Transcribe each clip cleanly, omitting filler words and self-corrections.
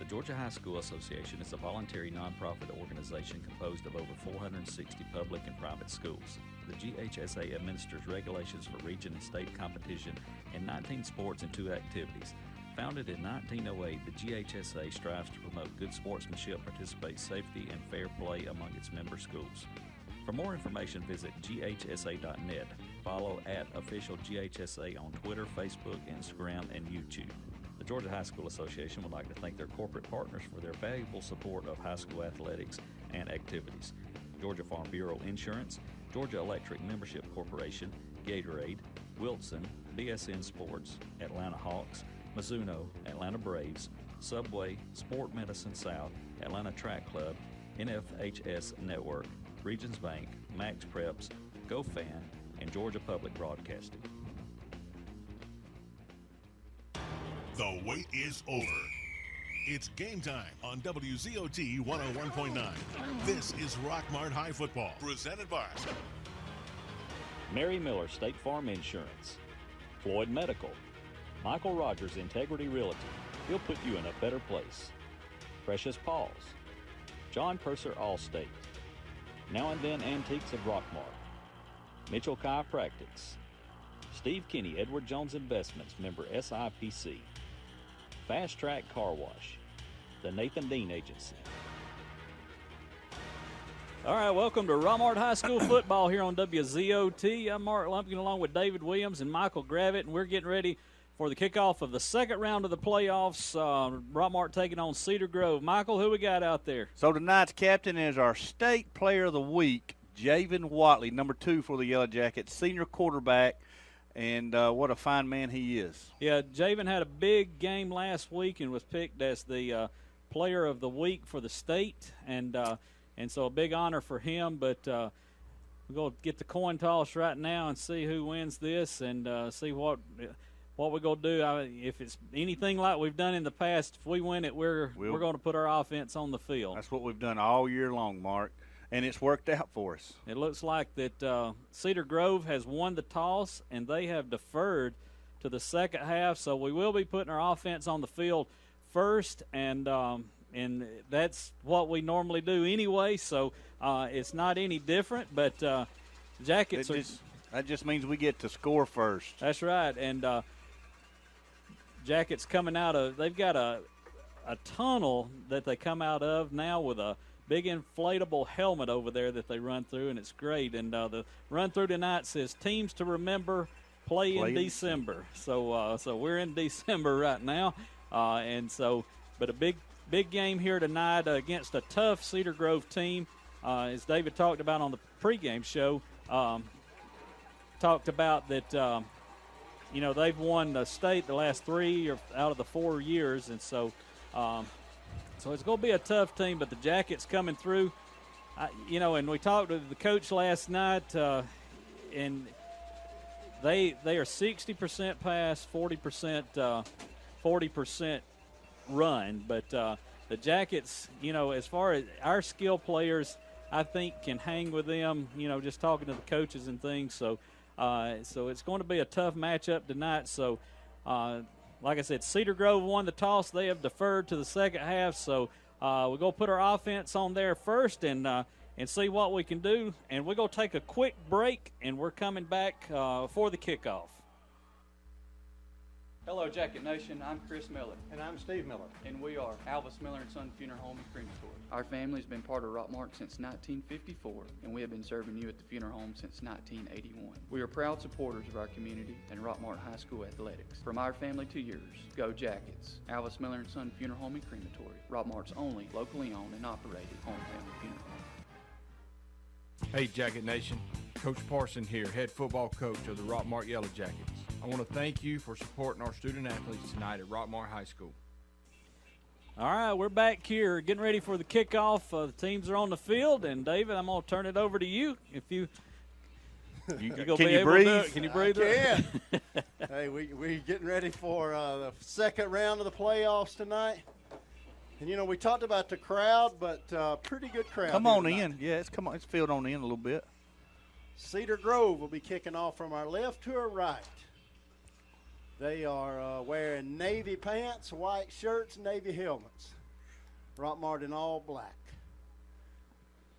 Georgia High School Association is a voluntary nonprofit organization composed of over 460 public and private schools. The GHSA administers regulations for region and state competition in 19 sports and 2 activities. Founded in 1908, the GHSA strives to promote good sportsmanship, participate safety, and fair play among its member schools. For more information, visit ghsa.net. Follow @official GHSA on Twitter, Facebook, Instagram, and YouTube. The Georgia High School Association would like to thank their corporate partners for their valuable support of high school athletics and activities. Georgia Farm Bureau Insurance, Georgia Electric Membership Corporation, Gatorade, Wilson, BSN Sports, Atlanta Hawks, Mizuno, Atlanta Braves, Subway, Sport Medicine South, Atlanta Track Club, NFHS Network, Regions Bank, Max Preps, GoFan, and Georgia Public Broadcasting. The wait is over. It's game time on WZOT 101.9. This is Rockmart High Football, presented by Mary Miller State Farm Insurance, Floyd Medical, Michael Rogers Integrity Realty. He'll put you in a better place. Precious Paws, John Purser Allstate, Now and Then Antiques of Rockmart, Mitchell Chiropractics, Steve Kinney Edward Jones Investments, member SIPC, Fast Track Car Wash, the Nathan Dean Agency. All right, welcome to Rockmart High School football here on WZOT. I'm Mark Lumpkin along with David Williams and Michael Gravitt, and we're getting ready for the kickoff of the second round of the playoffs. Rockmart taking on Cedar Grove. Michael, who we got out there? So tonight's captain is our state player of the week, Javen Watley, number 2 for the Yellow Jackets, senior quarterback, and what a fine man he is. Yeah, Javen had a big game last week and was picked as the player of the week for the state, and so a big honor for him. But we're going to get the coin toss right now and see who wins this, and see what we're going to do. If it's anything like we've done in the past, if we win it, we're going to put our offense on the field. That's what we've done all year long, Mark, and it's worked out for us. It looks like that Cedar Grove has won the toss, and they have deferred to the second half, so we will be putting our offense on the field first, and that's what we normally do anyway, so it's not any different, but Jackets that just means we get to score first. That's right, and Jackets coming out of – they've got a tunnel that they come out of now with a big inflatable helmet over there that they run through, and it's great. And the run-through tonight says, teams to remember, play in December. So we're in December right now. But a big game here tonight against a tough Cedar Grove team. As David talked about on the pregame show, talked about that – they've won the state the last 3 out of the 4 years, and so it's going to be a tough team. But the Jackets coming through, and we talked to the coach last night, and they are 60% pass, 40% run. But the Jackets, as far as our skill players, I think can hang with them. Just talking to the coaches and things. So it's going to be a tough matchup tonight. So, like I said, Cedar Grove won the toss. They have deferred to the second half. So we're going to put our offense on there first and see what we can do. And we're going to take a quick break, and we're coming back for the kickoff. Hello, Jacket Nation. I'm Chris Miller. And I'm Steve Miller. And we are Alvis Miller & Son Funeral Home and Crematory. Our family's been part of Rockmart since 1954, and we have been serving you at the funeral home since 1981. We are proud supporters of our community and Rockmart High School athletics. From our family to yours, go Jackets. Alvis Miller & Son Funeral Home and Crematory, Rockmart's only locally owned and operated hometown funeral home. Hey, Jacket Nation. Coach Parson here, head football coach of the Rockmart Yellow Jackets. I want to thank you for supporting our student athletes tonight at Rockmart High School. All right, we're back here getting ready for the kickoff. The teams are on the field, and David, I'm going to turn it over to you. If you can you breathe? Can you breathe? I can. Hey, we're getting ready for the second round of the playoffs tonight. And, we talked about the crowd, but pretty good crowd. Come on in. Yeah, it's filled on in a little bit. Cedar Grove will be kicking off from our left to our right. They are wearing navy pants, white shirts, navy helmets. Rockmart in all black.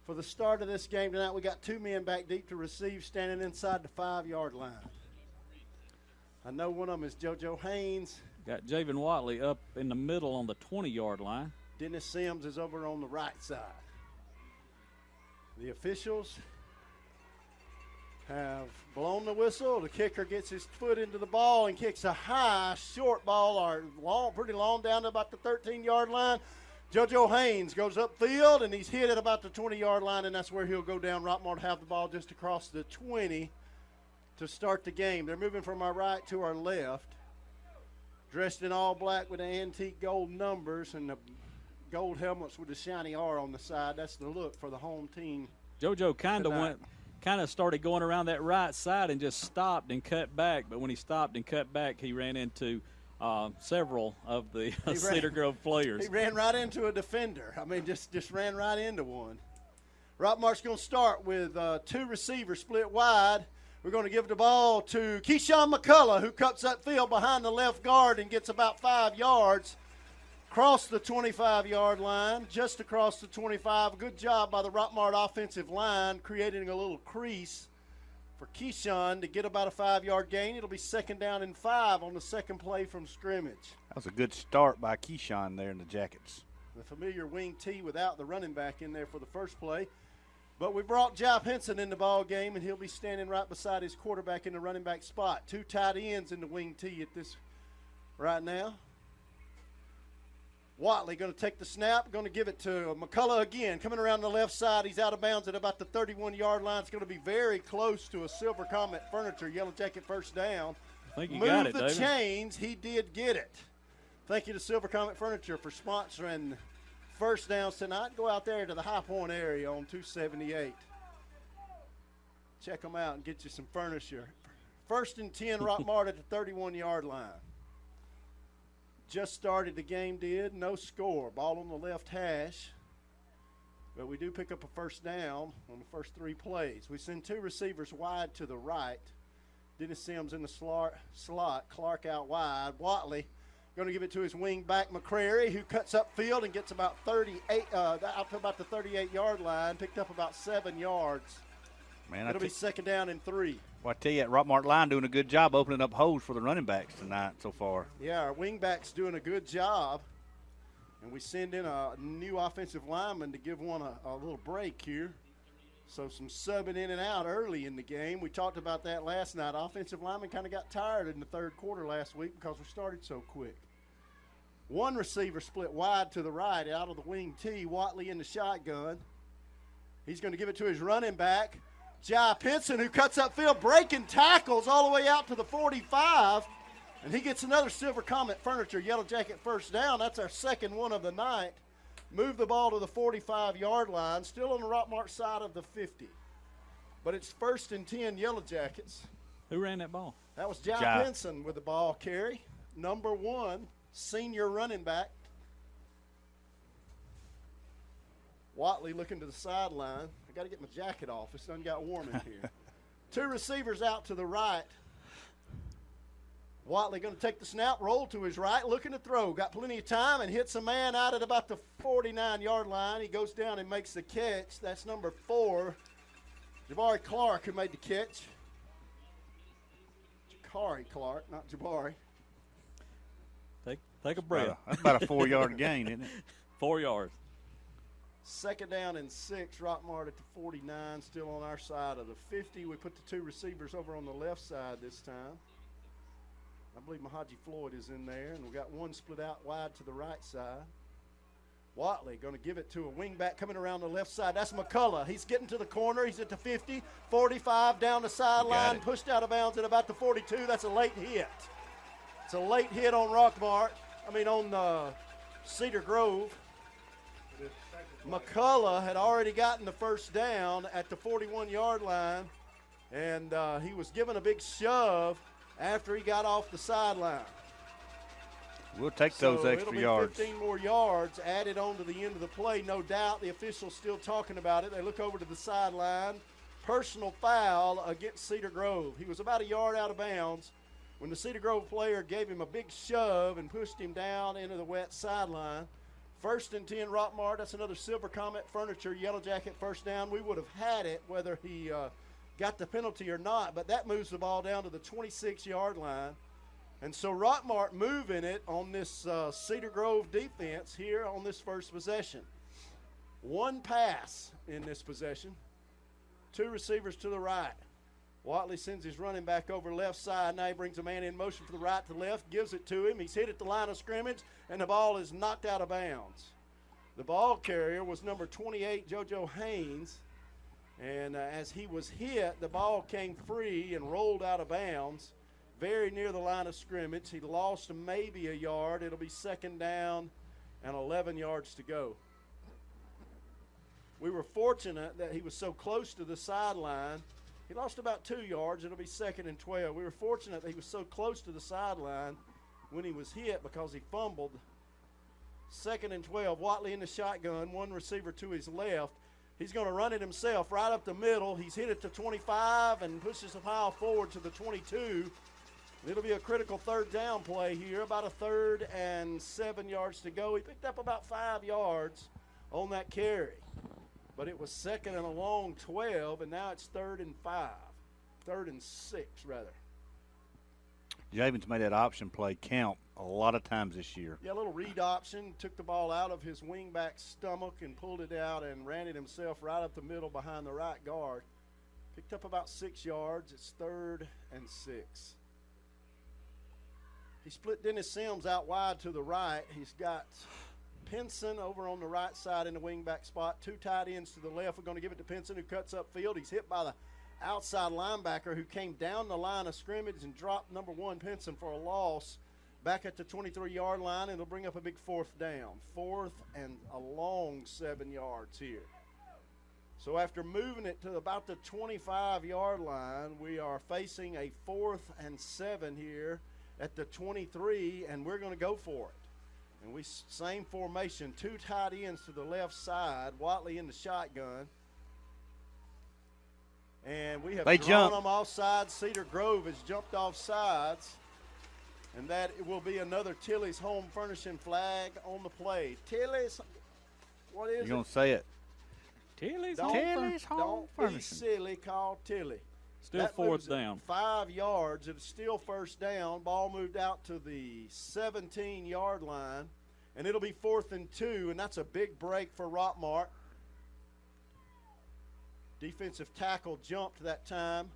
For the start of this game tonight, we got 2 men back deep to receive, standing inside the 5-yard line. I know one of them is JoJo Haynes. Got Javen Watley up in the middle on the 20-yard line. Dennis Sims is over on the right side. The officials have blown the whistle. The kicker gets his foot into the ball and kicks a high, short ball, or long, pretty long, down to about the 13-yard line. JoJo Haynes goes upfield, and he's hit at about the 20-yard line, and that's where he'll go down. Rockmart have the ball just across the 20 to start the game. They're moving from our right to our left, dressed in all black with the antique gold numbers and the gold helmets with the shiny R on the side. That's the look for the home team. JoJo kind of started going around that right side and just stopped and cut back. But when he stopped and cut back, he ran into several of the Cedar Grove players. He ran right into a defender. I mean, just ran right into one. Rockmart's going to start with 2 receivers split wide. We're going to give the ball to Keyshawn McCullough, who cuts that field behind the left guard and gets about 5 yards. Across the 25-yard line, just across the 25. Good job by the Rockmart offensive line, creating a little crease for Keyshawn to get about a 5-yard gain. It'll be 2nd down and 5 on the second play from scrimmage. That was a good start by Keyshawn there in the Jackets. The familiar wing T without the running back in there for the first play. But we brought Jai Henson in the ball game, and he'll be standing right beside his quarterback in the running back spot. 2 tight ends in the wing T at this right now. Watley going to take the snap, going to give it to McCullough again. Coming around the left side, he's out of bounds at about the 31-yard line. It's going to be very close to a Silver Comet Furniture Yellow Jacket first down. I think you got it, Move the David. chains. He did get it. Thank you to Silver Comet Furniture for sponsoring first downs tonight. Go out there to the High Point area on 278. Check them out and get you some furniture. 1st and 10, Rockmart at the 31-yard line. Just started the game, did. No score. Ball on the left hash. But we do pick up a first down on the first 3 plays. We send 2 receivers wide to the right. Dennis Sims in the slot. Clark out wide. Watley going to give it to his wing back, McCrary, who cuts upfield and gets about 38, out to about the 38-yard line. Picked up about 7 yards. Man, It'll be 2nd down and 3. Well, I tell you, that Rockmart line doing a good job opening up holes for the running backs tonight so far. Yeah, our wingback's doing a good job. And we send in a new offensive lineman to give one a little break here. So some subbing in and out early in the game. We talked about that last night. Offensive lineman kind of got tired in the 3rd quarter last week because we started so quick. 1 receiver split wide to the right out of the wing T. Watley in the shotgun. He's going to give it to his running back, Jai Henson, who cuts upfield, breaking tackles all the way out to the 45. And he gets another Silver Comet Furniture Yellow Jacket first down. That's our 2nd one of the night. Move the ball to the 45-yard line, still on the Rockmart side of the 50. But it's 1st and 10 Yellow Jackets. Who ran that ball? That was Jai Henson with the ball carry. Number 1, senior running back. Watley looking to the sideline. I got to get my jacket off. It's done got warm in here. 2 receivers out to the right. Watley going to take the snap, roll to his right, looking to throw. Got plenty of time and hits a man out at about the 49-yard line. He goes down and makes the catch. That's number 4, Jabari Clark, who made the catch. Jakari Clark, not Jabari. Take a breath. That's about a 4-yard gain, isn't it? 4 yards. 2nd down and 6, Rockmart at the 49, still on our side of the 50. We put the 2 receivers over on the left side this time. I believe Mahaji Floyd is in there, and we got 1 split out wide to the right side. Watley going to give it to a wingback coming around the left side. That's McCullough. He's getting to the corner. He's at the 50, 45, down the sideline, pushed out of bounds at about the 42. That's a late hit. It's a late hit on on Cedar Grove. McCullough had already gotten the first down at the 41-yard line, and he was given a big shove after he got off the sideline. We'll take those extra yards. 15 more yards added on to the end of the play, no doubt. The official's still talking about it. They look over to the sideline. Personal foul against Cedar Grove. He was about a yard out of bounds when the Cedar Grove player gave him a big shove and pushed him down into the wet sideline. 1st and 10, Rockmart. That's another Silver Comet Furniture Yellow Jacket first down. We would have had it whether he got the penalty or not, but that moves the ball down to the 26-yard line. And so Rockmart moving it on this Cedar Grove defense here on this first possession. One pass in this possession. 2 receivers to the right. Watley sends his running back over left side. Now he brings a man in motion from the right to left, gives it to him. He's hit at the line of scrimmage, and the ball is knocked out of bounds. The ball carrier was number 28, JoJo Haynes. And as he was hit, the ball came free and rolled out of bounds very near the line of scrimmage. He lost maybe a yard. It'll be 2nd down and 11 yards to go. We were fortunate that he was so close to the sideline. He lost about 2 yards. It'll be 2nd and 12. We were fortunate that he was so close to the sideline when he was hit because he fumbled. 2nd and 12. Watley in the shotgun, 1 receiver to his left. He's going to run it himself right up the middle. He's hit it to 25 and pushes the pile forward to the 22. It'll be a critical 3rd down play here, about a 3rd and 7 yards to go. He picked up about 5 yards on that carry. But it was 2nd and a long 12, and now it's 3rd and 5. 3rd and 6, rather. Javens made that option play count a lot of times this year. Yeah, a little read option. Took the ball out of his wingback's stomach and pulled it out and ran it himself right up the middle behind the right guard. Picked up about 6 yards. It's 3rd and 6. He split Dennis Sims out wide to the right. He's got Pinson over on the right side in the wingback spot. 2 tight ends to the left. We're going to give it to Pinson, who cuts up field. He's hit by the outside linebacker who came down the line of scrimmage and dropped number 1 Pinson for a loss back at the 23-yard line. It'll bring up a big 4th down. 4th and a long 7 yards here. So after moving it to about the 25-yard line, we are facing a 4th and 7 here at the 23, and we're going to go for it. And we same formation, 2 tight ends to the left side, Watley in the shotgun. And we have drawn them off sides. Cedar Grove has jumped off sides. And that will be another Tilly's Home Furnishing flag on the play. Tilly's, what is it? You're going to say it. Tilly's Home Furnishing. Don't be silly, call Tilly. Still 4th down. 5 yards. It's still 1st down. Ball moved out to the 17-yard line. And it'll be 4th and 2, and that's a big break for Rockmart. Defensive tackle jumped that time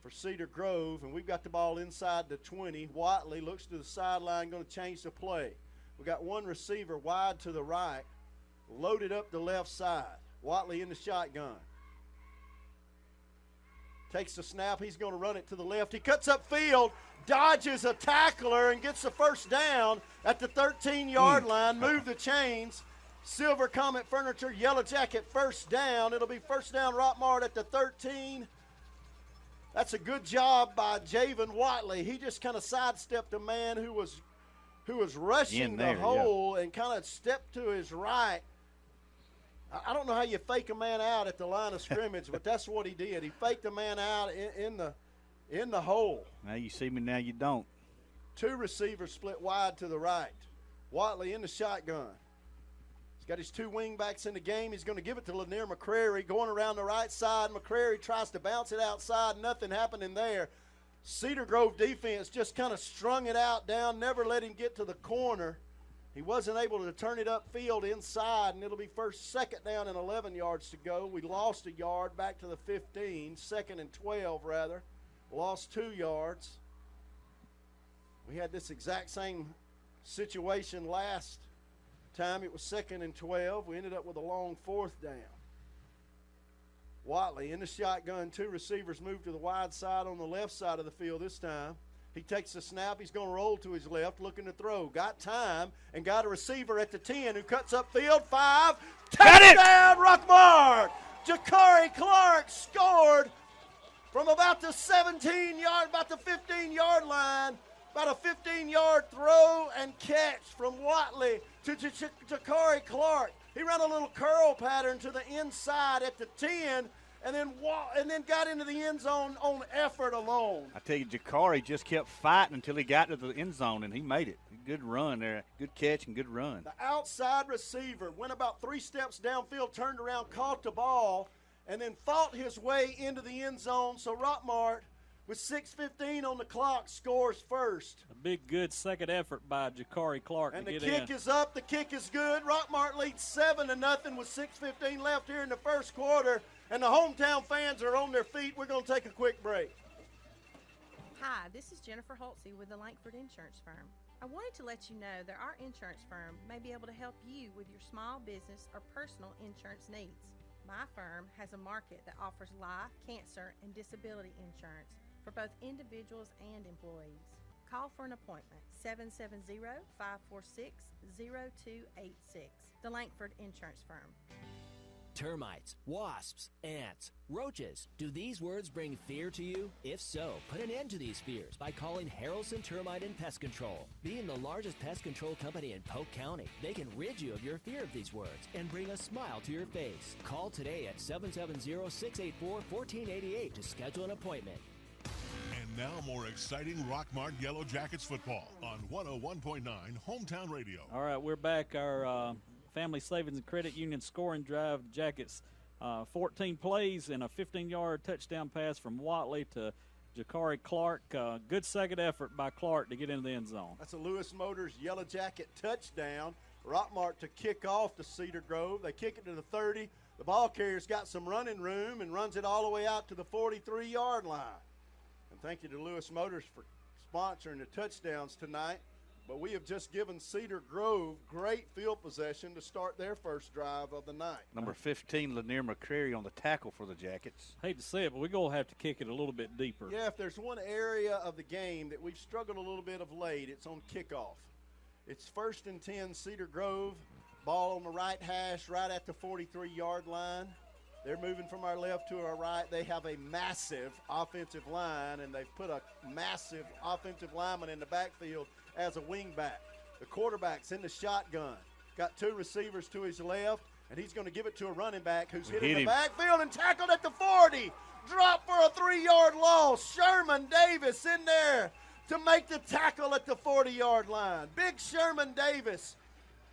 for Cedar Grove, and we've got the ball inside the 20. Watley looks to the sideline, going to change the play. We got 1 receiver wide to the right, loaded up the left side. Watley in the shotgun. Takes the snap. He's going to run it to the left. He cuts up field, dodges a tackler, and gets the 1st down at the 13-yard line. Move the chains. Silver Comet Furniture, Yellow Jacket, 1st down. It'll be 1st down Rockmart at the 13. That's a good job by Javen Watley. He just kind of sidestepped a man who was rushing the hole and kind of stepped to his right. I don't know how you fake a man out at the line of scrimmage, but that's what he did. He faked a man out in the hole. Now you see me, now you don't. 2 receivers split wide to the right. Watley in the shotgun. He's got his 2 wingbacks in the game. He's going to give it to Lanier McCrary going around the right side. McCrary tries to bounce it outside. Nothing happening there. Cedar Grove defense just kind of strung it out down, never let him get to the corner. He wasn't able to turn it upfield inside, and it'll be 2nd down and 11 yards to go. We lost a yard back to the 15, 2nd and 12 rather. Lost 2 yards. We had this exact same situation last time. It was 2nd and 12. We ended up with a long 4th down. Watley in the shotgun. 2 receivers move to the wide side on the left side of the field this time. He takes the snap. He's going to roll to his left, looking to throw. Got time and got a receiver at the 10 who cuts up field. 5. Touchdown, Rockmart! Jakari Clark scored from about the 17-yard, about the 15-yard line. About a 15-yard throw and catch from Watley to Jakari Clark. He ran a little curl pattern to the inside at the 10 and then got into the end zone on effort alone. I tell you, Jakari just kept fighting until he got to the end zone, and he made it. good run there. Good catch and good run. The outside receiver went about 3 steps downfield, turned around, caught the ball, and then fought his way into the end zone. So Rockmart, with 6:15 on the clock, scores first. A big, good second effort by Jakari Clark And to the get in. kick is up. The kick is good. Rockmart leads 7-0 with 6:15 left here in the first quarter. And the hometown fans are on their feet. We're going to take a quick break. Hi, this is Jennifer Holtze with the Lankford Insurance Firm. I wanted to let you know that our insurance firm may be able to help you with your small business or personal insurance needs. My firm has a market that offers life, cancer, and disability insurance for both individuals and employees. Call for an appointment, 770-546-0286. The Lankford Insurance Firm. Termites, wasps, ants, roaches. Do these words bring fear to you? If so, put an end to these fears by calling Harrelson Termite and Pest Control. Being the largest pest control company in Polk County, they can rid you of your fear of these words and bring a smile to your face. Call today at 770-684-1488 to schedule an appointment. And now more exciting Rockmart Yellow Jackets football on 101.9 Hometown Radio. All right, we're back. Our Family Savings and Credit Union scoring drive. Jackets 14 plays and a 15-yard touchdown pass from Watley to Jakari Clark. Good second effort by Clark to get into the end zone. That's a Lewis Motors Yellow Jacket touchdown. Rockmart to kick off to Cedar Grove. They kick it to the 30. The ball carrier's got some running room and runs it all the way out to the 43-yard line. And thank you to Lewis Motors for sponsoring the touchdowns tonight. But we have just given Cedar Grove great field possession to start their first drive of the night. Number 15, Lanier McCrary on the tackle for the Jackets. Hate to say it, but we're going to have to kick it a little bit deeper. Yeah, if there's one area of the game that we've struggled a little bit of late, it's on kickoff. It's 1st and 10, Cedar Grove. Ball on the right hash, right at the 43-yard line. They're moving from our left to our right. They have a massive offensive line, and they've put a massive offensive lineman in the backfield as a wingback. The quarterback's in the shotgun. Got 2 receivers to his left, and he's going to give it to a running back who's hit in the backfield and tackled at the 40. Drop for a 3-yard loss. Sherman Davis in there to make the tackle at the 40-yard line. Big Sherman Davis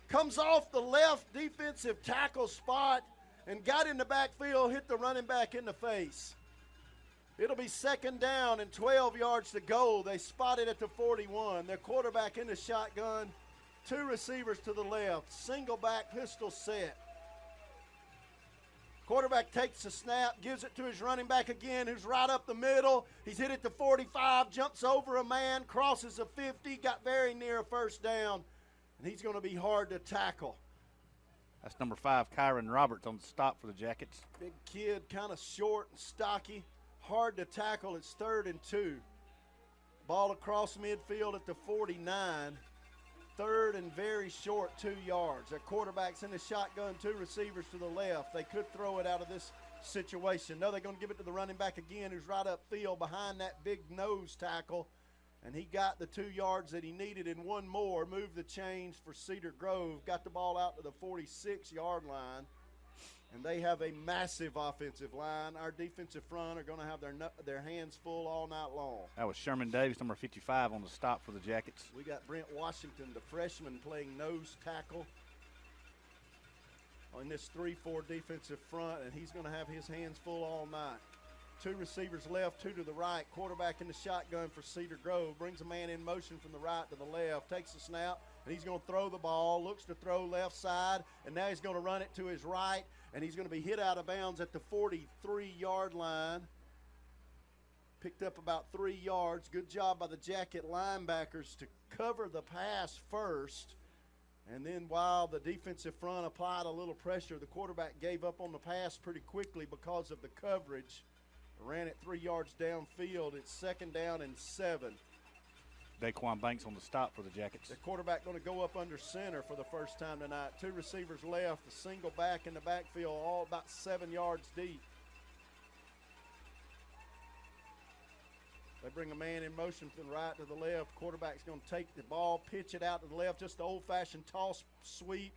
comes off the left defensive tackle spot and got in the backfield, hit the running back in the face. It'll be 2nd down and 12 yards to go. They spot it at the 41. Their quarterback in the shotgun, 2 receivers to the left, single back pistol set. Quarterback takes the snap, gives it to his running back again, who's right up the middle. He's hit it to 45, jumps over a man, crosses a 50, got very near a 1st down, and he's going to be hard to tackle. That's number 5, Kyron Roberts on the stop for the Jackets. Big kid, kind of short and stocky. Hard to tackle. It's 3rd and 2. Ball across midfield at the 49. 3rd and very short, 2 yards. Their quarterback's in the shotgun, 2 receivers to the left. They could throw it out of this situation. No, they're going to give it to the running back again, who's right upfield behind that big nose tackle. And he got the 2 yards that he needed and one more. Moved the chains for Cedar Grove. Got the ball out to the 46-yard line. And they have a massive offensive line. Our defensive front are going to have their hands full all night long. That was Sherman Davis, number 55, on the stop for the Jackets. We got Brent Washington, the freshman, playing nose tackle on this 3-4 defensive front, and he's going to have his hands full all night. 2 receivers left, 2 to the right. Quarterback in the shotgun for Cedar Grove. Brings a man in motion from the right to the left. Takes the snap, and he's going to throw the ball. Looks to throw left side, and now he's going to run it to his right, and he's going to be hit out of bounds at the 43-yard line. Picked up about 3 yards. Good job by the Jacket linebackers to cover the pass first. And then while the defensive front applied a little pressure, the quarterback gave up on the pass pretty quickly because of the coverage. Ran it 3 yards downfield. It's 2nd down and 7. Daquan Banks on the stop for the Jackets. The quarterback going to go up under center for the first time tonight. 2 receivers left, a single back in the backfield, all about 7 yards deep. They bring a man in motion from the right to the left. Quarterback's going to take the ball, pitch it out to the left, just the old-fashioned toss sweep.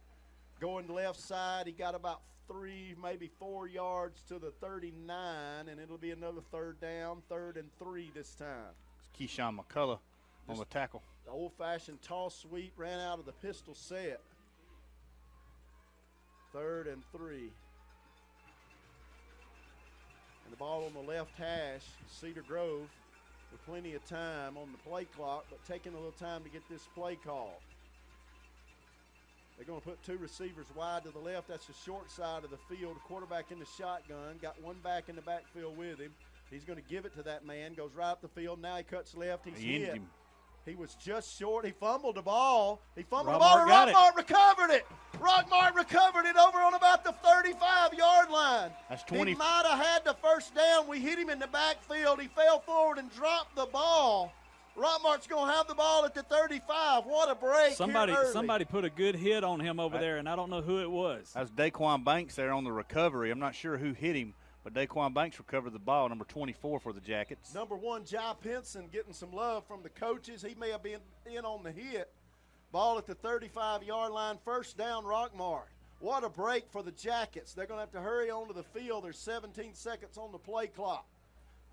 Going to the left side, he got about 3, maybe 4 yards to the 39, and it'll be another 3rd down, 3rd and 3 this time. It's Keyshawn McCullough on the tackle. The old-fashioned toss sweep ran out of the pistol set. 3rd and 3. And the ball on the left hash, Cedar Grove with plenty of time on the play clock, but taking a little time to get this play called. They're going to put 2 receivers wide to the left. That's the short side of the field. The quarterback in the shotgun. Got one back in the backfield with him. He's going to give it to that man. Goes right up the field. Now he cuts left. He's hit. Him. He was just short. He fumbled the ball. Rockmart recovered it. Rockmart recovered it over on about the 35-yard line. That's 20. He might have had the first down. We hit him in the backfield. He fell forward and dropped the ball. Rockmart's going to have the ball at the 35. What a break. Somebody put a good hit on him over there, and I don't know who it was. That was Daquan Banks there on the recovery. I'm not sure who hit him, but Daquan Banks recovered the ball, number 24 for the Jackets. Number 1, Jai Pinson, getting some love from the coaches. He may have been in on the hit. Ball at the 35-yard line, first down, Rockmart. What a break for the Jackets. They're going to have to hurry onto the field. There's 17 seconds on the play clock.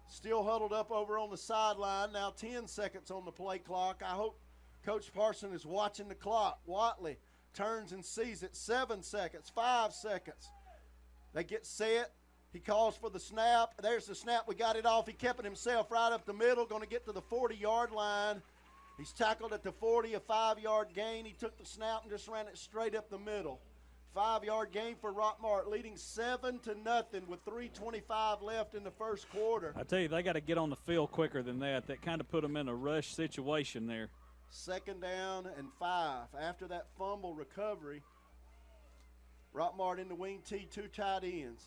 Still huddled up over on the sideline. Now 10 seconds on the play clock. I hope Coach Parson is watching the clock. Watley turns and sees it. 7 seconds, 5 seconds. They get set. He calls for the snap. There's the snap. We got it off. He kept it himself right up the middle. Going to get to the 40-yard line. He's tackled at the 40, a 5-yard gain. He took the snap and just ran it straight up the middle. 5-yard gain for Rockmart, leading 7-0 with 3:25 left in the first quarter. I tell you, they got to get on the field quicker than that. That kind of put them in a rush situation there. 2nd down and 5. After that fumble recovery, Rockmart in the wing T, 2 tight ends.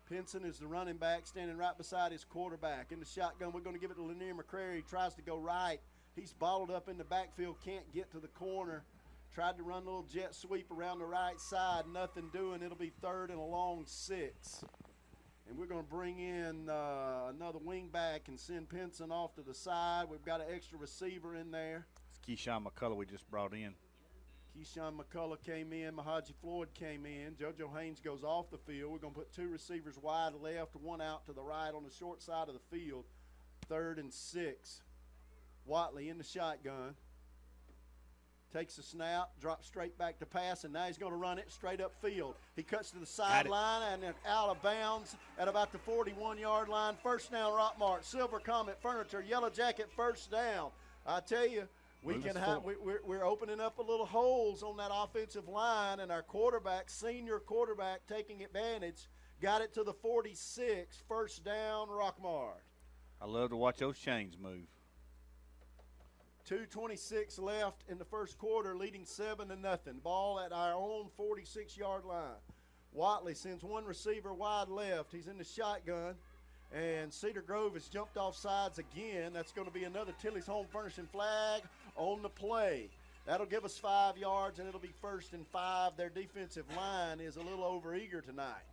Pinson is the running back, standing right beside his quarterback. In the shotgun, we're going to give it to Lanier McCrary. He tries to go right. He's balled up in the backfield, can't get to the corner. Tried to run a little jet sweep around the right side, nothing doing. It'll be 3rd and a long 6. And we're going to bring in another wing back and send Pinson off to the side. We've got an extra receiver in there. It's Keyshawn McCullough we just brought in. Keyshawn McCullough came in. Mahaji Floyd came in. JoJo Haynes goes off the field. We're going to put 2 receivers wide left, 1 out to the right on the short side of the field. 3rd and 6. Watley in the shotgun. Takes the snap, drops straight back to pass, and now he's going to run it straight up field. He cuts to the sideline and then out of bounds at about the 41-yard line. First down, Rockmart. Silver Comet Furniture, Yellow Jacket, first down. I tell you, we're opening up a little holes on that offensive line, and our quarterback, senior quarterback, taking advantage. Got it to the 46. First down, Rockmart. I love to watch those chains move. 2:26 left in the first quarter, leading 7-0. Ball at our own 46-yard line. Watley sends 1 receiver wide left. He's in the shotgun, and Cedar Grove has jumped off sides again. That's going to be another Tilly's Home Furnishing flag on the play. That'll give us 5 yards, and it'll be 1st and 5. Their defensive line is a little overeager tonight.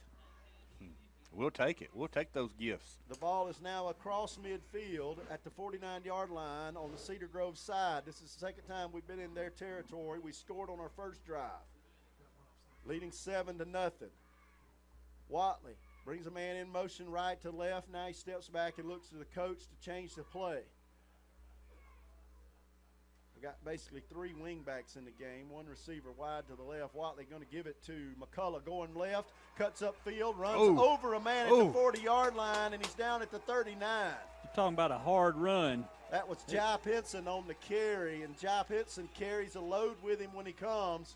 We'll take it. We'll take those gifts. The ball is now across midfield at the 49-yard line on the Cedar Grove side. This is the 2nd time we've been in their territory. We scored on our first drive, leading 7-0. Watley brings a man in motion right to left. Now he steps back and looks to the coach to change the play. We got basically 3 wingbacks in the game, 1 receiver wide to the left. Watley going to give it to McCullough, going left, cuts up field, runs over a man at the 40-yard line, and he's down at the 39. You're talking about a hard run. That was Jai Pinson on the carry, and Jai Pinson carries a load with him when he comes.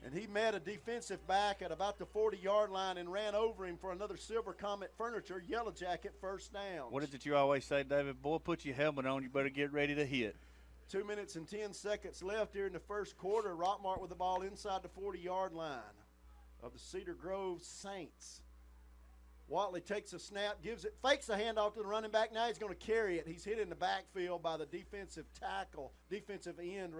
And he met a defensive back at about the 40-yard line and ran over him for another Silver Comet Furniture Yellow Jacket first down. What is it you always say, David? Boy, put your helmet on. You better get ready to hit. 2 minutes and 10 seconds left here in the first quarter. Rockmart with the ball inside the 40-yard line of the Cedar Grove Saints. Watley takes a snap, gives it, fakes a handoff to the running back. Now he's going to carry it. He's hit in the backfield by the defensive end,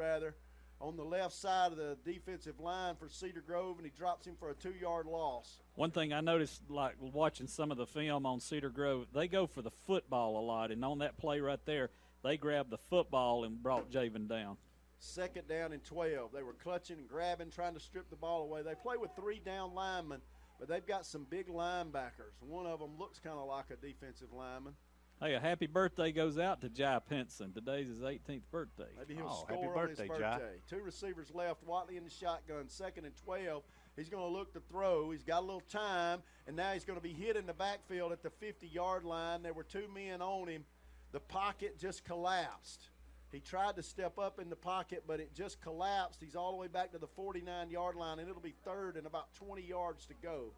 on the left side of the defensive line for Cedar Grove, and he drops him for a 2-yard loss. One thing I noticed, like watching some of the film on Cedar Grove, they go for the football a lot, and on that play right there, they grabbed the football and brought Javen down. 2nd down and 12. They were clutching and grabbing, trying to strip the ball away. They play with 3 down linemen, but they've got some big linebackers. One of them looks kind of like a defensive lineman. Hey, a happy birthday goes out to Jai Penson. Today's his 18th birthday. Maybe he'll happy score on his birthday, birthday. Jai. 2 receivers left. Watley in the shotgun, 2nd and 12. He's going to look to throw. He's got a little time, and now he's going to be hit in the backfield at the 50-yard line. There were 2 men on him. The pocket just collapsed. He tried to step up in the pocket, but it just collapsed. He's all the way back to the 49-yard line, and it'll be 3rd and about 20 yards to go.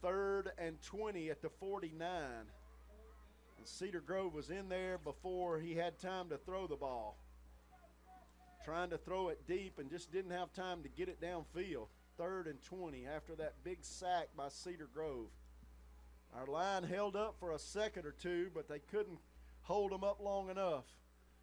3rd and 20 at the 49. And Cedar Grove was in there before he had time to throw the ball. Trying to throw it deep and just didn't have time to get it downfield. 3rd and 20 after that big sack by Cedar Grove. Our line held up for a second or two, but they couldn't hold them up long enough.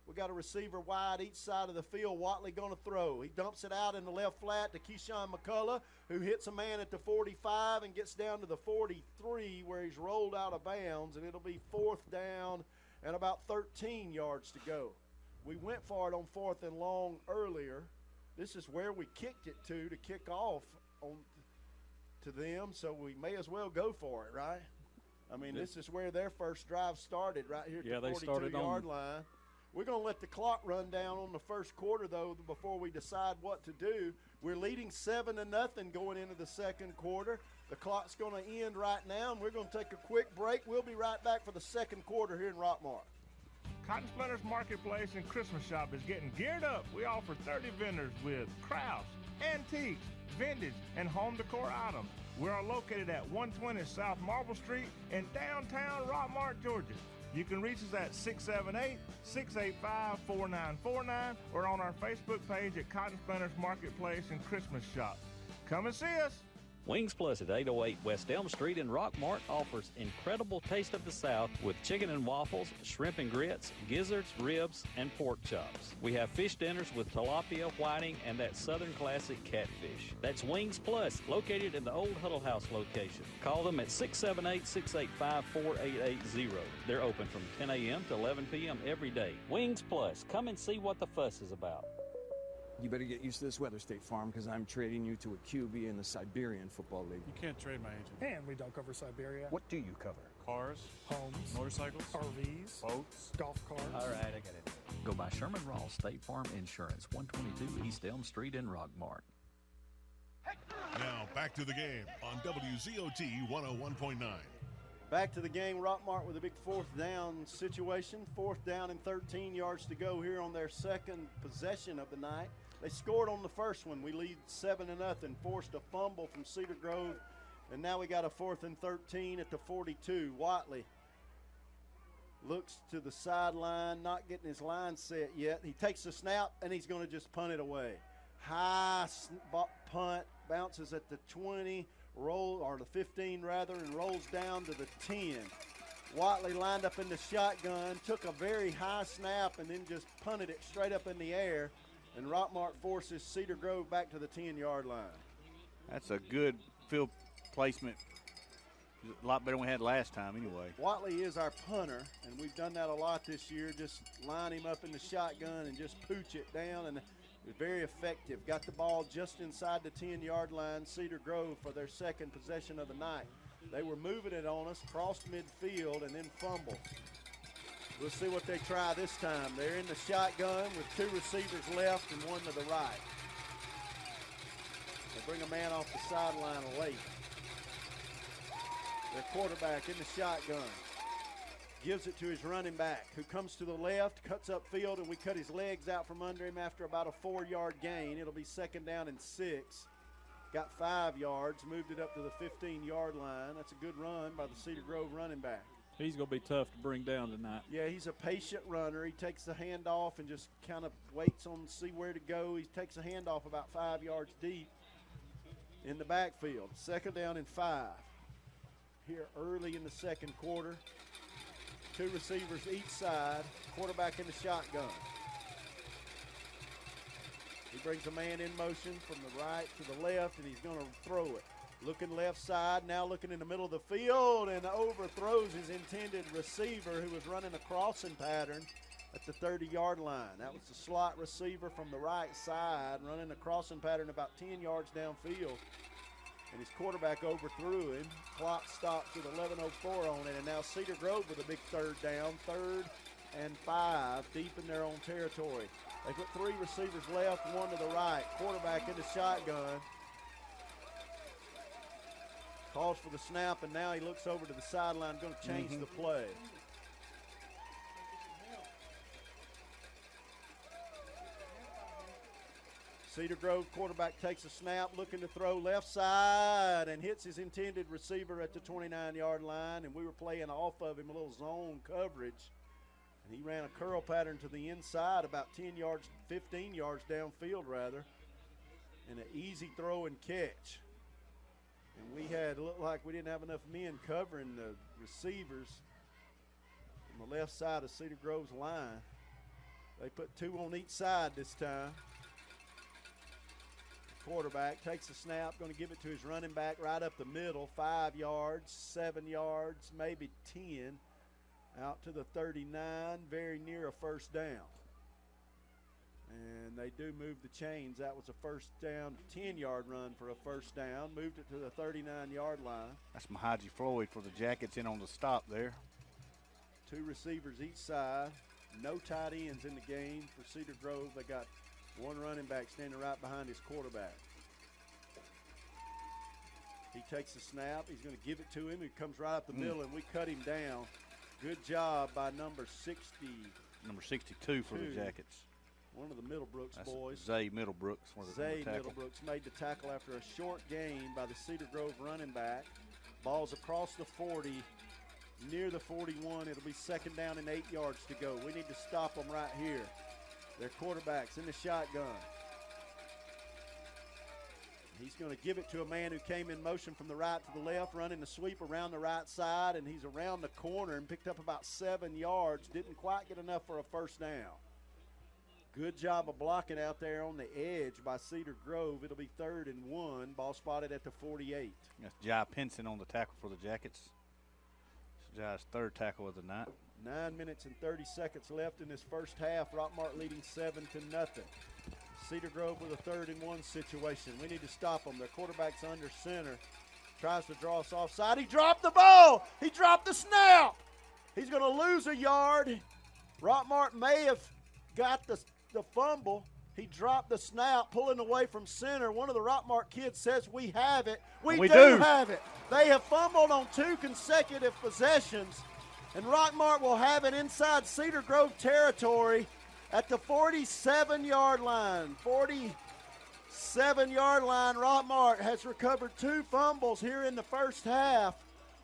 We got a receiver wide each side of the field. Watley going to throw. He dumps it out in the left flat to Keyshawn McCullough, who hits a man at the 45 and gets down to the 43 where he's rolled out of bounds, and it'll be 4th down and about 13 yards to go. We went for it on 4th and long earlier. This is where we kicked it to kick off on to them, so we may as well go for it, right? I mean, this is where their first drive started, right here at the 42-yard line. We're going to let the clock run down on the first quarter, though, before we decide what to do. We're leading 7-0 going into the second quarter. The clock's going to end right now, and we're going to take a quick break. We'll be right back for the second quarter here in Rockmart. Cotton Splinters Marketplace and Christmas Shop is getting geared up. We offer 30 vendors with crafts, antiques, vintage, and home decor items. We are located at 120 South Marble Street in downtown Rockmart, Georgia. You can reach us at 678-685-4949 or on our Facebook page at Cotton Splinters Marketplace and Christmas Shop. Come and see us. Wings Plus at 808 West Elm Street in Rockmart offers incredible taste of the South with chicken and waffles, shrimp and grits, gizzards, ribs, and pork chops. We have fish dinners with tilapia, whiting, and that Southern classic catfish. That's Wings Plus, located in the old Huddle House location. Call them at 678-685-4880. They're open from 10 a.m. to 11 p.m. every day. Wings Plus, come and see what the fuss is about. You better get used to this weather, State Farm, because I'm trading you to a QB in the Siberian Football League. You can't trade my agent. And we don't cover Siberia. What do you cover? Cars, homes, motorcycles, RVs, boats, golf carts. All right, I got it. Go by Sherman Ross State Farm Insurance, 122 East Elm Street in Rockmart. Now back to the game on WZOT 101.9. Back to the game, Rockmart with a big 4th down situation. 4th down and 13 yards to go here on their second possession of the night. They scored on the first one. We lead 7-0, forced a fumble from Cedar Grove, and now we got a 4th and 13 at the 42. Watley looks to the sideline, not getting his line set yet. He takes the snap, and he's going to just punt it away. High punt, bounces at the 20, or the 15 rather, and rolls down to the 10. Watley lined up in the shotgun, took a very high snap, and then just punted it straight up in the air. And Rockmart forces Cedar Grove back to the 10-yard line. That's a good field placement. A lot better than we had last time anyway. Watley is our punter, and we've done that a lot this year. Just line him up in the shotgun and just pooch it down, and it's very effective. Got the ball just inside the 10-yard line, Cedar Grove, for their second possession of the night. They were moving it on us, crossed midfield, and then fumbled. We'll see what they try this time. They're in the shotgun with 2 receivers left and 1 to the right. They bring a man off the sideline late. Their quarterback in the shotgun gives it to his running back, who comes to the left, cuts upfield, and we cut his legs out from under him after about a 4-yard gain. It'll be 2nd down and 6. Got 5 yards, moved it up to the 15-yard line. That's a good run by the Cedar Grove running back. He's going to be tough to bring down tonight. Yeah, he's a patient runner. He takes the handoff and just kind of waits on to see where to go. He takes a handoff about 5 yards deep in the backfield. 2nd down and 5. Here early in the second quarter. 2 receivers each side. Quarterback in the shotgun. He brings a man in motion from the right to the left, and he's going to throw it. Looking left side, now looking in the middle of the field, and overthrows his intended receiver, who was running a crossing pattern at the 30-yard line. That was the slot receiver from the right side, running a crossing pattern about 10 yards downfield. And his quarterback overthrew him. Clock stops with 11:04 on it, and now Cedar Grove with a big third down, 3rd and 5, deep in their own territory. They put 3 receivers left, 1 to the right. Quarterback in the shotgun. Calls for the snap, and now he looks over to the sideline, going to change the play. Cedar Grove quarterback takes a snap, looking to throw left side, and hits his intended receiver at the 29-yard line, and we were playing off of him, a little zone coverage. And he ran a curl pattern to the inside about 10 yards, 15 yards downfield rather, and an easy throw and catch. And we had, it looked like we didn't have enough men covering the receivers on the left side of Cedar Grove's line. They put 2 on each side this time. Quarterback takes a snap, going to give it to his running back right up the middle, 5 yards, 7 yards, maybe 10, out to the 39, very near a first down. And they do move the chains. That was a first down, 10-yard run for a first down, moved it to the 39-yard line. That's Mahaji Floyd for the Jackets in on the stop there. 2 receivers each side, no tight ends in the game for Cedar Grove. They got 1 running back standing right behind his quarterback. He takes the snap. He's going to give it to him. He comes right up the middle, and we cut him down. Good job by number 60. Number 62 for the Jackets. One of the Middlebrooks boys. Zay Middlebrooks. Zay Middlebrooks made the tackle after a short gain by the Cedar Grove running back. Ball's across the 40, near the 41. It'll be 2nd down and 8 yards to go. We need to stop them right here. Their quarterback's in the shotgun. He's going to give it to a man who came in motion from the right to the left, running the sweep around the right side, and he's around the corner and picked up about 7 yards. Didn't quite get enough for a first down. Good job of blocking out there on the edge by Cedar Grove. It'll be 3rd and 1. Ball spotted at the 48. That's Jai Pinson on the tackle for the Jackets. It's Jai's 3rd tackle of the night. 9 minutes and 30 seconds left in this first half. Rockmart leading 7-0. Cedar Grove with a 3rd and 1 situation. We need to stop them. Their quarterback's under center. Tries to draw us offside. He dropped the ball. He dropped the snap. He's going to lose a yard. Rockmart may have got the fumble. He dropped the snap, pulling away from center. One of the Rockmart kids says, we have it. We do have it. They have fumbled on 2 consecutive possessions. And Rockmart will have it inside Cedar Grove territory at the 47-yard line. 47-yard line, Rockmart has recovered 2 fumbles here in the first half.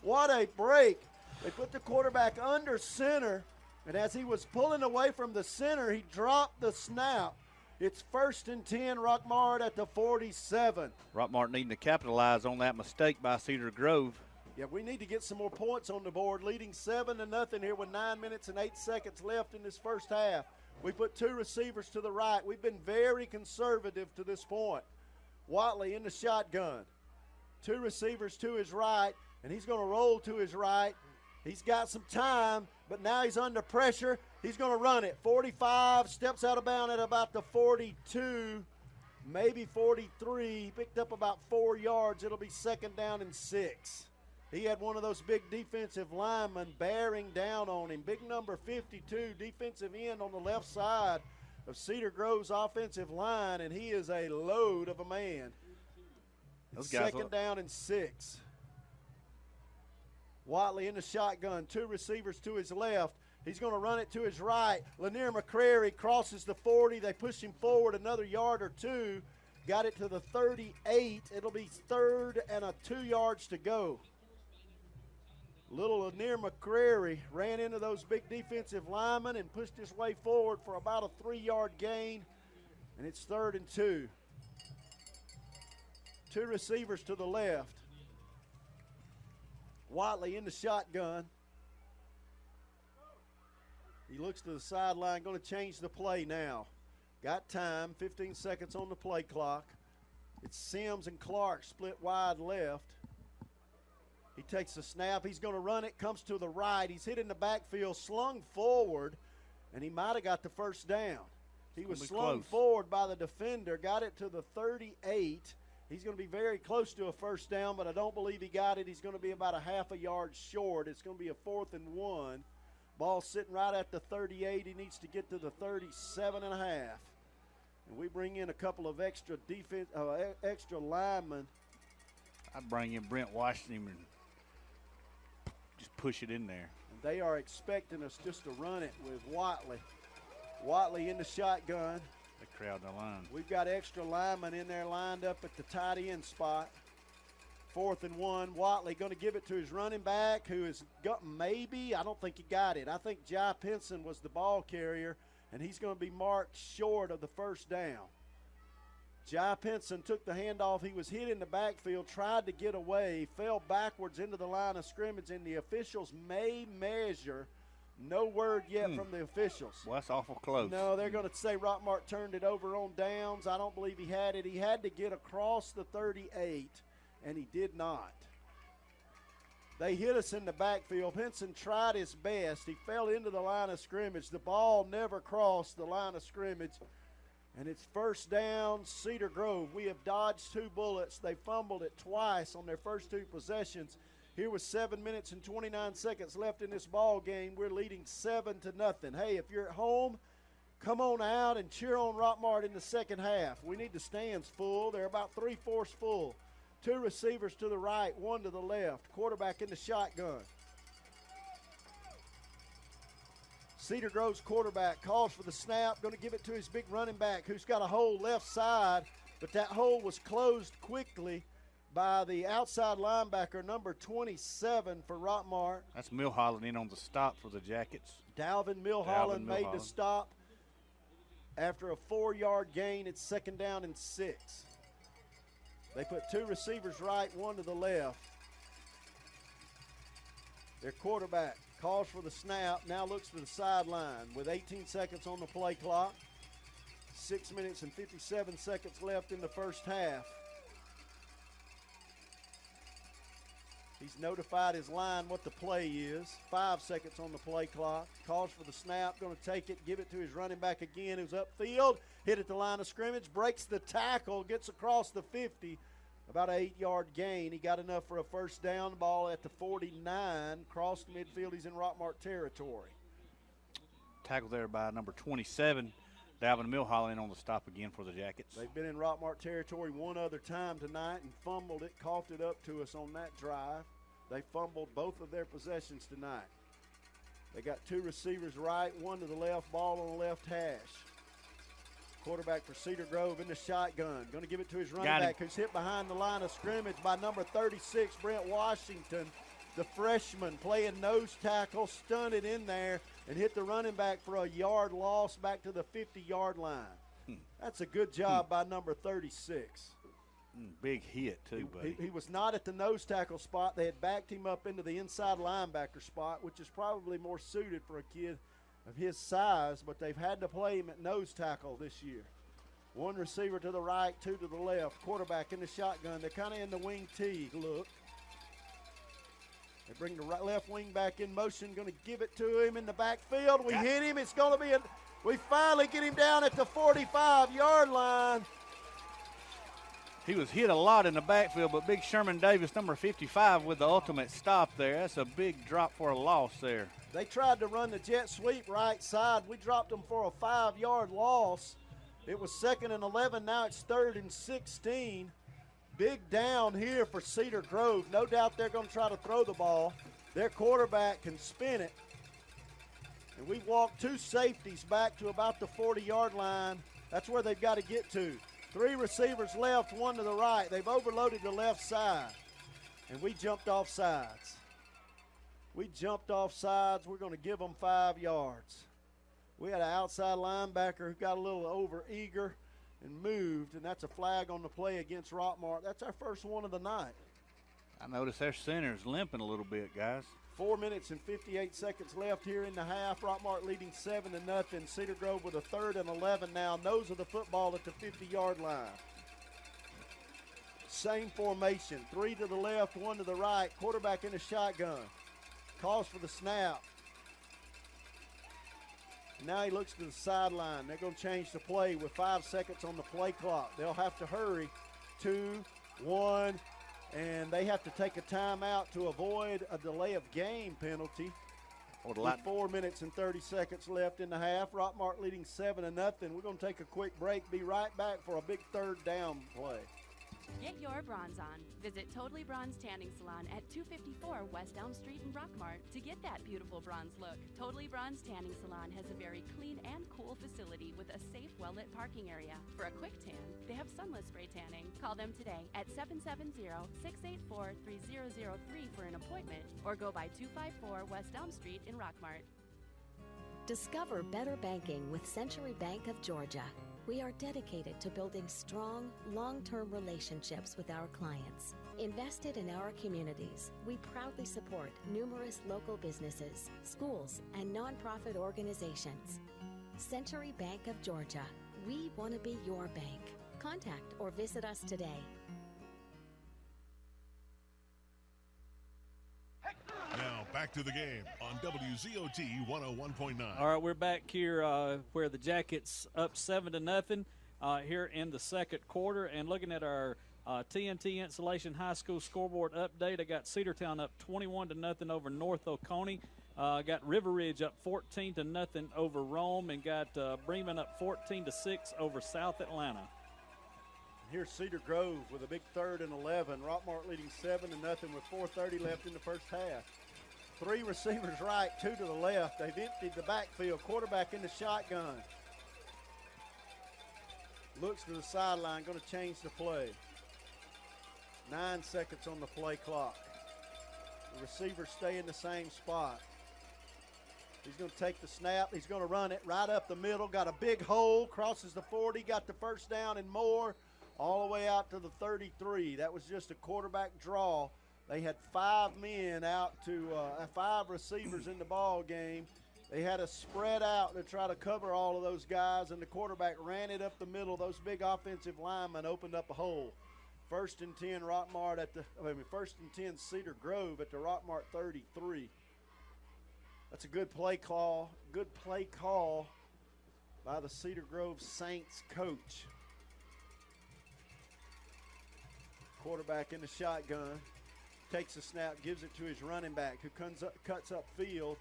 What a break. They put the quarterback under center, and as he was pulling away from the center, he dropped the snap. It's 1st and 10, Rockmart at the 47. Rockmart needing to capitalize on that mistake by Cedar Grove. Yeah, we need to get some more points on the board, leading 7-0 here with 9 minutes and 8 seconds left in this first half. We put 2 receivers to the right. We've been very conservative to this point. Watley in the shotgun. 2 receivers to his right, and he's going to roll to his right. He's got some time, but now he's under pressure. He's going to run it. 45, steps out of bounds at about the 42, maybe 43. Picked up about 4 yards. It'll be 2nd down and 6. He had one of those big defensive linemen bearing down on him. Big number 52, defensive end on the left side of Cedar Grove's offensive line, and he is a load of a man. Those guys 2nd down and 6. Watley in the shotgun, 2 receivers to his left. He's going to run it to his right. Lanier McCrary crosses the 40. They push him forward another yard or 2. Got it to the 38. It'll be 3rd and 2 yards to go. Little Lanier McCrary ran into those big defensive linemen and pushed his way forward for about a 3-yard gain, and it's 3rd and 2. 2 receivers to the left. Watley in the shotgun. He looks to the sideline, going to change the play now. Got time, 15 seconds on the play clock. It's Sims and Clark split wide left. He takes the snap. He's going to run it, comes to the right. He's hit in the backfield, slung forward, and he might have got the first down. He was slung forward by the defender, got it to the 38. He's going to be very close to a first down, but I don't believe he got it. He's going to be about a half a yard short. It's going to be a 4th and 1. Ball sitting right at the 38. He needs to get to the 37 and a half. And we bring in a couple of extra linemen. I'd bring in Brent Washington and just push it in there. And they are expecting us just to run it with Watley. Watley in the shotgun. They crowd the line. We've got extra linemen in there lined up at the tight end spot. 4th and 1. Watley going to give it to his running back, who has got maybe. I don't think he got it. I think Jai Pinson was the ball carrier, and he's going to be marked short of the first down. Jai Pinson took the handoff. He was hit in the backfield, tried to get away, fell backwards into the line of scrimmage, and the officials may measure. No word yet from the officials. Well, that's awful close. No, they're going to say Rockmart turned it over on downs. I don't believe he had it. He had to get across the 38, and he did not. They hit us in the backfield. Pinson tried his best. He fell into the line of scrimmage. The ball never crossed the line of scrimmage, and it's first down, Cedar Grove. We have dodged 2 bullets. They fumbled it twice on their first 2 possessions. Here with 7 minutes and 29 seconds left in this ball game, we're leading 7-0. Hey, if you're at home, come on out and cheer on Rockmart in the second half. We need the stands full. They're about 3/4 full. 2 receivers to the right, 1 to the left. Quarterback in the shotgun. Cedar Grove's quarterback calls for the snap, going to give it to his big running back who's got a hole left side, but that hole was closed quickly by the outside linebacker, number 27 for Rockmart. That's Milholland in on the stop for the Jackets. Dalvin Milholland made the stop after a 4-yard gain. It's 2nd down and 6. They put 2 receivers right, 1 to the left. Their quarterback calls for the snap, now looks to the sideline with 18 seconds on the play clock. 6 minutes and 57 seconds left in the first half. He's notified his line what the play is. 5 seconds on the play clock. Calls for the snap, going to take it, give it to his running back again, who's upfield. Hit at the line of scrimmage, breaks the tackle, gets across the 50. About an 8-yard gain. He got enough for a first down. Ball at the 49. Crossed midfield. He's in Rockmart territory. Tackle there by number 27. Dalvin Milholland on the stop again for the Jackets. They've been in Rockmart territory one other time tonight and fumbled it, coughed it up to us on that drive. They fumbled both of their possessions tonight. They got 2 receivers right, 1 to the left, ball on the left hash. Quarterback for Cedar Grove in the shotgun. Going to give it to his running back who's hit behind the line of scrimmage by number 36, Brent Washington. The freshman playing nose tackle, stunted in there and hit the running back for a yard loss back to the 50-yard line. That's a good job by number 36. Big hit, too, buddy. He was not at the nose tackle spot. They had backed him up into the inside linebacker spot, which is probably more suited for a kid of his size, but they've had to play him at nose tackle this year. 1 receiver to the right, 2 to the left. Quarterback in the shotgun. They're kind of in the wing T look. They bring the left wing back in motion, going to give it to him in the backfield. We hit him. It's going to be we finally get him down at the 45-yard line. He was hit a lot in the backfield, but Big Sherman Davis, number 55, with the ultimate stop there. That's a big drop for a loss there. They tried to run the jet sweep right side. We dropped them for a 5-yard loss. It was 2nd and 11. Now it's 3rd and 16. Big down here for Cedar Grove. No doubt they're going to try to throw the ball. Their quarterback can spin it. And we walked 2 safeties back to about the 40-yard line. That's where they've got to get to. 3 receivers left, 1 to the right. They've overloaded the left side. And we jumped off sides. We're going to give them 5 yards. We had an outside linebacker who got a little over-eager and moved, and that's a flag on the play against Rockmart. That's our first one of the night. I noticed their center's limping a little bit, guys. 4 minutes and 58 seconds left here in the half. Rockmart leading 7-0. Cedar Grove with a 3rd and 11 now. Nose of the football at the 50-yard line. Same formation. 3 to the left, 1 to the right. Quarterback in the shotgun. Calls for the snap. Now he looks to the sideline. They're going to change the play with 5 seconds on the play clock. They'll have to hurry. 2, one, and they have to take a timeout to avoid a delay of game penalty. With 4 minutes and 30 seconds left in the half. Rockmart leading 7-0. We're going to take a quick break. Be right back for a big third down play. Get your bronze on. Visit Totally Bronze Tanning Salon at 254 West Elm Street in Rockmart to get that beautiful bronze look. Totally Bronze Tanning Salon has a very clean and cool facility with a safe, well-lit parking area. For a quick tan, they have sunless spray tanning. Call them today at 770-684-3003 for an appointment or go by 254 West Elm Street in Rockmart. Discover better banking with Century Bank of Georgia. We are dedicated to building strong, long-term relationships with our clients. Invested in our communities, we proudly support numerous local businesses, schools, and nonprofit organizations. Century Bank of Georgia. We want to be your bank. Contact or visit us today. Now back to the game on WZOT 101.9. All right, we're back here where the Jackets up 7-0 here in the second quarter, and looking at our TNT Insulation High School scoreboard update. I got Cedartown up 21-0 over North Oconee. Got River Ridge up 14-0 over Rome, and got Bremen up 14-6 over South Atlanta. Here's Cedar Grove with a big 3rd and 11. Rockmart leading 7-0 with 4:30 left in the first half. 3 receivers right, 2 to the left. They've emptied the backfield. Quarterback in the shotgun. Looks to the sideline, going to change the play. 9 seconds on the play clock. The receivers stay in the same spot. He's going to take the snap. He's going to run it right up the middle. Got a big hole, crosses the 40, got the first down and more, all the way out to the 33. That was just a quarterback draw. They had 5 men out to 5 receivers in the ball game. They had to spread out to try to cover all of those guys, and the quarterback ran it up the middle. Those big offensive linemen opened up a hole. 1st and 10 Rockmart first and 10 Cedar Grove at the Rockmart 33. That's a good play call. Good play call by the Cedar Grove Saints coach. Quarterback in the shotgun. Takes a snap, gives it to his running back, who cuts up field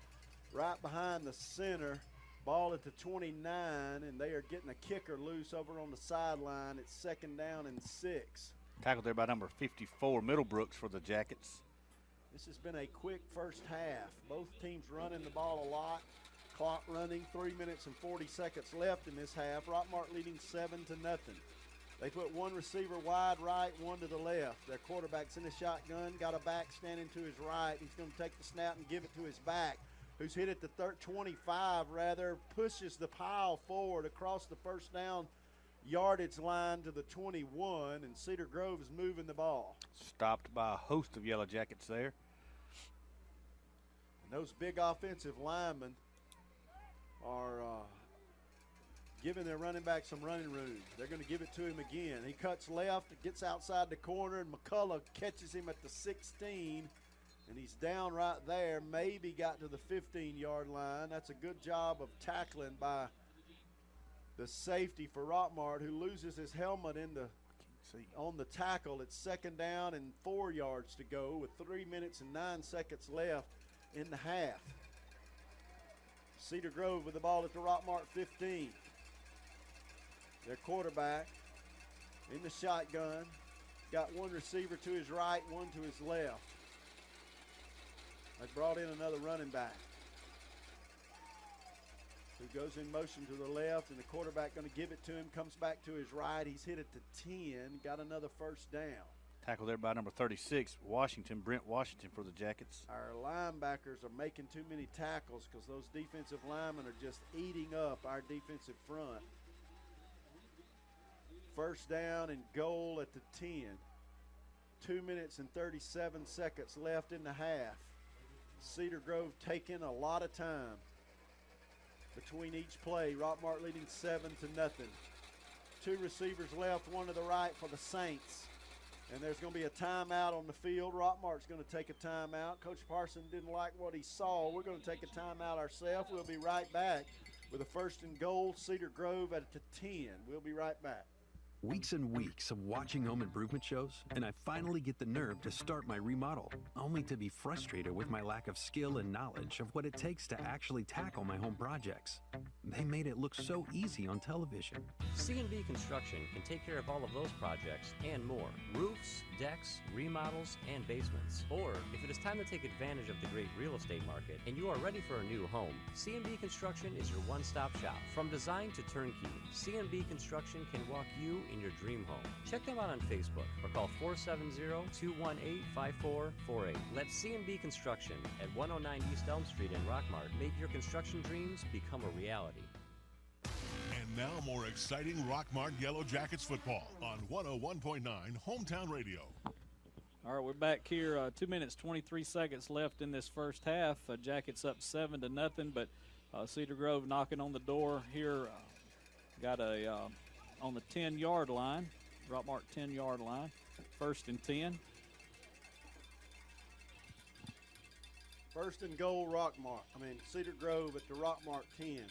right behind the center. Ball at the 29, and they are getting a kicker loose over on the sideline. It's 2nd down and 6. Tackled there by number 54, Middlebrooks for the Jackets. This has been a quick first half. Both teams running the ball a lot. Clock running, 3 minutes and 40 seconds left in this half. Rockmart leading 7-0. They put 1 receiver wide right, 1 to the left. Their quarterback's in the shotgun, got a back standing to his right. He's going to take the snap and give it to his back, who's hit at the 25, pushes the pile forward across the first down yardage line to the 21, and Cedar Grove is moving the ball. Stopped by a host of Yellow Jackets there. And those big offensive linemen are giving their running back some running room. They're going to give it to him again. He cuts left, gets outside the corner, and McCullough catches him at the 16, and he's down right there, maybe got to the 15-yard line. That's a good job of tackling by the safety for Rockmart, who loses his helmet on the tackle. It's 2nd down and 4 yards to go with 3 minutes and 9 seconds left in the half. Cedar Grove with the ball at the Rockmart 15. Their quarterback in the shotgun. Got 1 receiver to his right, 1 to his left. They brought in another running back who goes in motion to the left, and the quarterback going to give it to him, comes back to his right. He's hit at the 10, got another first down. Tackled there by number 36, Brent Washington for the Jackets. Our linebackers are making too many tackles because those defensive linemen are just eating up our defensive front. First down and goal at the 10. 2 minutes and 37 seconds left in the half. Cedar Grove taking a lot of time between each play. Rockmart leading 7-0. 2 receivers left, 1 to the right for the Saints. And there's going to be a timeout on the field. Rockmart's going to take a timeout. Coach Parson didn't like what he saw. We're going to take a timeout ourselves. We'll be right back with a 1st and goal, Cedar Grove at the 10. We'll be right back. Weeks and weeks of watching home improvement shows, and I finally get the nerve to start my remodel, only to be frustrated with my lack of skill and knowledge of what it takes to actually tackle my home projects. They made it look so easy on television. C&B Construction can take care of all of those projects and more. Roofs, decks, remodels, and basements. Or, if it is time to take advantage of the great real estate market and you are ready for a new home, C&B Construction is your one-stop shop. From design to turnkey, C&B Construction can walk you in your dream home. Check them out on Facebook or call 470-218-5448. Let C&B Construction at 109 East Elm Street in Rockmart make your construction dreams become a reality. And now more exciting Rockmart Yellow Jackets football on 101.9 Hometown Radio. All right, we're back here. 2 minutes, 23 seconds left in this first half. Jackets up 7-0, but Cedar Grove knocking on the door here. Got a on the 10-yard line, Rockmart 10-yard line, 1st and 10. 1st and goal, Cedar Grove at the Rockmart 10.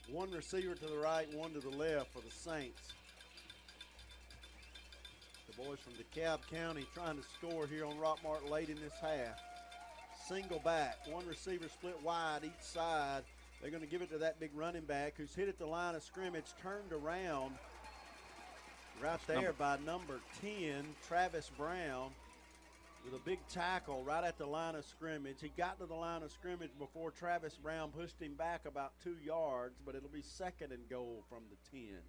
One receiver to the right, one to the left for the Saints. The boys from DeKalb County trying to score here on Rockmart late in this half. Single back, one receiver split wide each side. They're going to give it to that big running back who's hit at the line of scrimmage, turned around right there by number 10, Travis Brown, with a big tackle right at the line of scrimmage. He got to the line of scrimmage before Travis Brown pushed him back about 2 yards, but it'll be 2nd and goal from the 10.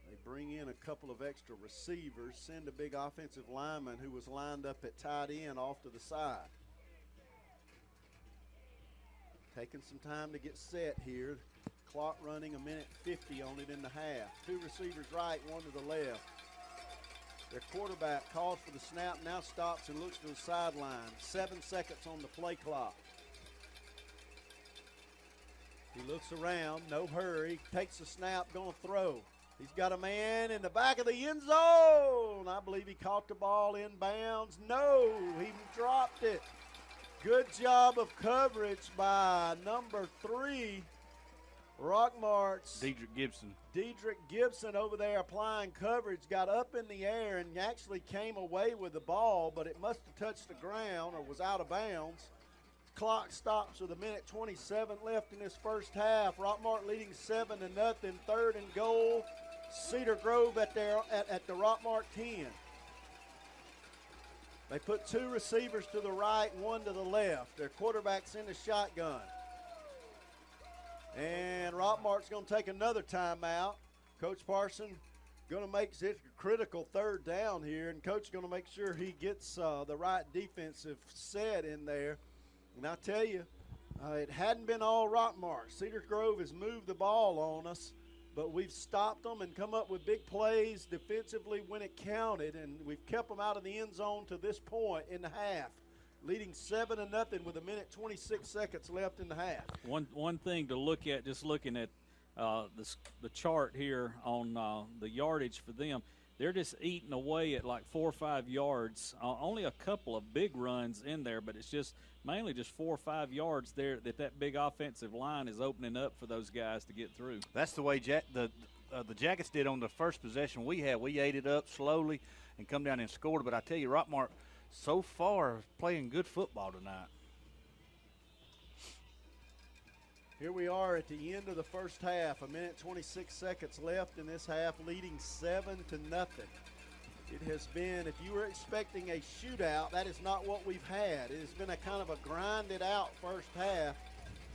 They bring in a couple of extra receivers, send a big offensive lineman who was lined up at tight end off to the side. Taking some time to get set here. Clock running 1:50 on it in the half. 2 receivers right, one to the left. Their quarterback calls for the snap, now stops and looks to the sideline. 7 seconds on the play clock. He looks around, no hurry, takes the snap, gonna throw. He's got a man in the back of the end zone. I believe he caught the ball in bounds. No, he dropped it. Good job of coverage by number 3, Rockmart's Dedrick Gibson over there applying coverage, got up in the air and actually came away with the ball, but it must have touched the ground or was out of bounds. Clock stops with 1:27 left in this first half. Rockmart leading 7-0, 3rd and goal. Cedar Grove at the Rockmart 10. They put 2 receivers to the right, one to the left. Their quarterback's in the shotgun. And Rockmart's going to take another timeout. Coach Parson going to make it a critical 3rd down here, and Coach going to make sure he gets the right defensive set in there. And I tell you, it hadn't been all Rockmart. Cedar Grove has moved the ball on us, but we've stopped them and come up with big plays defensively when it counted, and we've kept them out of the end zone to this point in the half, leading 7-0 with 1:26 left in the half. One thing to look at, just looking at the chart here on the yardage for them, they're just eating away at like 4 or 5 yards. Only a couple of big runs in there, but it's just mainly just 4 or 5 yards there that big offensive line is opening up for those guys to get through. That's the way the Jackets did on the first possession we had. We ate it up slowly and come down and scored. But I tell you, Rockmart so far playing good football tonight. Here we are at the end of the first half. 1:26 left in this half, leading 7-0. It has been, if you were expecting a shootout, that is not what we've had. It has been a kind of a grinded out first half,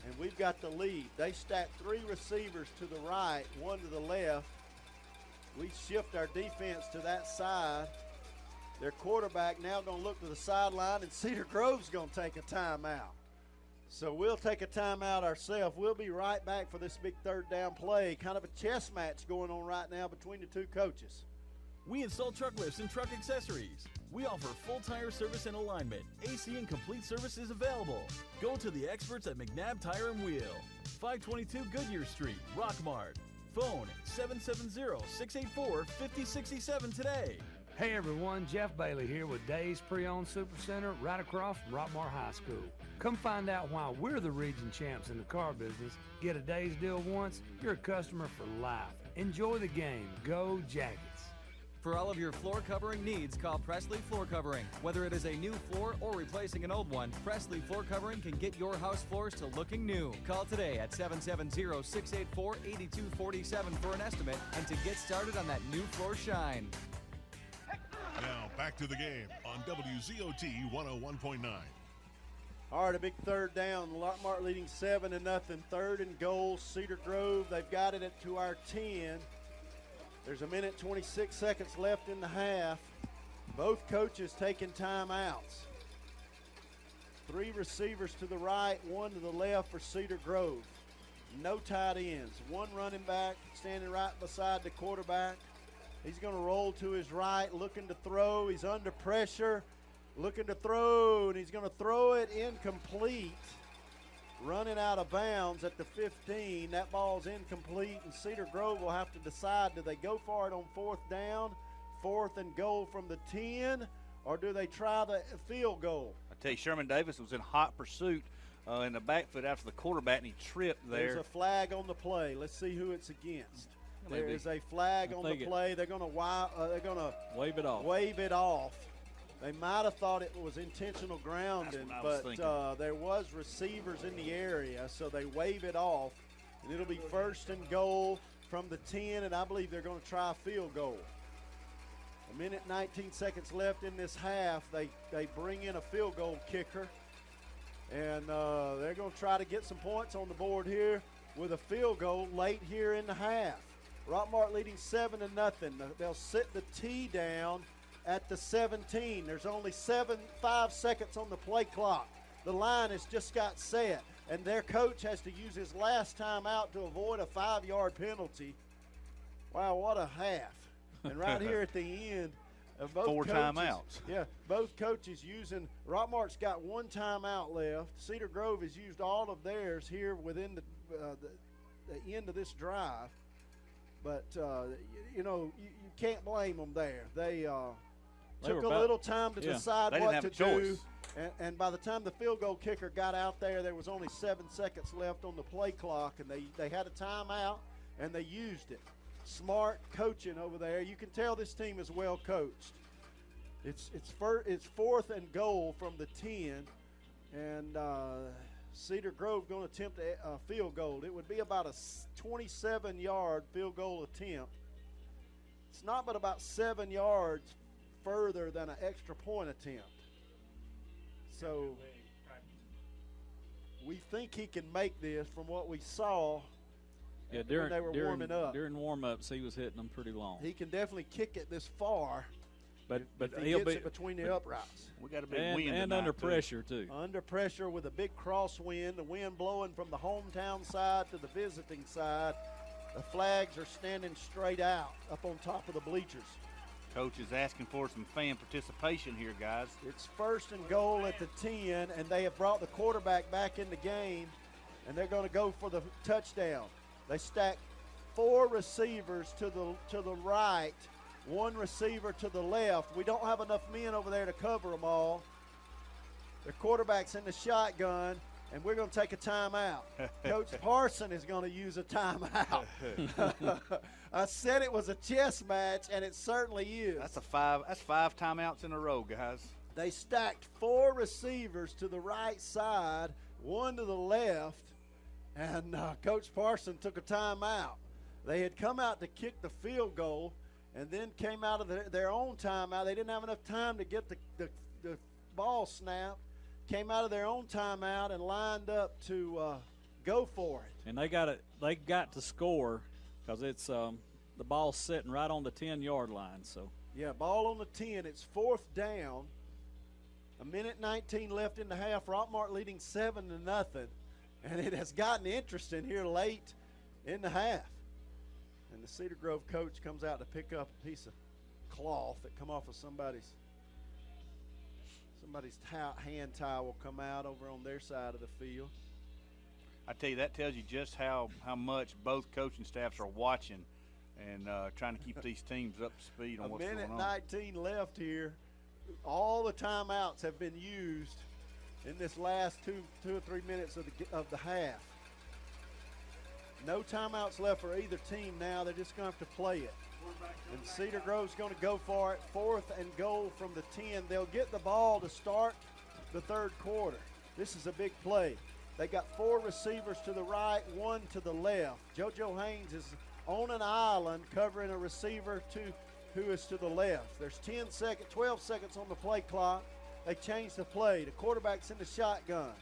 and we've got the lead. They stacked 3 receivers to the right, one to the left. We shift our defense to that side. Their quarterback now going to look to the sideline, and Cedar Grove's going to take a timeout. So we'll take a timeout ourselves. We'll be right back for this big 3rd down play. Kind of a chess match going on right now between the 2 coaches. We install truck lifts and truck accessories. We offer full tire service and alignment. AC and complete service is available. Go to the experts at McNabb Tire and Wheel. 522 Goodyear Street, Rockmart. Phone 770-684-5067 today. Hey everyone, Jeff Bailey here with Days Pre-Owned Supercenter right across from Rockmart High School. Come find out why we're the region champs in the car business. Get a Days deal once, you're a customer for life. Enjoy the game. Go Jackets. For all of your floor covering needs, call Presley Floor Covering. Whether it is a new floor or replacing an old one, Presley Floor Covering can get your house floors to looking new. Call today at 770-684-8247 for an estimate and to get started on that new floor shine. Now back to the game on WZOT 101.9. All right, a big third down. Rockmart leading 7-0. 3rd and goal. Cedar Grove, they've got it to our 10. There's a minute 26 seconds left in the half. Both coaches taking timeouts. 3 receivers to the right, 1 to the left for Cedar Grove. No tight ends. 1 running back standing right beside the quarterback. He's going to roll to his right, looking to throw. He's under pressure, looking to throw, and he's going to throw it incomplete. Running out of bounds at the 15. That ball's incomplete, and Cedar Grove will have to decide, do they go for it on 4th down, 4th and goal from the 10, or do they try the field goal? I tell you, Sherman Davis was in hot pursuit in the back foot after the quarterback, and he tripped there. There's a flag on the play. Let's see who it's against. There is a flag on the play. They're going to wave it off. Wave it off. They might have thought it was intentional grounding, but there was receivers in the area, so they wave it off, and it'll be 1st and goal from the 10, and I believe they're going to try a field goal. A minute 19 seconds left in this half. They bring in a field goal kicker, and they're going to try to get some points on the board here with a field goal late here in the half. Rockmart leading 7-0. They'll sit the tee down at the 17. There's only 5 seconds on the play clock. The line has just got set, and their coach has to use his last time out to avoid a 5-yard penalty. Wow, what a half. And right here at the end, both 4 coaches, timeouts. Yeah, both coaches using – Rockmart's got 1 timeout left. Cedar Grove has used all of theirs here within the end of this drive. But, you can't blame them there. They took a little time to decide what to do. And by the time the field goal kicker got out there was only 7 seconds left on the play clock, and they had a timeout, and they used it. Smart coaching over there. You can tell this team is well coached. It's 4th and goal from the 10, and Cedar Grove going to attempt a field goal. It would be about a 27-yard field goal attempt. It's not but about 7 yards further than an extra point attempt. So we think he can make this from what we saw when they were warming up. During warm-ups, he was hitting them pretty long. He can definitely kick it this far. But if he gets it between the uprights. We got a big wind and under pressure too. Under pressure with a big crosswind, the wind blowing from the hometown side to the visiting side. The flags are standing straight out up on top of the bleachers. Coach is asking for some fan participation here, guys. It's 1st and goal at the 10, and they have brought the quarterback back in the game, and they're going to go for the touchdown. They stack 4 receivers to the right, 1 receiver to the left. We don't have enough men over there to cover them all. The quarterback's in the shotgun, and we're going to take a timeout. Coach Parson is going to use a timeout. I said it was a chess match, and it certainly is. That's 5 timeouts in a row, guys. They stacked 4 receivers to the right side, 1 to the left, and Coach Parson took a timeout. They had come out to kick the field goal and then came out of their own timeout. They didn't have enough time to get the ball snapped. Came out of their own timeout and lined up to go for it. And they got to score because it's the ball's sitting right on the 10-yard line. So yeah, ball on the 10. It's 4th down. A minute 19 left in the half. Rockmart leading 7-0, and it has gotten interesting here late in the half. And the Cedar Grove coach comes out to pick up a piece of cloth that come off of somebody's hand towel will come out over on their side of the field. I tell you, that tells you just how much both coaching staffs are watching and trying to keep these teams up to speed on what's going on. A minute 19 left here. All the timeouts have been used in this last two or 3 minutes of the half. No timeouts left for either team now. They're just going to have to play it. And Cedar Grove's going to go for it. 4th and goal from the 10. They'll get the ball to start the third quarter. This is a big play. They got 4 receivers to the right, 1 to the left. JoJo Haynes is on an island covering a receiver who is to the left. There's 12 seconds on the play clock. They changed the play. The quarterback's in the shotgun.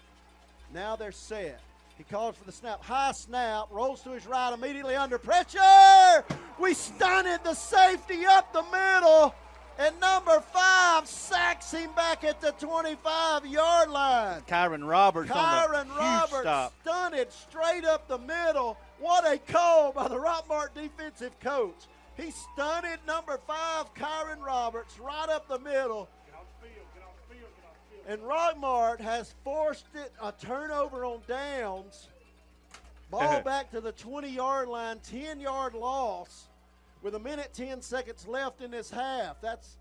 Now they're set. He calls for the snap. High snap. Rolls to his right immediately under pressure. We stunted the safety up the middle. And number 5 sacks him back at the 25-yard line. Kyron Roberts on the huge stop. Stunted straight up the middle. What a call by the Rockmart defensive coach. He stunted number 5, Kyron Roberts, right up the middle. And Rockmart has forced it a turnover on downs. Ball back to the 20-yard line, 10-yard loss with 1:10 seconds left in this half. That's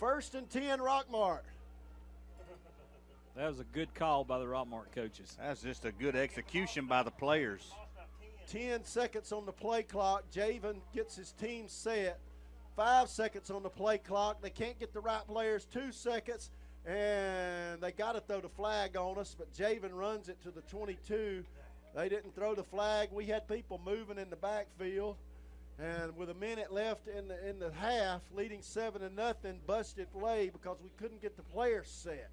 1st and 10 Rockmart. That was a good call by the Rockmart coaches. That's just a good execution by the players. 10 seconds on the play clock. Javen gets his team set. 5 seconds on the play clock. They can't get the right players. 2 seconds, and they got to throw the flag on us, but Javen runs it to the 22. They didn't throw the flag. We had people moving in the backfield, and with a minute left in the half, leading 7-0, busted play because we couldn't get the players set.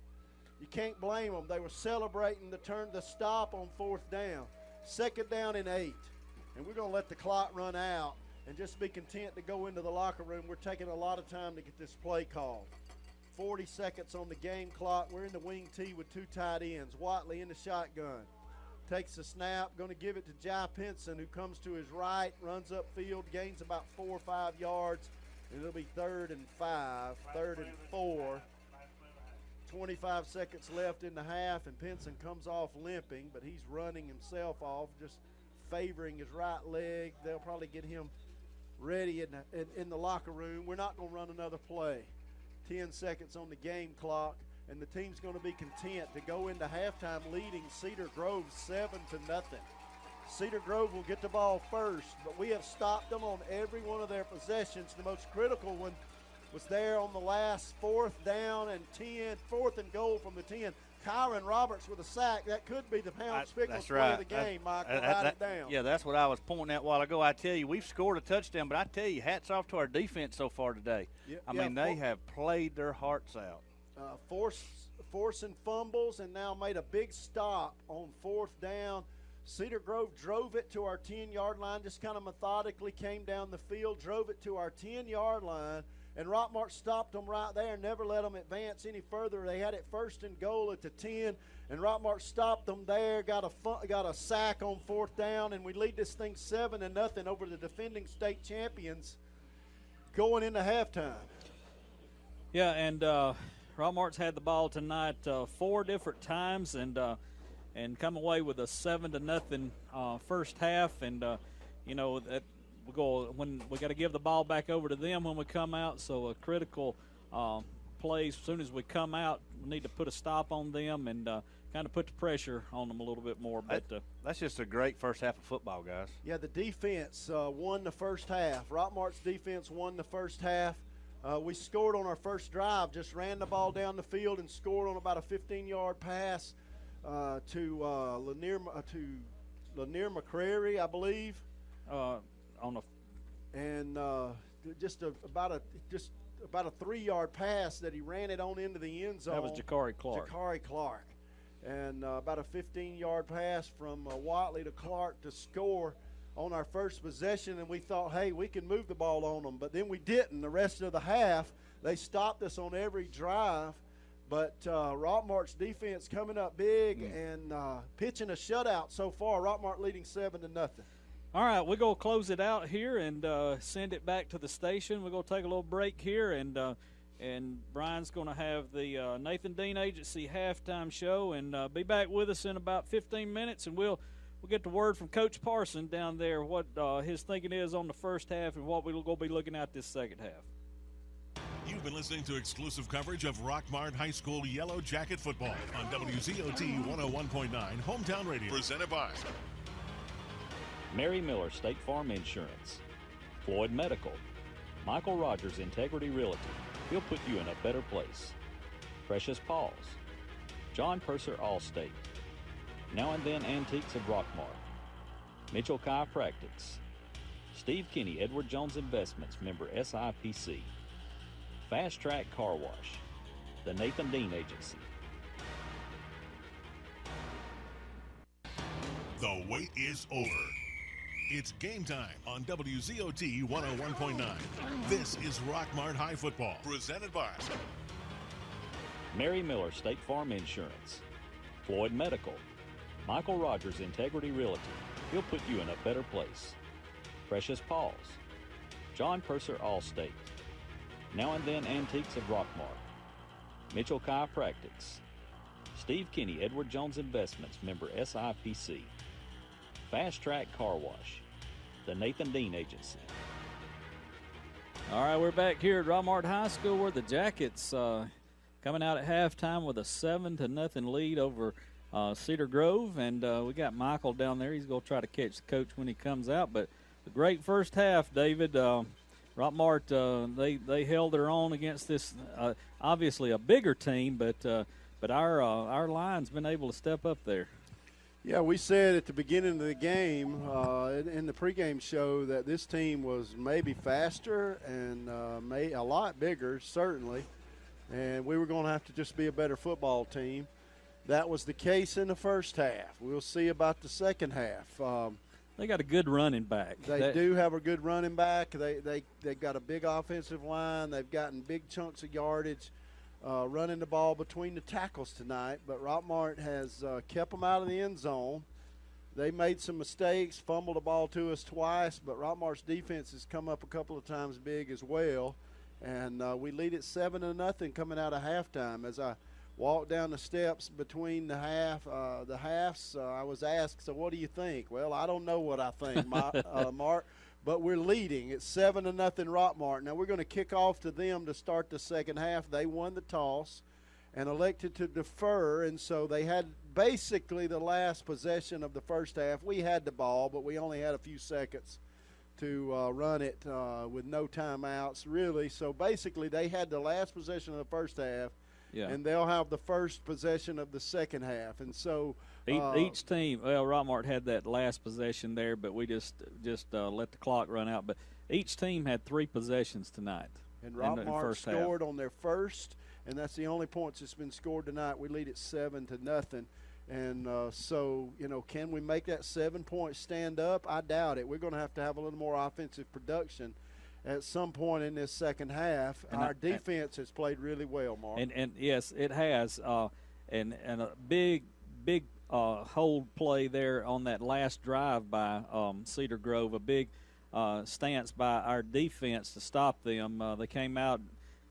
You can't blame them. They were celebrating the stop on 4th down. 2nd down and 8, and we're going to let the clock run out and just be content to go into the locker room. We're taking a lot of time to get this play called. 40 seconds on the game clock. We're in the wing tee with 2 tight ends. Watley in the shotgun. Takes the snap, going to give it to Jai Pinson, who comes to his right, runs upfield, gains about 4 or 5 yards, and it'll be 3rd and 5, 3rd and 4. 25 seconds left in the half, and Pinson comes off limping, but he's running himself off, just favoring his right leg. They'll probably get him ready in the locker room. We're not going to run another play. 10 seconds on the game clock, and the team's going to be content to go into halftime leading Cedar Grove 7-0. Cedar Grove will get the ball first, but we have stopped them on every one of their possessions. The most critical one was there on the last 4th down and 10, 4th and goal from the 10. Kyron Roberts with a sack. That could be the Pound Spickles play of the game, Michael. Write it down. Yeah, that's what I was pointing at a while ago. I tell you, we've scored a touchdown, but I tell you, hats off to our defense so far today. I mean, they have played their hearts out. Forcing fumbles and now made a big stop on 4th down. Cedar Grove drove it to our 10-yard line, just kind of methodically came down the field, drove it to our 10-yard line, and Rockmart stopped them right there, never let them advance any further. They had it 1st and goal at the 10, and Rockmart stopped them there, got a sack on 4th down, and we lead this thing 7-0 over the defending state champions going into halftime. Yeah, and Rockmart's had the ball tonight 4 different times and come away with a 7-0 first half, and that. When we got to give the ball back over to them when we come out, so a critical plays as soon as we come out, we need to put a stop on them and kind of put the pressure on them a little bit more. But that's just a great first half of football, guys. Yeah, the defense won the first half. Rockmart's defense won the first half. We scored on our first drive, just ran the ball down the field and scored on about a 15-yard pass to Lanier McCrary, I believe. Just about a 3-yard pass that he ran it on into the end zone. That was Jakari Clark. And about a 15-yard pass from Watley to Clark to score on our first possession, and we thought, hey, we can move the ball on them. But then we didn't. The rest of the half, they stopped us on every drive. But Rockmart's defense coming up big and pitching a shutout so far. Rockmart leading 7-0. All right, we're going to close it out here and send it back to the station. We're going to take a little break here, and Brian's going to have the Nathan Dean Agency halftime show, and be back with us in about 15 minutes, and we'll get the word from Coach Parson down there, what his thinking is on the first half and what we're going to be looking at this second half. You You've been listening to exclusive coverage of Rockmart High School Yellow Jacket football on WZOT 101.9 Hometown Radio. Presented by Mary Miller State Farm Insurance, Floyd Medical, Michael Rogers Integrity Realty. He'll put you in a better place. Precious Paws, John Purser Allstate, Now and Then Antiques of Rockmart, Mitchell Chiropractics, Steve Kinney Edward Jones Investments, member SIPC, Fast Track Car Wash, the Nathan Dean Agency. The wait is over. It's game time on WZOT 101.9. This is Rockmart High Football, presented by Mary Miller State Farm Insurance, Floyd Medical, Michael Rogers Integrity Realty. He'll put you in a better place. Precious Paws, John Purser Allstate, Now and Then Antiques of Rockmart, Mitchell Chiropractics, Steve Kinney Edward Jones Investments, member SIPC, Fast Track Car Wash, the Nathan Dean Agency. All right, we're back here at Rockmart High School where the Jackets coming out at halftime with a 7-0 lead over Cedar Grove, and we got Michael down there. He's going to try to catch the coach when he comes out. But a great first half, David. Rockmart they held their own against this obviously a bigger team, but our line's been able to step up there. Yeah, we said at the beginning of the game in the pregame show that this team was maybe faster and a lot bigger, certainly, and we were going to have to just be a better football team. That was the case in the first half. We'll see about the second half. They got a good running back. They do have a good running back. They've got a big offensive line. They've gotten big chunks of yardage. Running the ball between the tackles tonight, but Rockmart has kept them out of the end zone. They made some mistakes, fumbled the ball to us twice, but Rockmart's defense has come up a couple of times big as well, and we lead it 7-0 coming out of halftime. As I walked down the steps between the halves, I was asked, so what do you think? Well, I don't know what I think, Mark. But we're leading. It's 7-0 Rockmart. Now we're going to kick off to them to start the second half. They won the toss and elected to defer, and so they had basically the last possession of the first half. We had the ball, but we only had a few seconds to run it with no timeouts, really. So basically they had the last possession of the first half, and they'll have the first possession of the second half. And so each team, well, Rockmart had that last possession there, but we just let the clock run out. But each team had 3 possessions tonight. And Rockmart scored on their first, and that's the only points that's been scored tonight. We lead it 7-0. And so, can we make that 7 points stand up? I doubt it. We're going to have a little more offensive production at some point in this second half. And our defense has played really well, Mark. And yes, it has. And a big hold play there on that last drive by Cedar Grove, a big stance by our defense to stop them. They came out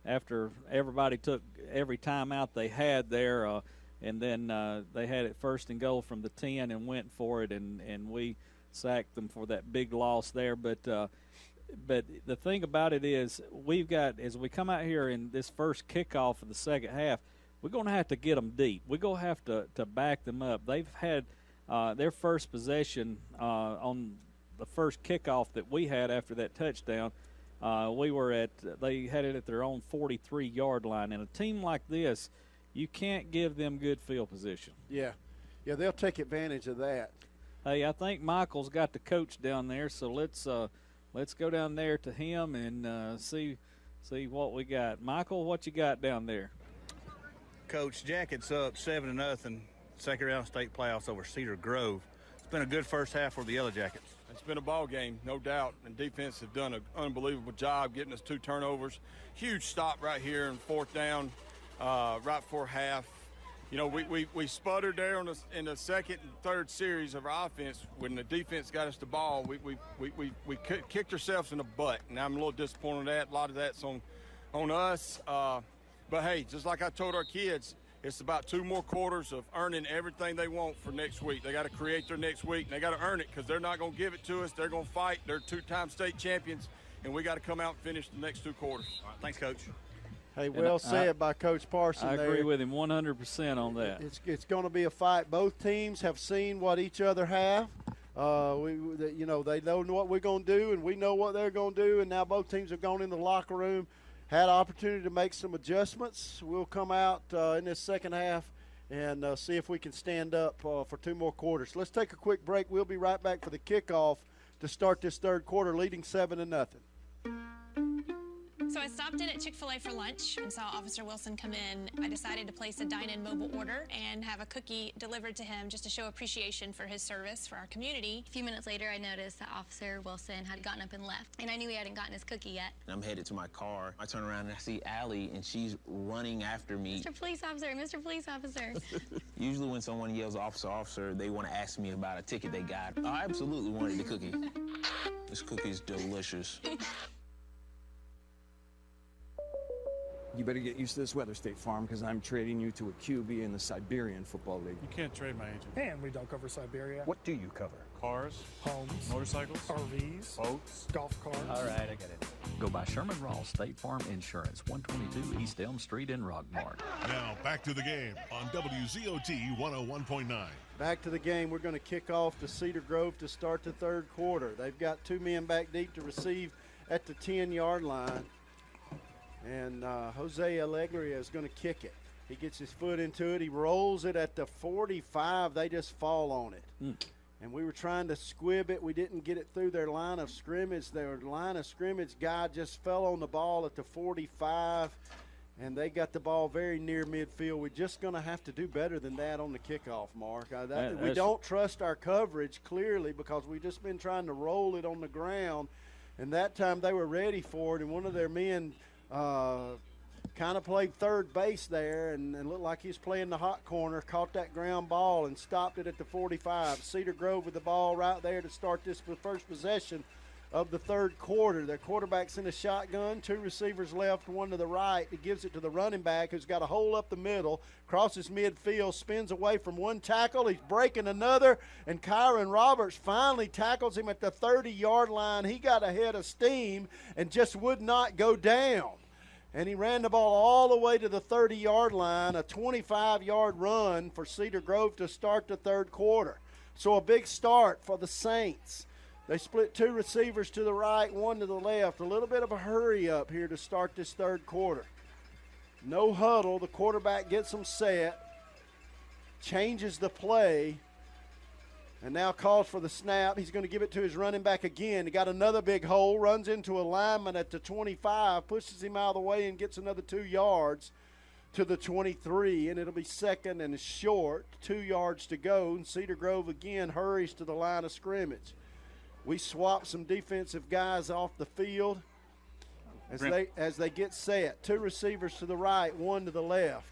after everybody took every timeout they had there, and then they had it 1st and goal from the 10 and went for it, and we sacked them for that big loss there. But the thing about it is we've got, as we come out here in this first kickoff of the second half, we're going to have to get them deep. We're going to have to back them up. They've had their first possession on the first kickoff that we had after that touchdown. They had it at their own 43-yard line. And a team like this, you can't give them good field position. Yeah, they'll take advantage of that. Hey, I think Michael's got the coach down there, so let's go down there to him and see what we got. Michael, what you got down there? Coach, Jackets up 7-0, second round state playoffs over Cedar Grove. It's been a good first half for the Yellow Jackets. It's been a ball game, no doubt, and defense have done an unbelievable job getting us 2 turnovers. Huge stop right here in 4th down, right before half. We sputtered there in the second and third series of our offense. When the defense got us the ball, we kicked ourselves in the butt, and I'm a little disappointed with that. A lot of that's on us. But, hey, just like I told our kids, it's about 2 more quarters of earning everything they want for next week. They got to create their next week, and they got to earn it because they're not going to give it to us. They're going to fight. They're 2-time state champions, and we got to come out and finish the next 2 quarters. All right, thanks, Coach. Hey, well said by Coach Parson. I agree with him 100% on that. It's going to be a fight. Both teams have seen what each other have. They know what we're going to do, and we know what they're going to do. And now both teams have gone in the locker room, had opportunity to make some adjustments. We'll come out in this second half and see if we can stand up for 2 more quarters. Let's take a quick break. We'll be right back for the kickoff to start this third quarter, leading 7-0. So I stopped in at Chick-fil-A for lunch and saw Officer Wilson come in. I decided to place a dine-in mobile order and have a cookie delivered to him just to show appreciation for his service for our community. A few minutes later, I noticed that Officer Wilson had gotten up and left, and I knew he hadn't gotten his cookie yet. I'm headed to my car. I turn around and I see Allie, and she's running after me. Mr. Police Officer, Mr. Police Officer. Usually when someone yells officer, officer, they want to ask me about a ticket they got. I absolutely wanted the cookie. This cookie's delicious. You better get used to this weather, State Farm, because I'm trading you to a QB in the Siberian Football League. You can't trade my agent. And we don't cover Siberia. What do you cover? Cars, homes, motorcycles, RVs, boats, golf carts. All right, I get it. Go by Sherman Ross State Farm Insurance, 122 East Elm Street in Rockmart. Now back to the game on WZOT 101.9. Back to the game. We're going to kick off to Cedar Grove to start the third quarter. They've got 2 men back deep to receive at the 10-yard line. And Jose Alegria is going to kick it. He gets his foot into it. He rolls it at the 45. They just fall on it. And we were trying to squib it. We didn't get it through their line of scrimmage. Their line of scrimmage guy just fell on the ball at the 45, and they got the ball very near midfield. We're just going to have to do better than that on the kickoff, Mark. We don't trust our coverage, clearly, because we've just been trying to roll it on the ground. And that time they were ready for it, and one of their men kind of played third base there and looked like he was playing the hot corner, caught that ground ball and stopped it at the 45. Cedar Grove with the ball right there to start this first possession of the third quarter. Their quarterback's in a shotgun, 2 receivers left, 1 to the right. He gives it to the running back who's got a hole up the middle, crosses midfield, spins away from 1 tackle. He's breaking another, and Kyron Roberts finally tackles him at the 30-yard line. He got ahead of steam and just would not go down. And he ran the ball all the way to the 30-yard line, a 25-yard run for Cedar Grove to start the third quarter. So a big start for the Saints. They split 2 receivers to the right, 1 to the left. A little bit of a hurry up here to start this third quarter. No huddle. The quarterback gets them set, changes the play, and now calls for the snap. He's going to give it to his running back again. He got another big hole, runs into a lineman at the 25, pushes him out of the way and gets another 2 yards to the 23, and it'll be second and short, 2 yards to go. And Cedar Grove again hurries to the line of scrimmage. We swap some defensive guys off the field as they get set. 2 receivers to the right, 1 to the left.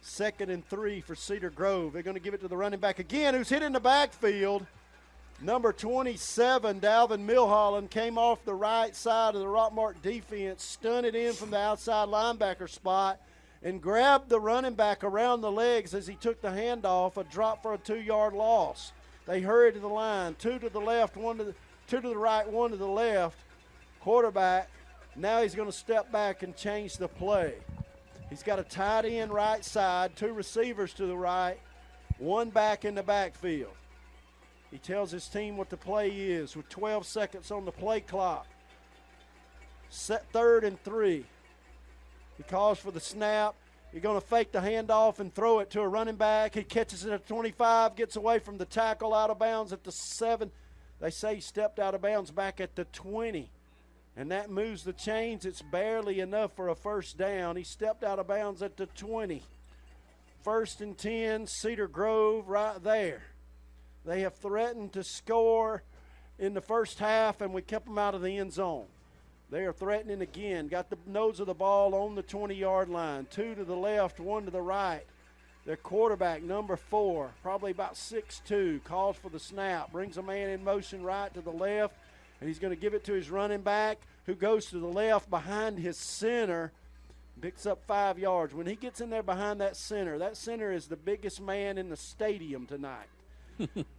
2nd and 3 for Cedar Grove. They're going to give it to the running back again, who's hit in the backfield. Number 27, Dalvin Milholland, came off the right side of the Rockmart defense, stunted in from the outside linebacker spot, and grabbed the running back around the legs as he took the handoff, a drop for a 2-yard loss. They hurry to the line, 2 to the left, 2 to the right, 1 to the left. Quarterback, now he's going to step back and change the play. He's got a tight end right side, 2 receivers to the right, 1 back in the backfield. He tells his team what the play is with 12 seconds on the play clock. Set 3rd and 3. He calls for the snap. You're going to fake the handoff and throw it to a running back. He catches it at 25, gets away from the tackle, out of bounds at the 7. They say he stepped out of bounds back at the 20. And that moves the chains. It's barely enough for a first down. He stepped out of bounds at the 20. 1st and 10, Cedar Grove right there. They have threatened to score in the first half, and we kept them out of the end zone. They are threatening again. Got the nose of the ball on the 20-yard line. 2 to the left, 1 to the right. Their quarterback, number 4, probably about 6'2", calls for the snap, brings a man in motion right to the left, and he's going to give it to his running back, who goes to the left behind his center, picks up 5 yards. When he gets in there behind that center is the biggest man in the stadium tonight.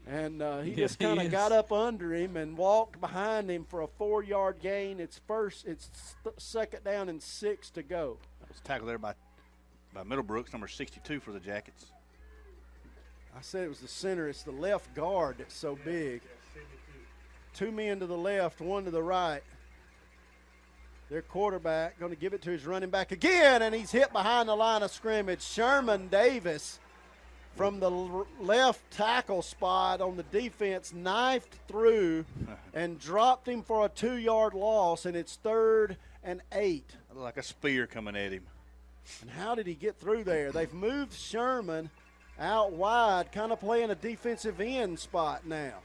And he just kind of got up under him and walked behind him for a 4-yard gain. It's 2nd down and 6 to go. It's tackled there by Middlebrooks, number 62 for the Jackets. I said it was the center. It's the left guard that's so big. 2 men to the left, 1 to the right. Their quarterback going to give it to his running back again, and he's hit behind the line of scrimmage. Sherman Davis from the left tackle spot on the defense knifed through and dropped him for a 2-yard loss, and it's 3rd and 8. Like a spear coming at him. And how did he get through there? They've moved Sherman out wide, kind of playing a defensive end spot now.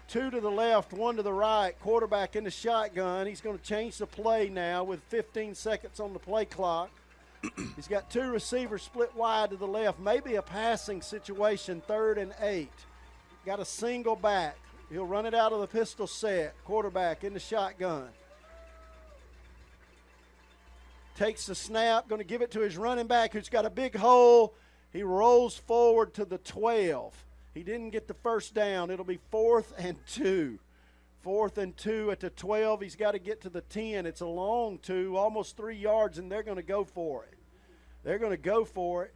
2 to the left, 1 to the right. Quarterback in the shotgun. He's going to change the play now with 15 seconds on the play clock. He's got 2 receivers split wide to the left. Maybe a passing situation, 3rd and 8. Got a single back. He'll run it out of the pistol set. Quarterback in the shotgun. Takes the snap, going to give it to his running back who's got a big hole. He rolls forward to the 12. He didn't get the first down. It'll be 4th and 2. 4th and 2 at the 12. He's got to get to the 10. It's a long 2, almost 3 yards, and they're going to go for it. They're going to go for it.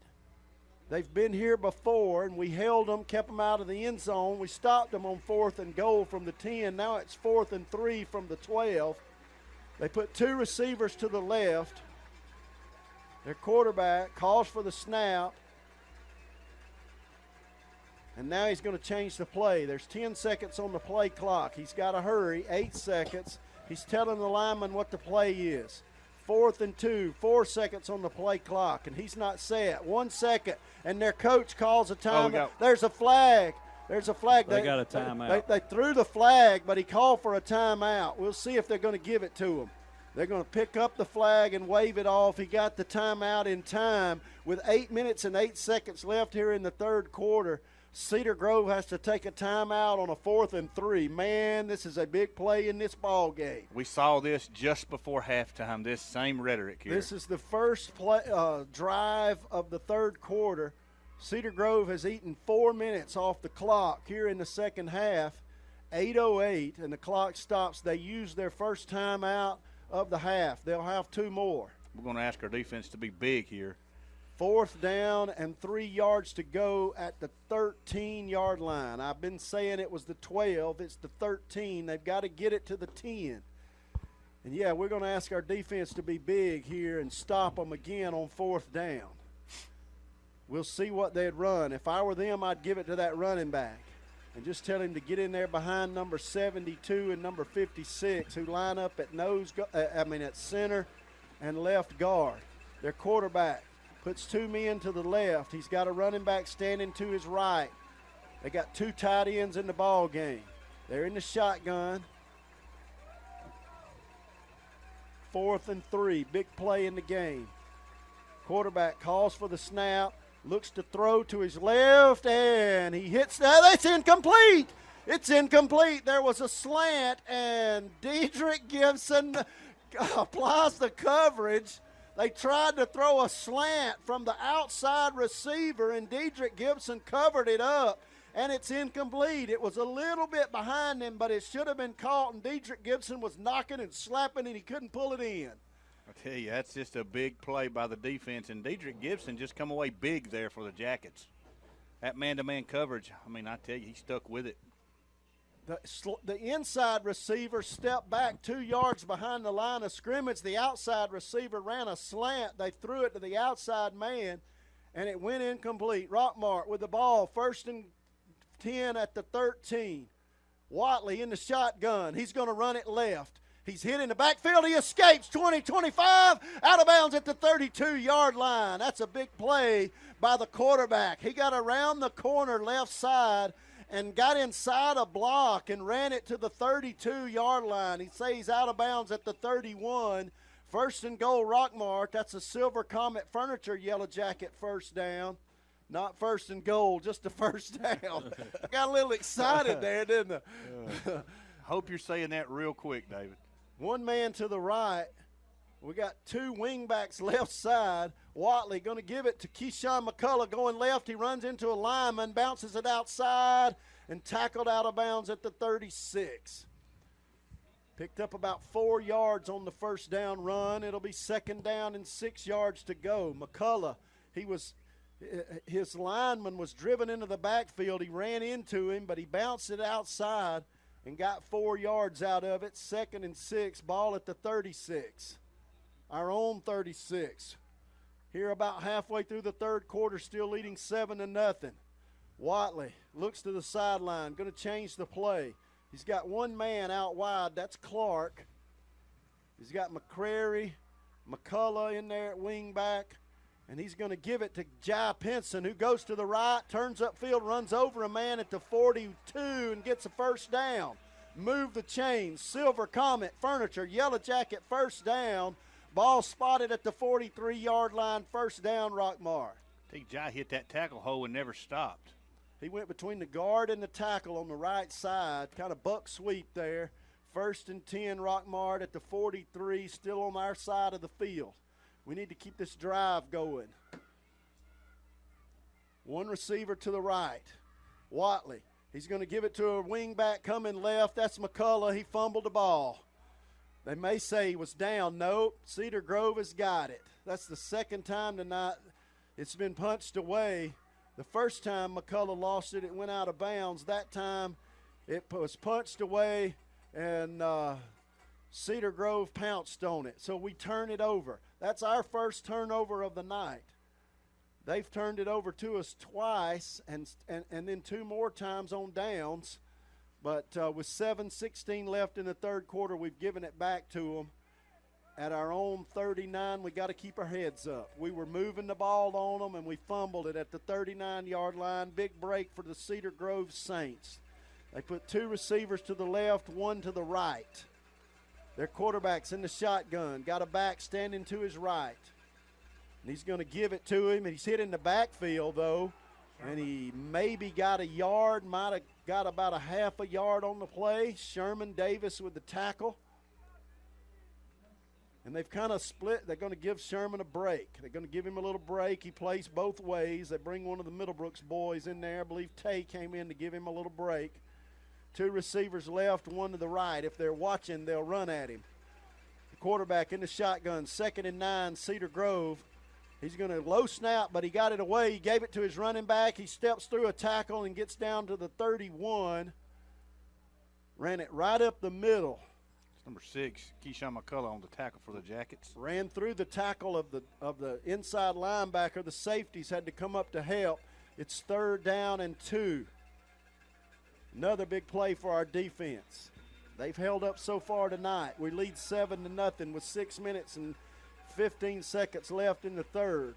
They've been here before, and we held them, kept them out of the end zone. We stopped them on 4th and goal from the 10. Now it's 4th and 3 from the 12. They put 2 receivers to the left. Their quarterback calls for the snap. And now he's going to change the play. There's 10 seconds on the play clock. He's got to hurry, 8 seconds. He's telling the lineman what the play is. 4th and 2, 4 seconds on the play clock, and he's not set. 1 second, and their coach calls a timeout. There's a flag. There's a flag. They got a timeout. They threw the flag, but he called for a timeout. We'll see if they're going to give it to him. They're going to pick up the flag and wave it off. He got the timeout in time with 8 minutes and 8 seconds left here in the third quarter. Cedar Grove has to take a timeout on a 4th and 3. Man, this is a big play in this ball game. We saw this just before halftime, this same rhetoric here. This is the first drive of the third quarter. Cedar Grove has eaten 4 minutes off the clock here in the second half. 8:08, and the clock stops. They use their first timeout of the half. They'll have 2 more. We're going to ask our defense to be big here. 4th down and 3 yards to go at the 13-yard line. I've been saying it was the 12. It's the 13. They've got to get it to the 10. And, yeah, we're going to ask our defense to be big here and stop them again on 4th down. We'll see what they'd run. If I were them, I'd give it to that running back and just tell him to get in there behind number 72 and number 56 who line up at center and left guard. Their quarterback puts 2 men to the left. He's got a running back standing to his right. They got 2 tight ends in the ball game. They're in the shotgun. 4th and 3, big play in the game. Quarterback calls for the snap, looks to throw to his left, and he hits that. That's incomplete. It's incomplete. There was a slant, and Dedrick Gibson applies the coverage. They tried to throw a slant from the outside receiver, and Dedrick Gibson covered it up, and it's incomplete. It was a little bit behind him, but it should have been caught, and Dedrick Gibson was knocking and slapping, and he couldn't pull it in. I tell you, that's just a big play by the defense, and Dedrick Gibson just come away big there for the Jackets. That man-to-man coverage, I mean, I tell you, he stuck with it. The inside receiver stepped back 2 yards behind the line of scrimmage. The outside receiver ran a slant. They threw it to the outside man, and it went incomplete. Rockmart with the ball, 1st and 10 at the 13. Watley in the shotgun. He's going to run it left. He's hit in the backfield. He escapes 20, 25, out of bounds at the 32-yard line. That's a big play by the quarterback. He got around the corner left side and got inside a block and ran it to the 32-yard line. He says he's out of bounds at the 31. 1st and goal, Rockmart. That's a Silver Comet Furniture Yellow Jacket first down. Not 1st and goal, just a first down. Got a little excited there, didn't I? Hope you're saying that real quick, David. 1 man to the right. We got 2 wingbacks left side. Watley going to give it to Keyshawn McCullough going left. He runs into a lineman, bounces it outside, and tackled out of bounds at the 36. Picked up about 4 yards on the first down run. It'll be 2nd down and 6 yards to go. McCullough, his lineman was driven into the backfield. He ran into him, but he bounced it outside and got 4 yards out of it. 2nd and 6, ball at the 36. Our own 36. Here about halfway through the third quarter, still leading 7-0. Watley looks to the sideline, going to change the play. He's got one man out wide. That's Clark. He's got McCrary, McCullough in there at wing back, and he's going to give it to Jai Pinson, who goes to the right, turns upfield, runs over a man at the 42 and gets a first down. Move the chains. Silver Comet Furniture, Yellow Jacket first down. Ball spotted at the 43-yard line, first down, Rockmart. I think Jai hit that tackle hole and never stopped. He went between the guard and the tackle on the right side, kind of buck sweep there. 1st and 10, Rockmart at the 43, still on our side of the field. We need to keep this drive going. One receiver to the right, Watley. He's going to give it to a wing back coming left. That's McCullough. He fumbled the ball. They may say he was down. Nope, Cedar Grove has got it. That's the 2nd time tonight it's been punched away. The first time McCullough lost it, it went out of bounds. That time it was punched away, and Cedar Grove pounced on it. So we turn it over. That's our first turnover of the night. They've turned it over to us twice and then 2 more times on downs. But with 7:16 left in the third quarter, we've given it back to them. At our own 39, we got to keep our heads up. We were moving the ball on them, and we fumbled it at the 39-yard line. Big break for the Cedar Grove Saints. They put 2 receivers to the left, 1 to the right. Their quarterback's in the shotgun. Got a back standing to his right. And he's going to give it to him. He's hit in the backfield, though, and he maybe got a yard, might have got about a half a yard on the play. Sherman Davis with the tackle. And they've kind of split. They're going to give Sherman a break. They're going to give him a little break. He plays both ways. They bring one of the Middlebrooks boys in there. I believe Tay came in to give him a little break. 2 receivers left, 1 to the right. If they're watching, they'll run at him. The quarterback in the shotgun, 2nd and 9, Cedar Grove. He's going to low snap, but he got it away. He gave it to his running back. He steps through a tackle and gets down to the 31. Ran it right up the middle. Number 6, Keyshawn McCullough on the tackle for the Jackets. Ran through the tackle of the inside linebacker. The safeties had to come up to help. It's 3rd down and 2. Another big play for our defense. They've held up so far tonight. We lead 7-0 with 6 minutes and 15 seconds left in the third.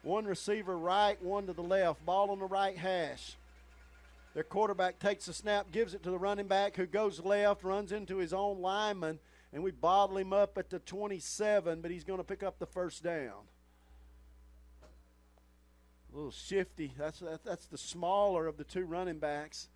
1 receiver right, 1 to the left. Ball on the right hash. Their quarterback takes the snap, gives it to the running back who goes left, runs into his own lineman, and we bottle him up at the 27, but he's going to pick up the first down. A little shifty. That's the smaller of the 2 running backs.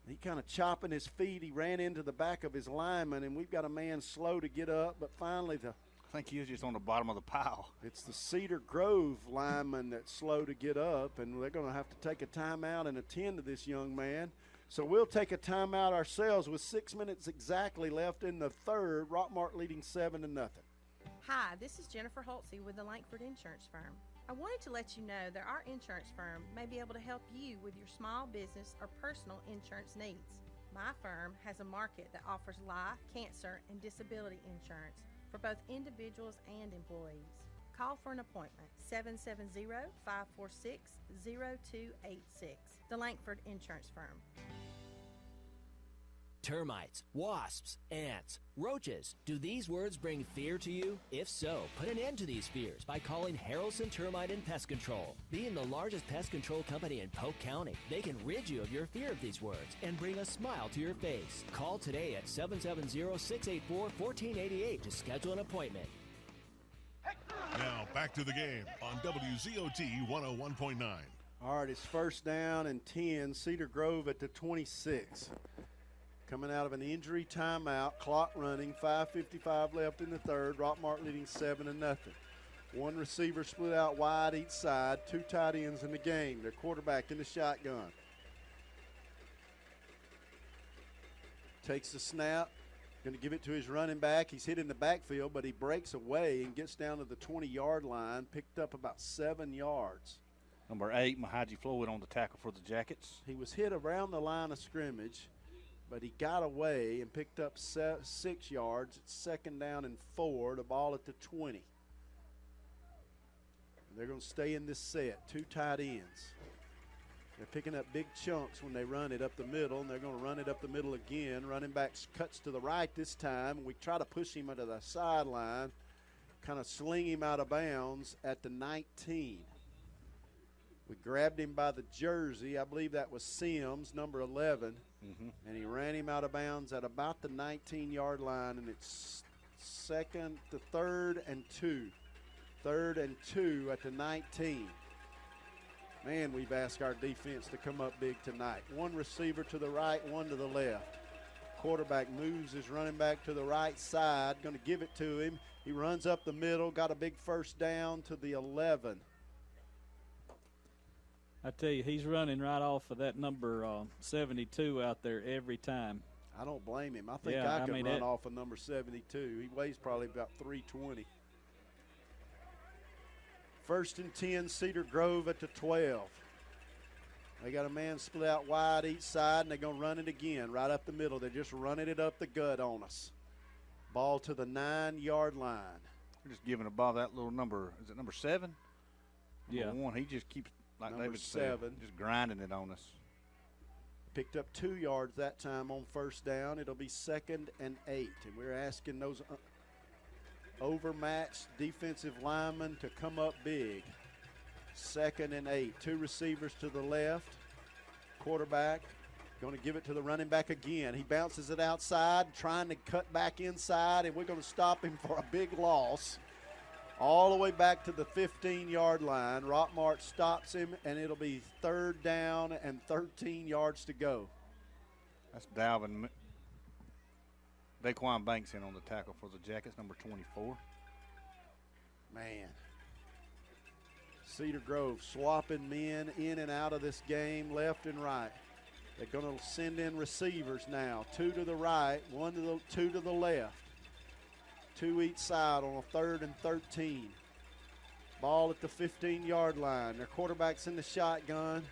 He kind of chopping his feet. He ran into the back of his lineman, and we've got a man slow to get up, but finally I think he was just on the bottom of the pile. It's the Cedar Grove lineman that's slow to get up, and they're going to have to take a timeout and attend to this young man. So we'll take a timeout ourselves with 6 minutes exactly left in the third. Rockmart leading 7-0. Hi, this is Jennifer Holtze with the Lankford Insurance Firm. I wanted to let you know that our insurance firm may be able to help you with your small business or personal insurance needs. My firm has a market that offers life, cancer, and disability insurance for both individuals and employees. Call for an appointment, 770-546-0286. The Lankford Insurance Firm. Termites, wasps, ants, roaches. Do these words bring fear to you? If so, put an end to these fears by calling Harrelson Termite and Pest Control. Being the largest pest control company in Polk County, they can rid you of your fear of these words and bring a smile to your face. Call today at 770-684-1488 to schedule an appointment. Now back to the game on WZOT 101.9. All right, it's 1st down and 10. Cedar Grove at the 26. Coming out of an injury timeout, clock running, 5:55 left in the third. Rockmart leading 7-0. 1 receiver split out wide each side, 2 tight ends in the game. Their quarterback in the shotgun. Takes the snap, Going to give it to his running back. He's hit in the backfield, but he breaks away and gets down to the 20-yard line, picked up about 7 yards. Number 8, Mahaji Floyd on the tackle for the Jackets. He was hit around the line of scrimmage, but he got away and picked up 6 yards. It's 2nd down and 4, the ball at the 20. They're going to stay in this set, 2 tight ends. They're picking up big chunks when they run it up the middle, and they're going to run it up the middle again. Running back cuts to the right this time. We try to push him to the sideline, kind of sling him out of bounds at the 19. We grabbed him by the jersey. I believe that was Sims, number 11, and he ran him out of bounds at about the 19-yard line, and it's 3rd and 2. 3rd and 2 at the 19. Man, we've asked our defense to come up big tonight. 1 receiver to the right, 1 to the left. Quarterback moves his running back to the right side, going to give it to him. He runs up the middle, got a big 1st down to the 11. I tell you, he's running right off of that number 72 out there every time. I don't blame him. I think I could run off of number 72. He weighs probably about 320. 1st and 10, Cedar Grove at the 12. They got a man split out wide each side, and they're going to run it again right up the middle. They're just running it up the gut on us. Ball to the 9-yard line. We're just giving the ball that little number. Is it number 7? Yeah. Number 1. He just keeps, like number David said, 7. just grinding it on us. Picked up 2 yards that time on 1st down. It'll be 2nd and 8. And we're asking those overmatched defensive linemen to come up big. 2nd and 8. 2 receivers to the left. Quarterback going to give it to the running back again. He bounces it outside, trying to cut back inside, and we're going to stop him for a big loss. All the way back to the 15-yard line. Rockmart stops him, and it'll be 3rd down and 13 yards to go. That's Daquan Banks in on the tackle for the Jackets, number 24. Man. Cedar Grove swapping men in and out of this game left and right. They're going to send in receivers now. 2 to the right, 2 to the left. 2 each side on a 3rd and 13. Ball at the 15-yard line. Their quarterback's in the shotgun.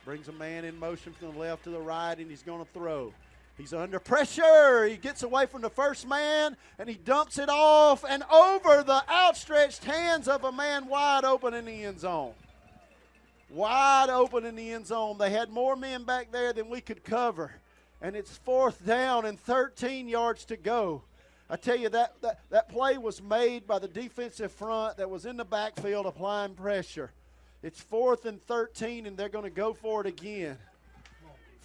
Brings a man in motion from the left to the right, and he's going to throw. He's under pressure. He gets away from the first man, and he dumps it off and over the outstretched hands of a man wide open in the end zone. Wide open in the end zone. They had more men back there than we could cover, and it's 4th down and 13 yards to go. I tell you, that play was made by the defensive front that was in the backfield applying pressure. It's 4th and 13, and they're going to go for it again.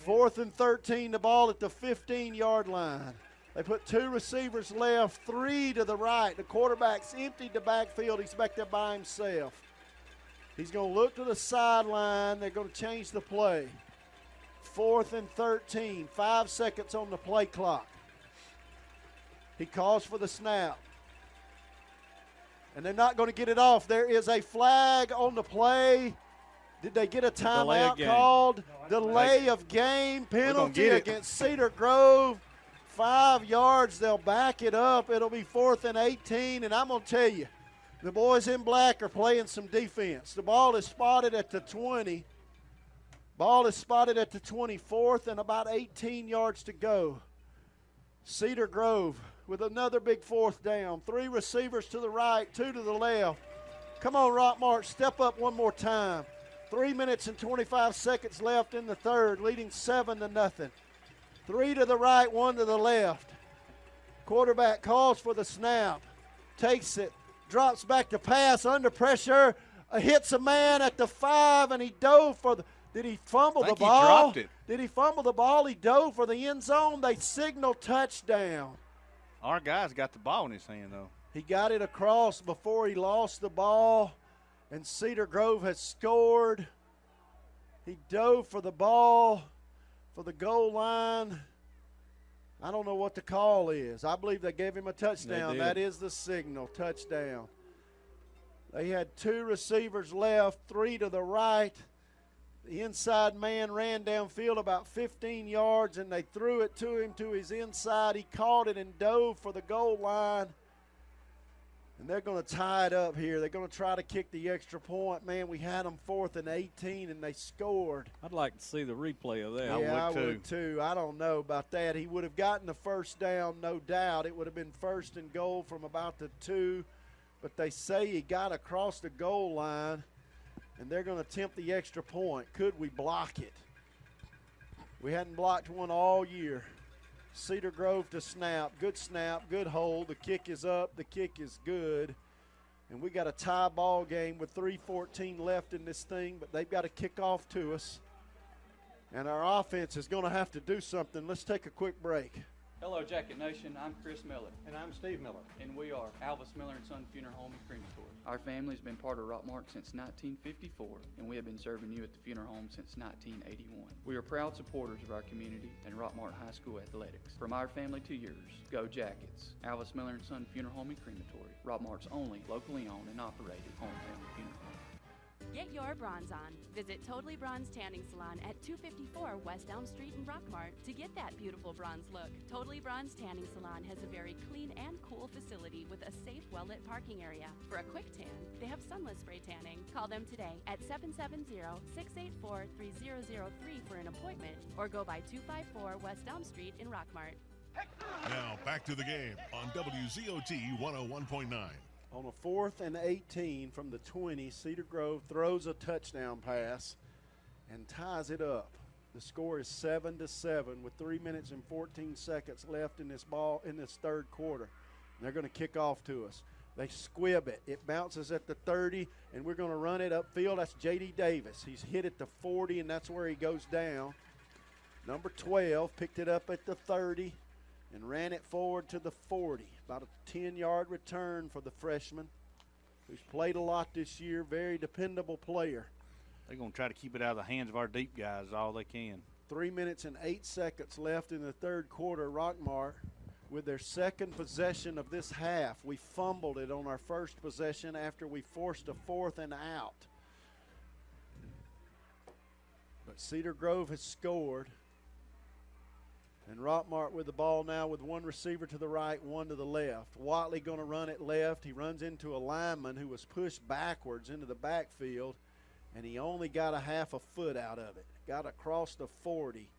4th and 13, the ball at the 15-yard line. They put 2 receivers left, 3 to the right. The quarterback's emptied the backfield. He's back there by himself. He's going to look to the sideline. They're going to change the play. 4th and 13, 5 seconds on the play clock. He calls for the snap. And they're not going to get it off. There is a flag on the play. Did they get a timeout called? Delay of game, penalty against Cedar Grove. 5 yards, they'll back it up. It'll be 4th and 18, and I'm going to tell you, the boys in black are playing some defense. The ball is spotted at the 20. Ball is spotted at the 24th and about 18 yards to go. Cedar Grove with another big 4th down. 3 receivers to the right, 2 to the left. Come on, Rockmart, step up one more time. 3 minutes and 25 seconds left in the 3rd, leading 7-0. 3 to the right, 1 to the left. Quarterback calls for the snap, takes it, drops back to pass under pressure, hits a man at the 5, and he dove for the – did he fumble the ball? He dropped it. Did he fumble the ball? He dove for the end zone. They signal touchdown. Our guy's got the ball in his hand, though. He got it across before he lost the ball, and Cedar Grove has scored. He dove for the ball for the goal line. I don't know what the call is. I believe they gave him a touchdown. That is the signal, touchdown. They had 2 receivers left, 3 to the right, The inside man ran downfield about 15 yards, and they threw it to him to his inside. He caught it and dove for the goal line. And they're going to tie it up here. They're going to try to kick the extra point. Man, we had them 4th and 18, and they scored. I'd like to see the replay of that. Yeah, I would too. I don't know about that. He would have gotten the first down, no doubt. It would have been 1st and goal from about the 2. But they say he got across the goal line, and they're going to attempt the extra point. Could we block it? We hadn't blocked one all year. Cedar Grove to snap, good hold. The kick is up, the kick is good. And we got a tie ball game with 3:14 left in this thing, but they've got to kick off to us. And our offense is going to have to do something. Let's take a quick break. Hello, Jacket Nation. I'm Chris Miller. And I'm Steve Miller. And we are Alvis Miller & Son Funeral Home and Crematory. Our family's been part of Rockmart since 1954, and we have been serving you at the funeral home since 1981. We are proud supporters of our community and Rockmart High School athletics. From our family to yours, go Jackets. Alvis Miller & Son Funeral Home and Crematory, Rockmart's only locally owned and operated hometown funeral home. Get your bronze on. Visit Totally Bronze Tanning Salon at 254 West Elm Street in Rockmart to get that beautiful bronze look. Totally Bronze Tanning Salon has a very clean and cool facility with a safe, well-lit parking area. For a quick tan, they have sunless spray tanning. Call them today at 770-684-3003 for an appointment or go by 254 West Elm Street in Rockmart. Now back to the game on WZOT 101.9. On a 4th and 18 from the 20, Cedar Grove throws a touchdown pass and ties it up. The score is 7-7 with 3 minutes and 14 seconds left in this third quarter. And they're going to kick off to us. They squib it. It bounces at the 30, and we're going to run it upfield. That's J.D. Davis. He's hit at the 40, and that's where he goes down. Number 12 picked it up at the 30 and ran it forward to the 40. About a 10-yard return for the freshman, who's played a lot this year. Very dependable player. They're going to try to keep it out of the hands of our deep guys all they can. 3 minutes and 8 seconds left in the third quarter. Rockmart with their second possession of this half. We fumbled it on our first possession after we forced a 4th and out. But Cedar Grove has scored. And Rockmart with the ball now with one receiver to the right, one to the left. Watley going to run it left. He runs into a lineman who was pushed backwards into the backfield, and he only got a half a foot out of it. Got across the 40.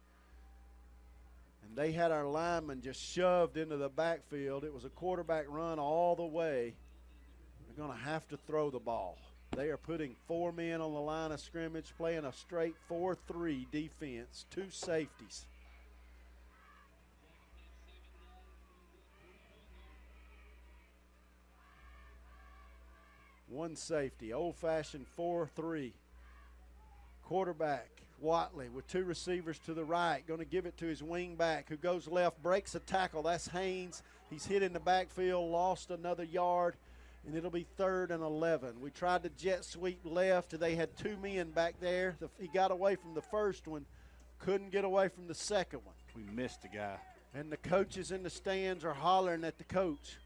And they had our lineman just shoved into the backfield. It was a quarterback run all the way. They're going to have to throw the ball. They are putting 4 men on the line of scrimmage, playing a straight 4-3 defense, 2 safeties. One safety, old-fashioned 4-3. Quarterback, Watley, with 2 receivers to the right. Going to give it to his wing back, who goes left, breaks a tackle. That's Haynes. He's hit in the backfield, lost another yard, and it'll be 3rd and 11. We tried to jet sweep left. They had 2 men back there. He got away from the first one, couldn't get away from the second one. We missed a guy. And the coaches in the stands are hollering at the coach.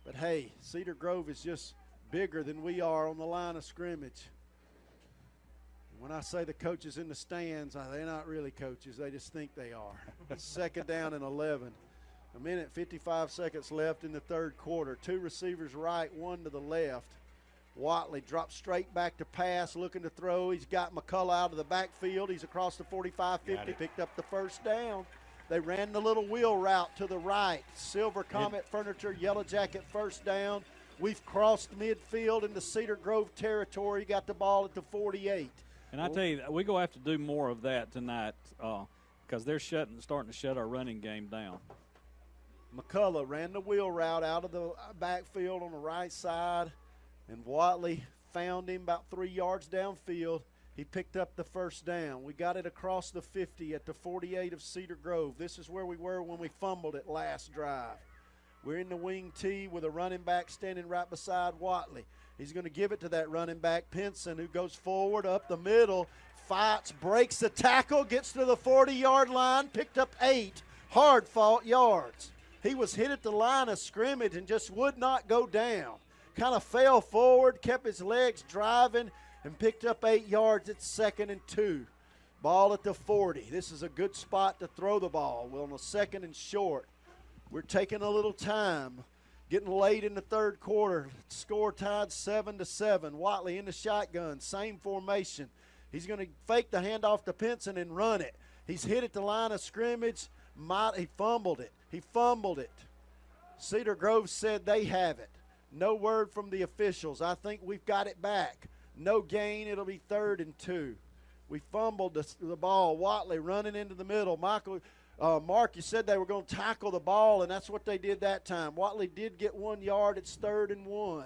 But, hey, Cedar Grove is just bigger than we are on the line of scrimmage. When I say the coaches in the stands, they're not really coaches. They just think they are. It's 2nd down and 11. A minute, 55 seconds left in the third quarter. 2 receivers right, 1 to the left. Watley drops straight back to pass, looking to throw. He's got McCullough out of the backfield. He's across the 45-50, picked up the first down. They ran the little wheel route to the right. Silver Comet Furniture, Yellow Jacket first down. We've crossed midfield into Cedar Grove territory, got the ball at the 48. And I tell you, we're going to have to do more of that tonight because they're starting to shut our running game down. McCullough ran the wheel route out of the backfield on the right side, and Watley found him about 3 yards downfield. He picked up the first down. We got it across the 50 at the 48 of Cedar Grove. This is where we were when we fumbled it last drive. We're in the wing tee with a running back standing right beside Watley. He's going to give it to that running back, Pinson, who goes forward up the middle, fights, breaks the tackle, gets to the 40-yard line, picked up 8 hard-fought yards. He was hit at the line of scrimmage and just would not go down. Kind of fell forward, kept his legs driving, and picked up 8 yards at 2nd and 2. Ball at the 40. This is a good spot to throw the ball. We're on a 2nd and short. We're taking a little time. Getting late in the third quarter. Score tied 7-7. Watley in the shotgun. Same formation. He's going to fake the handoff to Pinson and run it. He's hit at the line of scrimmage. He fumbled it. Cedar Grove said they have it. No word from the officials. I think we've got it back. No gain. It'll be 3rd and 2. We fumbled the ball. Watley running into the middle. Mark, you said they were going to tackle the ball, and that's what they did that time. Watley did get 1 yard. It's 3rd and 1.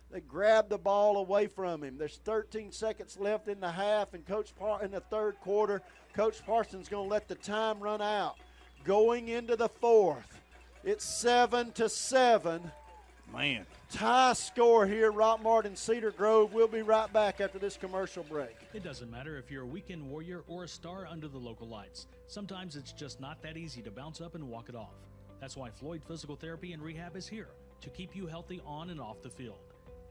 They grabbed the ball away from him. There's 13 seconds left in the half, and in the third quarter, Coach Parsons going to let the time run out. Going into the 4th, it's 7-7. Man. Tie score here, Rockmart and Cedar Grove. We'll be right back after this commercial break. It doesn't matter if you're a weekend warrior or a star under the local lights. Sometimes it's just not that easy to bounce up and walk it off. That's why Floyd Physical Therapy and Rehab is here to keep you healthy on and off the field.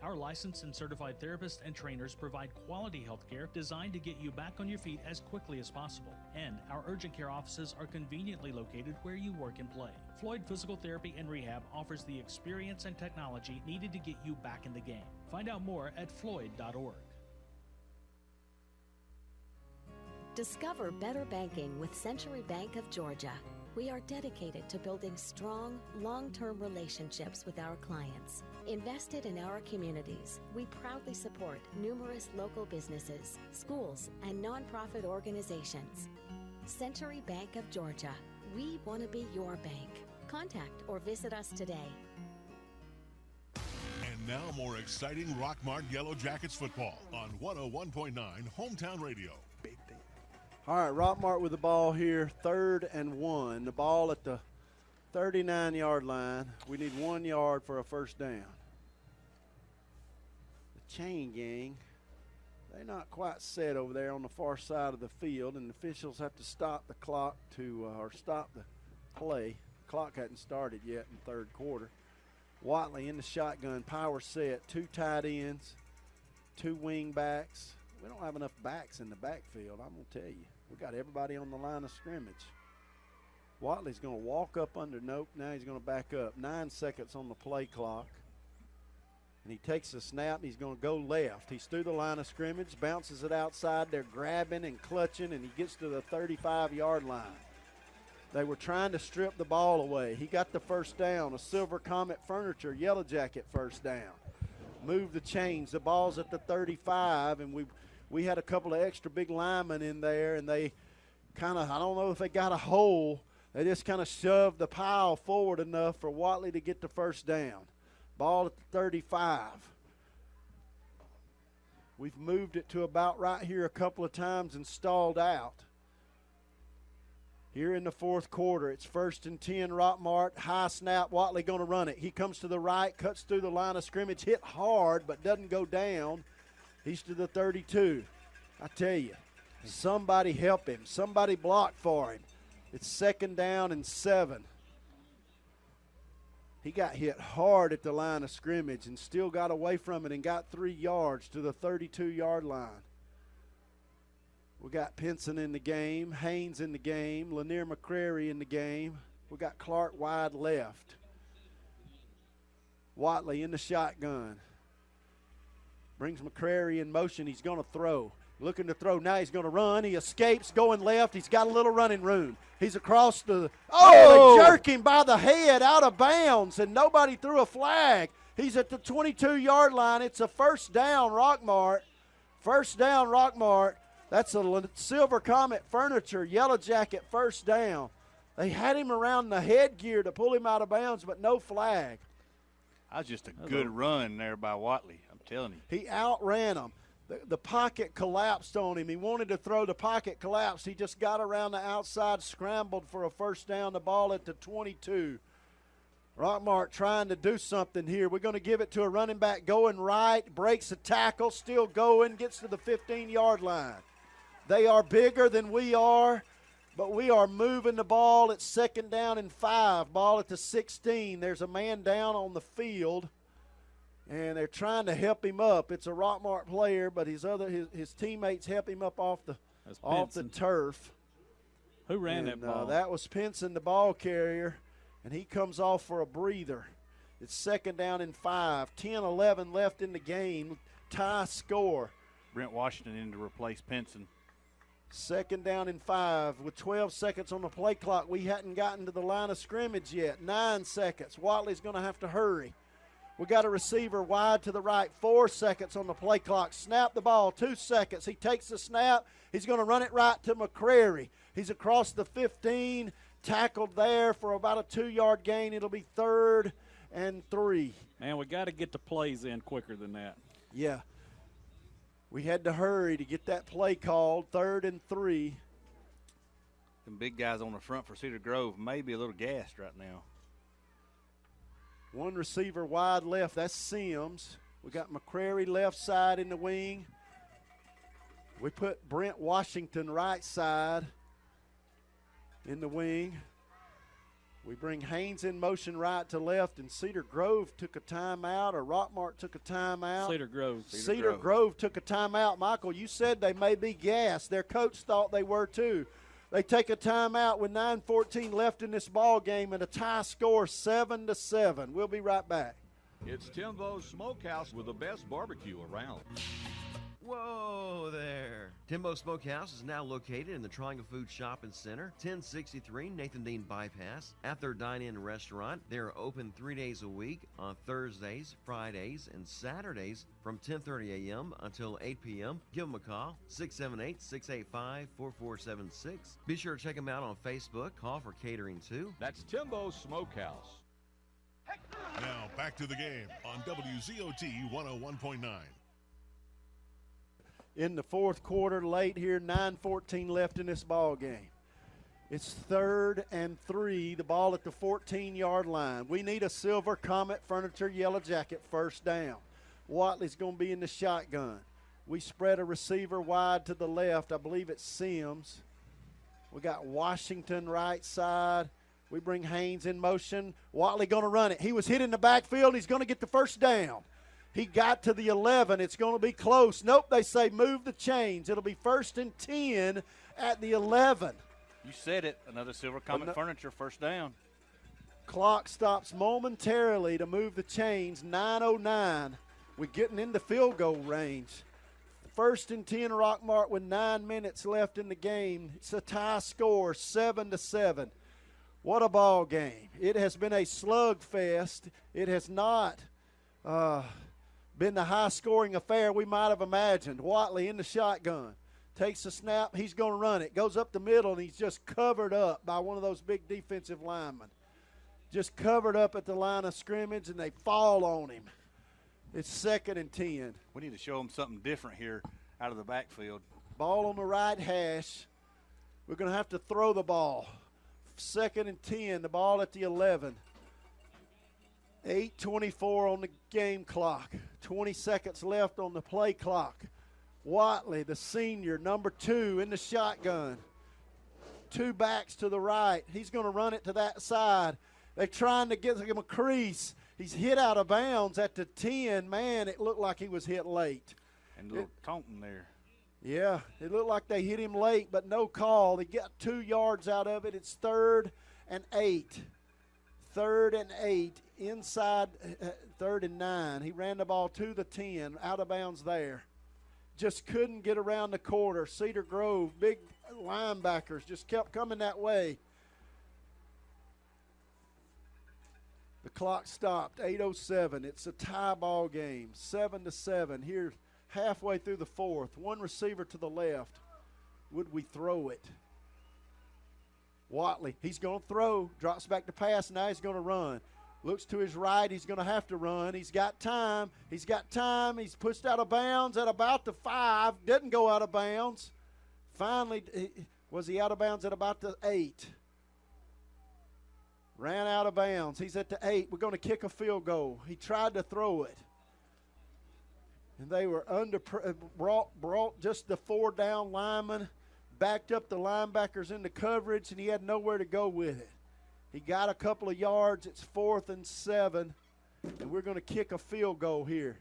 Our licensed and certified therapists and trainers provide quality health care designed to get you back on your feet as quickly as possible. And our urgent care offices are conveniently located where you work and play. Floyd Physical Therapy and Rehab offers the experience and technology needed to get you back in the game. Find out more at floyd.org. Discover better banking with Century Bank of Georgia. We are dedicated to building strong, long-term relationships with our clients. Invested in our communities, we proudly support numerous local businesses, schools, and nonprofit organizations. Century Bank of Georgia. We want to be your bank. Contact or visit us today. And now more exciting Rockmart Yellow Jackets football on 101.9 Hometown Radio. All right, Rockmart with the ball here, 3rd and 1. The ball at the 39-yard line. We need 1 yard for a first down. The chain gang, they're not quite set over there on the far side of the field, and the officials have to stop the clock or stop the play. Clock hadn't started yet in third quarter. Watley in the shotgun, power set, 2 tight ends, 2 wing backs. We don't have enough backs in the backfield, I'm going to tell you. We got everybody on the line of scrimmage. Watley's going to walk up under. Nope, now he's going to back up. 9 seconds on the play clock. And he takes the snap, and he's going to go left. He's through the line of scrimmage, bounces it outside. They're grabbing and clutching, and he gets to the 35-yard line. They were trying to strip the ball away. He got the first down. A Silver Comet Furniture Yellow Jacket first down. Move the chains. The ball's at the 35, and we had a couple of extra big linemen in there, and they kind of, I don't know if they got a hole. They just kind of shoved the pile forward enough for Watley to get the first down. Ball at the 35. We've moved it to about right here a couple of times and stalled out. Here in the fourth quarter, it's 1st and 10, Rockmart. High snap, Watley going to run it. He comes to the right, cuts through the line of scrimmage, hit hard but doesn't go down. He's to the 32. I tell you, somebody help him. Somebody block for him. It's 2nd down and 7. He got hit hard at the line of scrimmage and still got away from it and got 3 yards to the 32-yard line. We got Pinson in the game, Haynes in the game, Lanier McCrary in the game. We got Clark wide left. Watley in the shotgun. Brings McCrary in motion. He's going to throw. Looking to throw. Now he's going to run. He escapes going left. He's got a little running room. He's across the – they jerk him by the head out of bounds, and nobody threw a flag. He's at the 22-yard line. It's a first down, Rockmart. First down, Rockmart. That's a Silver Comet Furniture Yellow Jacket first down. They had him around the headgear to pull him out of bounds, but no flag. That was just a good run there by Watley, I'm telling you. He outran him. The pocket collapsed on him. He wanted to throw. The pocket collapsed. He just got around the outside, scrambled for a first down. The ball at the 22. Rockmart trying to do something here. We're going to give it to a running back going right, breaks a tackle, still going, gets to the 15-yard line. They are bigger than we are, but we are moving the ball. It's 2nd down and 5. Ball at the 16. There's a man down on the field, and they're trying to help him up. It's a Rockmart player, but his teammates help him up off off the turf. Who ran that ball? That was Pinson, the ball carrier, and he comes off for a breather. It's 2nd down and 5. 10-11 left in the game. Tie score. Brent Washington in to replace Pinson. 2nd down and 5 with 12 seconds on the play clock. We hadn't gotten to the line of scrimmage yet. 9 seconds. Watley's going to have to hurry. We got a receiver wide to the right. 4 seconds on the play clock. Snap the ball. 2 seconds. He takes the snap. He's going to run it right to McCrary. He's across the 15, tackled there for about a 2-yard gain. It'll be 3rd and 3. Man, we got to get the plays in quicker than that. Yeah. We had to hurry to get that play called. 3rd and 3. Them big guys on the front for Cedar Grove may be a little gassed right now. One receiver wide left. That's Sims. We got McCrary left side in the wing. We put Brent Washington right side in the wing. We bring Haynes in motion right to left, and Cedar Grove took a timeout, or Rockmart took a timeout. Cedar Grove. Cedar Grove took a timeout. Michael, you said they may be gassed. Their coach thought they were too. They take a timeout with 9:14 left in this ball game, and a tie score 7-7. We'll be right back. It's Timbo's Smokehouse with the best barbecue around. Whoa there. Timbo Smokehouse is now located in the Triangle Food Shopping Center, 1063 Nathan Dean Bypass. At their dine-in restaurant, they are open 3 days a week on Thursdays, Fridays, and Saturdays from 10:30 a.m. until 8 p.m. Give them a call, 678-685-4476. Be sure to check them out on Facebook. Call for catering too. That's Timbo's Smokehouse. Now back to the game on WZOT 101.9. In the 4th quarter, late here, 9:14 left in this ball game. It's 3rd and 3, the ball at the 14-yard line. We need a Silver Comet Furniture Yellow Jacket first down. Watley's going to be in the shotgun. We spread a receiver wide to the left. I believe it's Sims. We got Washington right side. We bring Haynes in motion. Watley going to run it. He was hit in the backfield. He's going to get the first down. He got to the 11. It's going to be close. Nope, they say move the chains. It'll be 1st and 10 at the 11. You said it. Another Silver Comet Furniture first down. Clock stops momentarily to move the chains. 9:09. We're getting into field goal range. 1st and 10 Rockmart with 9 minutes left in the game. It's a tie score, 7-7. What a ball game. It has been a slugfest. It has not been the high-scoring affair we might have imagined. Watley in the shotgun. Takes the snap. He's going to run it. Goes up the middle, and he's just covered up by one of those big defensive linemen. Just covered up at the line of scrimmage, and they fall on him. It's 2nd and 10. We need to show them something different here out of the backfield. Ball on the right hash. We're going to have to throw the ball. 2nd and 10, the ball at the 11. 8:24 on the game clock. 20 seconds left on the play clock. Watley, the senior, number 2 in the shotgun. 2 backs to the right. He's going to run it to that side. They're trying to get him a crease. He's hit out of bounds at the 10. Man, it looked like he was hit late. And a little taunting there. Yeah, it looked like they hit him late, but no call. They got 2 yards out of it. It's 3rd and 8. 3rd and 8, inside 3rd and 9. He ran the ball to the 10, out of bounds there. Just couldn't get around the corner. Cedar Grove, big linebackers, just kept coming that way. The clock stopped, 8:07. It's a tie ball game, 7-7. Here, halfway through the 4th. One receiver to the left. Would we throw it? Watley, he's going to throw, drops back to pass, now he's going to run. Looks to his right, he's going to have to run. He's got time. He's pushed out of bounds at about the 5. Didn't go out of bounds. Finally, was he out of bounds at about the 8? Ran out of bounds. He's at the 8. We're going to kick a field goal. He tried to throw it. And they were brought just the 4 down linemen, backed up the linebackers into coverage, and he had nowhere to go with it. He got a couple of yards. It's 4th and 7, and we're going to kick a field goal here.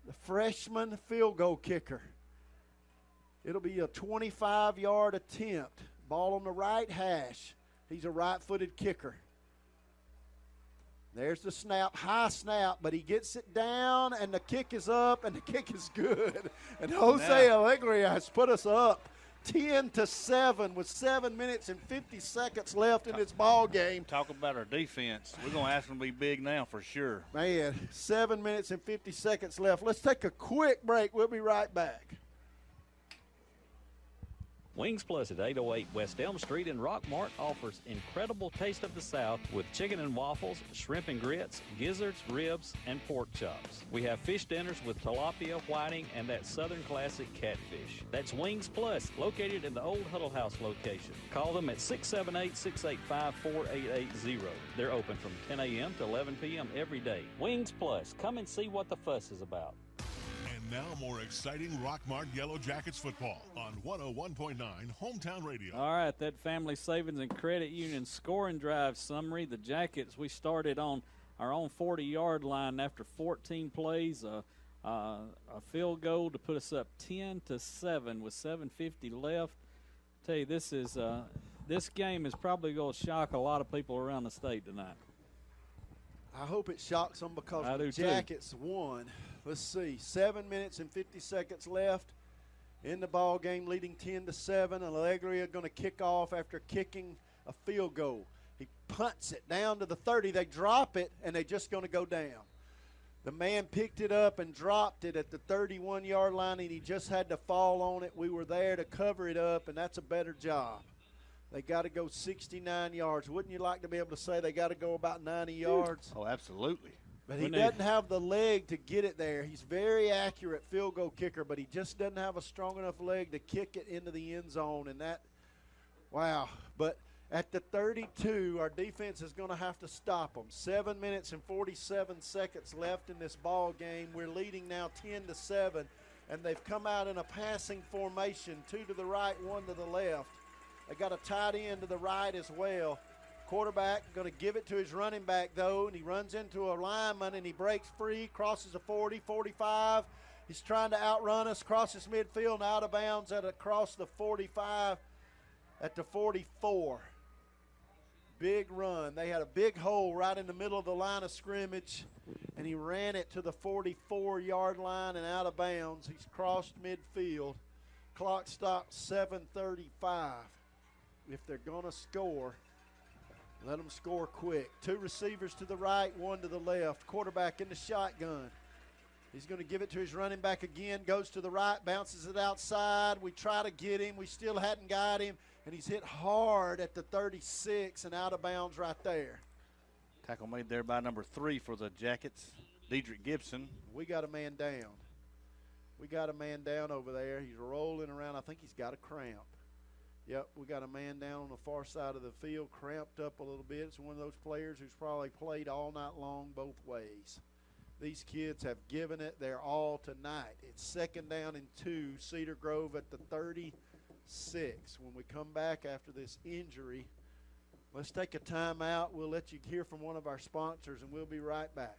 The freshman field goal kicker It'll be a 25-yard attempt. Ball on the right hash. He's a right-footed kicker. There's the snap, high snap, but he gets it down, and the kick is up, and the kick is good. And Jose Alegria has put us up 10-7 with 7 minutes and 50 seconds left in this ball game. Talk about our defense. We're going to ask them to be big now for sure. Man, 7 minutes and 50 seconds left. Let's take a quick break. We'll be right back. Wings Plus at 808 West Elm Street in Rockmart offers incredible taste of the South with chicken and waffles, shrimp and grits, gizzards, ribs, and pork chops. We have fish dinners with tilapia, whiting, and that Southern classic catfish. That's Wings Plus, located in the old Huddle House location. Call them at 678-685-4880. They're open from 10 a.m. to 11 p.m. every day. Wings Plus, come and see what the fuss is about. And now more exciting Rockmart Yellow Jackets football on 101.9 Hometown Radio. All right, that Family Savings and Credit Union scoring drive summary. The Jackets, we started on our own 40-yard line after 14 plays, a field goal to put us up 10-7 with 7:50 left. Tell you, this game is probably going to shock a lot of people around the state tonight. I hope it shocks them because the too. Jackets won. Let's see, 7 minutes and 50 seconds left in the ball game, leading 10-7. Alegria going to kick off after kicking a field goal. He punts it down to the 30. They drop it, and they're just going to go down. The man picked it up and dropped it at the 31-yard line, and he just had to fall on it. We were there to cover it up, and that's a better job. They got to go 69 yards. Wouldn't you like to be able to say they got to go about 90 yards? Oh, absolutely. But he doesn't have the leg to get it there. He's very accurate field goal kicker, but he just doesn't have a strong enough leg to kick it into the end zone. And that, wow. But at the 32, our defense is going to have to stop them. 7 minutes and 47 seconds left in this ball game. We're leading now 10-7, and they've come out in a passing formation, 2 to the right, 1 to the left. They got a tight end to the right as well. Quarterback going to give it to his running back, though, and he runs into a lineman, and he breaks free, crosses the 40, 45. He's trying to outrun us, crosses midfield, and out of bounds across the 45 at the 44. Big run. They had a big hole right in the middle of the line of scrimmage, and he ran it to the 44-yard line and out of bounds. He's crossed midfield. Clock stopped 7:35. If they're going to score, let them score quick. 2 receivers to the right, 1 to the left. Quarterback in the shotgun. He's going to give it to his running back again, goes to the right, bounces it outside. We try to get him. We still hadn't got him, and he's hit hard at the 36 and out of bounds right there. Tackle made there by number 3 for the Jackets, Dedrick Gibson. We got a man down. We got a man down over there. He's rolling around. I think he's got a cramp. Yep, we got a man down on the far side of the field, cramped up a little bit. It's one of those players who's probably played all night long both ways. These kids have given it their all tonight. It's 2nd down and 2, Cedar Grove at the 36. When we come back after this injury, let's take a timeout. We'll let you hear from one of our sponsors, and we'll be right back.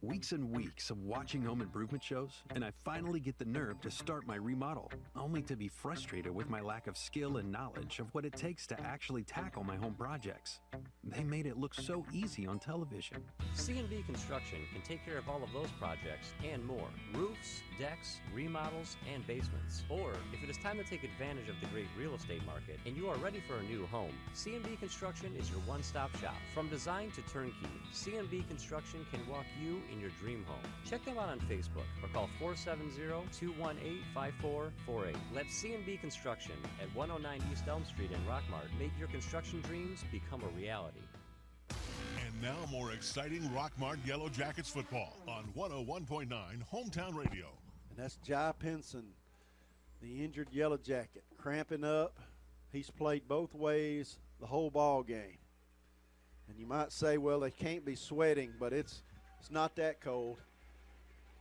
Weeks and weeks of watching home improvement shows, and I finally get the nerve to start my remodel, only to be frustrated with my lack of skill and knowledge of what it takes to actually tackle my home projects. They made it look so easy on television. C&B Construction can take care of all of those projects and more. Roofs, decks, remodels, and basements. Or, if it is time to take advantage of the great real estate market and you are ready for a new home, C&B Construction is your one-stop shop. From design to turnkey, C&B Construction can walk you in your dream home. Check them out on Facebook or call 470-218-5448. Let C&B Construction at 109 East Elm Street in Rockmart make your construction dreams become a reality. And now more exciting Rockmart Yellow Jackets football on 101.9 Hometown Radio. And that's Jai Pinson, the injured Yellow Jacket, cramping up. He's played both ways the whole ball game. And you might say, well, they can't be sweating, but it's not that cold.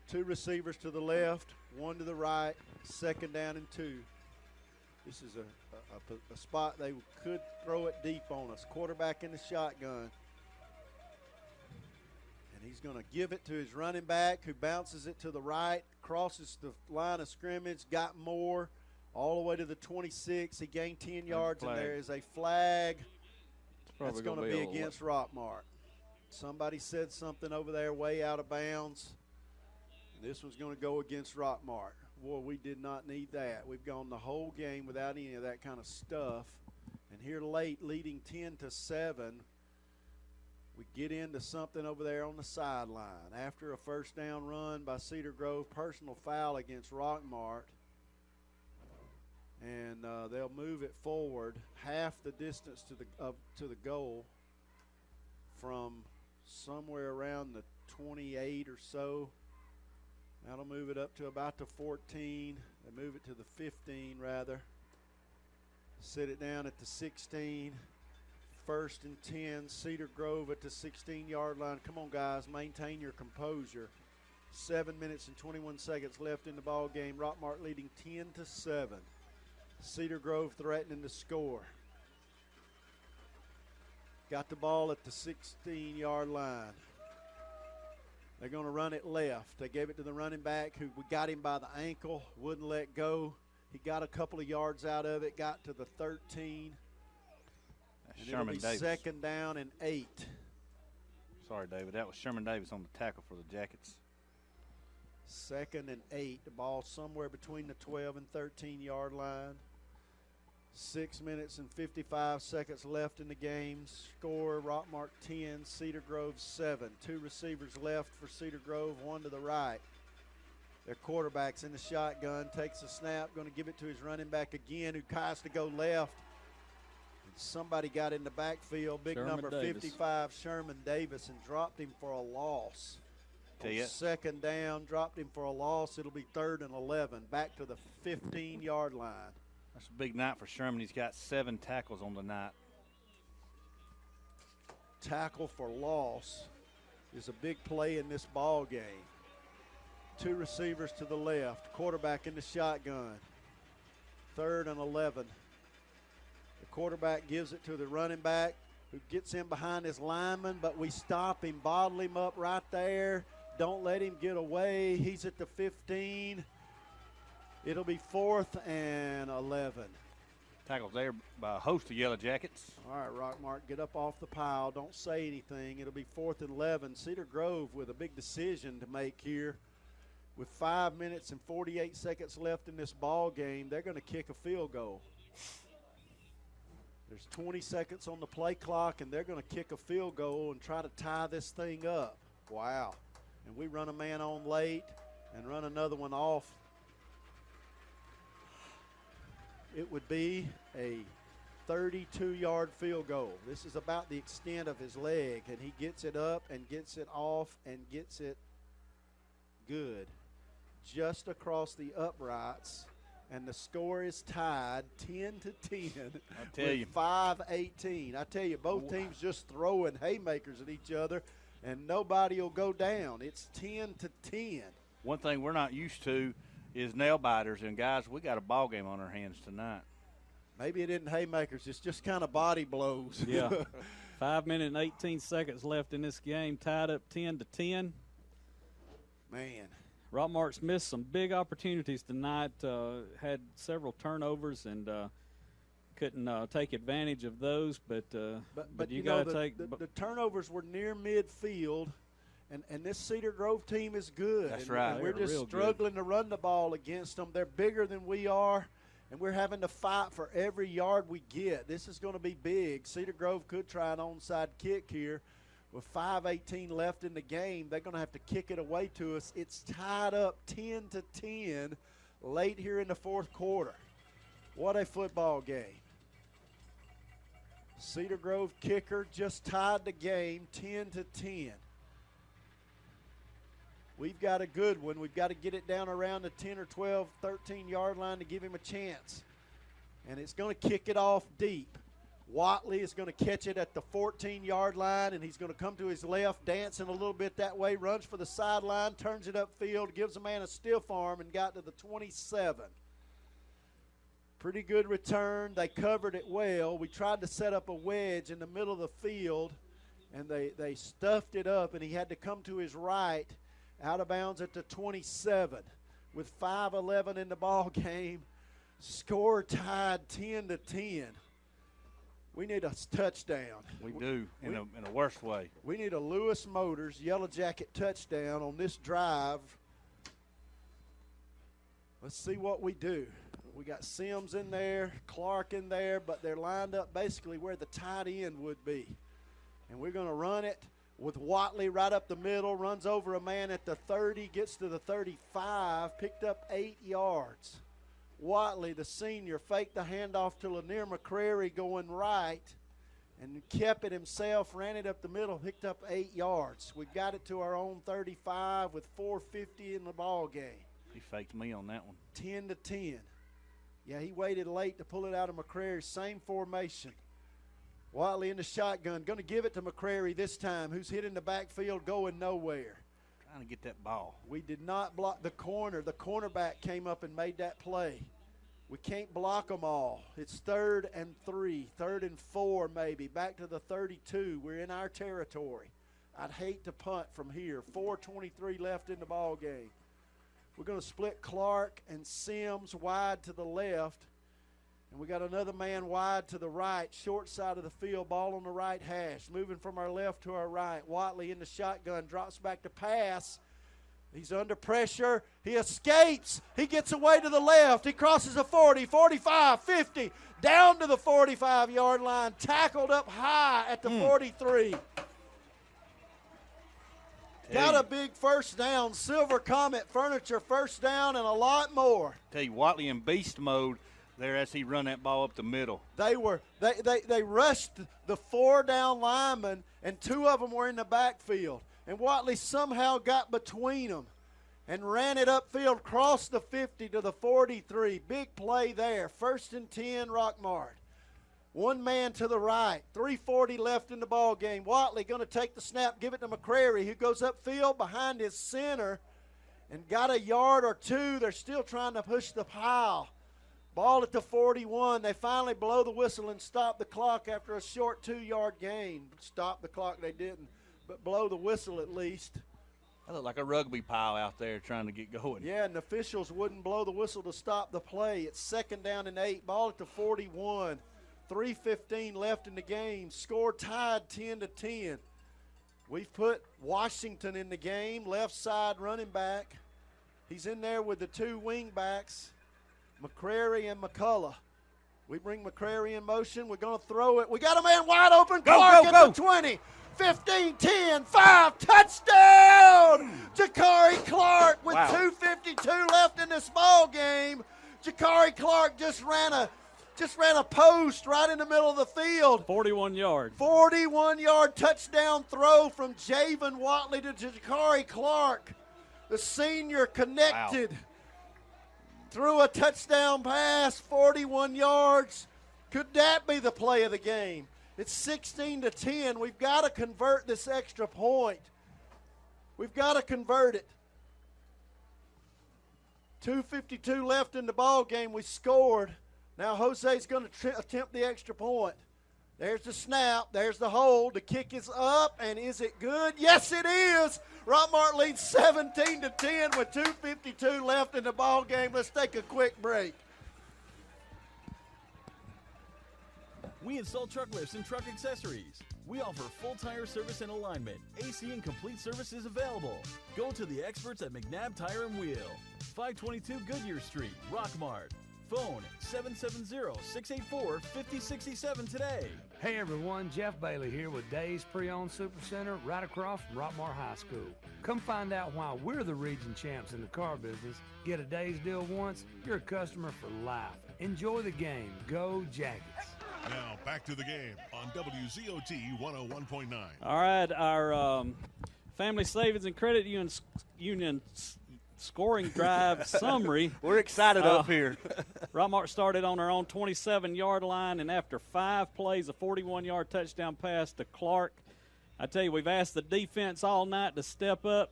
2 receivers to the left, 1 to the right, 2nd down and 2. This is a spot they could throw it deep on us. Quarterback in the shotgun. And he's going to give it to his running back, who bounces it to the right, crosses the line of scrimmage, got more, all the way to the 26. He gained 10 yards, and there is a flag. That's going to be against Rockmart. Somebody said something over there way out of bounds. This was going to go against Rockmart. Boy, we did not need that. We've gone the whole game without any of that kind of stuff. And here late, leading 10-7, we get into something over there on the sideline. After a first down run by Cedar Grove, personal foul against Rockmart. And they'll move it forward half the distance to the goal from somewhere around the 28 or so. That'll move it up to about the 14. They move it to the 15, rather. Sit it down at the 16. 1st and 10. Cedar Grove at the 16-yard line. Come on, guys. Maintain your composure. 7 minutes and 21 seconds left in the ball game. Rockmart leading 10-7. Cedar Grove threatening to score. Got the ball at the 16-yard line. They're going to run it left. They gave it to the running back who we got him by the ankle, wouldn't let go. He got a couple of yards out of it, got to the 13. That's and Sherman it'll be Davis. 2nd down and 8. Sorry, David. That was Sherman Davis on the tackle for the Jackets. 2nd and 8. The ball somewhere between the 12 and 13-yard line. 6 minutes and 55 seconds left in the game. Score, Rockmart 10, Cedar Grove 7. 2 receivers left for Cedar Grove, 1 to the right. Their quarterback's in the shotgun, takes a snap, going to give it to his running back again, who tries to go left. And somebody got in the backfield, big Sherman number Davis. 55, Sherman Davis, and dropped him for a loss. Tell ya. 2nd down, dropped him for a loss. It'll be 3rd and 11, back to the 15-yard line. That's a big night for Sherman. He's got 7 tackles on the night. Tackle for loss is a big play in this ball game. 2 receivers to the left, quarterback in the shotgun. 3rd and 11. The quarterback gives it to the running back who gets in behind his lineman, but we stop him, bottle him up right there. Don't let him get away. He's at the 15. It'll be 4th and 11. Tackled there by a host of Yellow Jackets. All right, Rockmart, get up off the pile. Don't say anything. It'll be 4th and 11. Cedar Grove with a big decision to make here. With 5 minutes and 48 seconds left in this ball game, they're going to kick a field goal. There's 20 seconds on the play clock, and they're going to kick a field goal and try to tie this thing up. Wow. And we run a man on late and run another one off. It would be a 32-yard field goal. This is about the extent of his leg, and he gets it up and gets it off and gets it good. Just across the uprights, and the score is tied 10-10 I tell with you. 5:18. I tell you, both teams just throwing haymakers at each other, and nobody will go down. It's 10-10. One thing we're not used to is nail biters, and guys, we got a ball game on our hands tonight. Maybe it isn't haymakers. It's just kind of body blows. Yeah. 5 minutes and 18 seconds left in this game, tied up 10-10. Man. Rockmart's missed some big opportunities tonight, had several turnovers and couldn't take advantage of those. But you got to take the turnovers were near midfield, and this Cedar Grove team is good. That's and, right. And we're They're just real struggling to run the ball against them. They're bigger than we are, and we're having to fight for every yard we get. This is going to be big. Cedar Grove could try an onside kick here. With 5:18 left in the game, they're going to have to kick it away to us. It's tied up 10-10 late here in the 4th quarter. What a football game. Cedar Grove kicker just tied the game 10-10. We've got a good one. We've got to get it down around the 10 or 12, 13-yard line to give him a chance. And it's going to kick it off deep. Watley is going to catch it at the 14-yard line, and he's going to come to his left, dancing a little bit that way, runs for the sideline, turns it upfield, gives a man a stiff arm, and got to the 27. Pretty good return. They covered it well. We tried to set up a wedge in the middle of the field, and they stuffed it up, and he had to come to his right, out of bounds at the 27. With 5:11 in the ball game, Score tied 10-10. We need a touchdown. We do, in a worse way. We need a Lewis Motors Yellow Jacket touchdown on this drive. Let's see what we do. We got Sims in there, Clark in there, but they're lined up basically where the tight end would be. And we're going to run it with Watley right up the middle, runs over a man at the 30, gets to the 35, picked up 8 yards. Watley, the senior, faked the handoff to Lanier McCrary going right and kept it himself, ran it up the middle, picked up 8 yards. We've got it to our own 35 with 4:50 in the ball game. He faked me on that one. 10-10. Yeah, he waited late to pull it out of McCrary. Same formation. Watley in the shotgun. Going to give it to McCrary this time, who's hitting the backfield going nowhere. Trying to get that ball. We did not block the corner. The cornerback came up and made that play. We can't block them all. It's 3rd and 3, 3rd and 4 maybe. Back to the 32. We're in our territory. I'd hate to punt from here. 4:23 left in the ball game. We're going to split Clark and Sims wide to the left. And we got another man wide to the right, short side of the field, ball on the right hash. Moving from our left to our right. Watley in the shotgun, drops back to pass. He's under pressure. He escapes. He gets away to the left. He crosses the 40, 45, 50, down to the 45-yard line, tackled up high at the 43. Got a big first down. Silver Comet Furniture first down and a lot more. Tell you, Watley in beast mode there as he run that ball up the middle. They rushed the 4 down linemen, and 2 of them were in the backfield. And Watley somehow got between them and ran it upfield, crossed the 50 to the 43. Big play there. 1st and 10, Rockmart. 1 man to the right. 3:40 left in the ball game. Watley going to take the snap, give it to McCrary, who goes upfield behind his center and got a yard or 2. They're still trying to push the pile. Ball at the 41. They finally blow the whistle and stop the clock after a short 2-yard gain. Stop the clock, they didn't, but blow the whistle at least. That looked like a rugby pile out there trying to get going. Yeah, and the officials wouldn't blow the whistle to stop the play. It's 2nd down and 8. Ball at the 41. 3:15 left in the game. Score tied 10-10. We've put Washington in the game, left side running back. He's in there with the 2 wing backs, McCrary and McCullough. We bring McCrary in motion. We're going to throw it. We got a man wide open. Clark at the 20. 15, 10, 5, touchdown! Jakari Clark with 2:52 left in this ball game. Jakari Clark just ran a post right in the middle of the field. 41 yards. 41-yard touchdown throw from Javen Watley to Jakari Clark. The senior connected. Threw a touchdown pass, 41 yards. Could that be the play of the game? It's 16-10. We've got to convert this extra point. We've got to convert it. 2:52 left in the ball game. We scored. Now Jose's going to attempt the extra point. There's the snap. There's the hold. The kick is up, and is it good? Yes, it is. Rockmart leads 17-10 with 2:52 left in the ball game. Let's take a quick break. We install truck lifts and truck accessories. We offer full tire service and alignment. AC and complete service is available. Go to the experts at McNabb Tire and Wheel. 522 Goodyear Street, Rockmart. Phone 770-684-5067 today. Hey everyone, Jeff Bailey here with Days Pre-Owned Super Center right across from Rockmart High School. Come find out why we're the region champs in the car business. Get a Days deal once, you're a customer for life. Enjoy the game. Go Jackets. Now back to the game on WZOT 101.9. All right, our Family Savings and Credit Union scoring drive summary. We're excited up here. Rockmart started on their own 27-yard line, and after 5 plays, a 41-yard touchdown pass to Clark. I tell you, we've asked the defense all night to step up.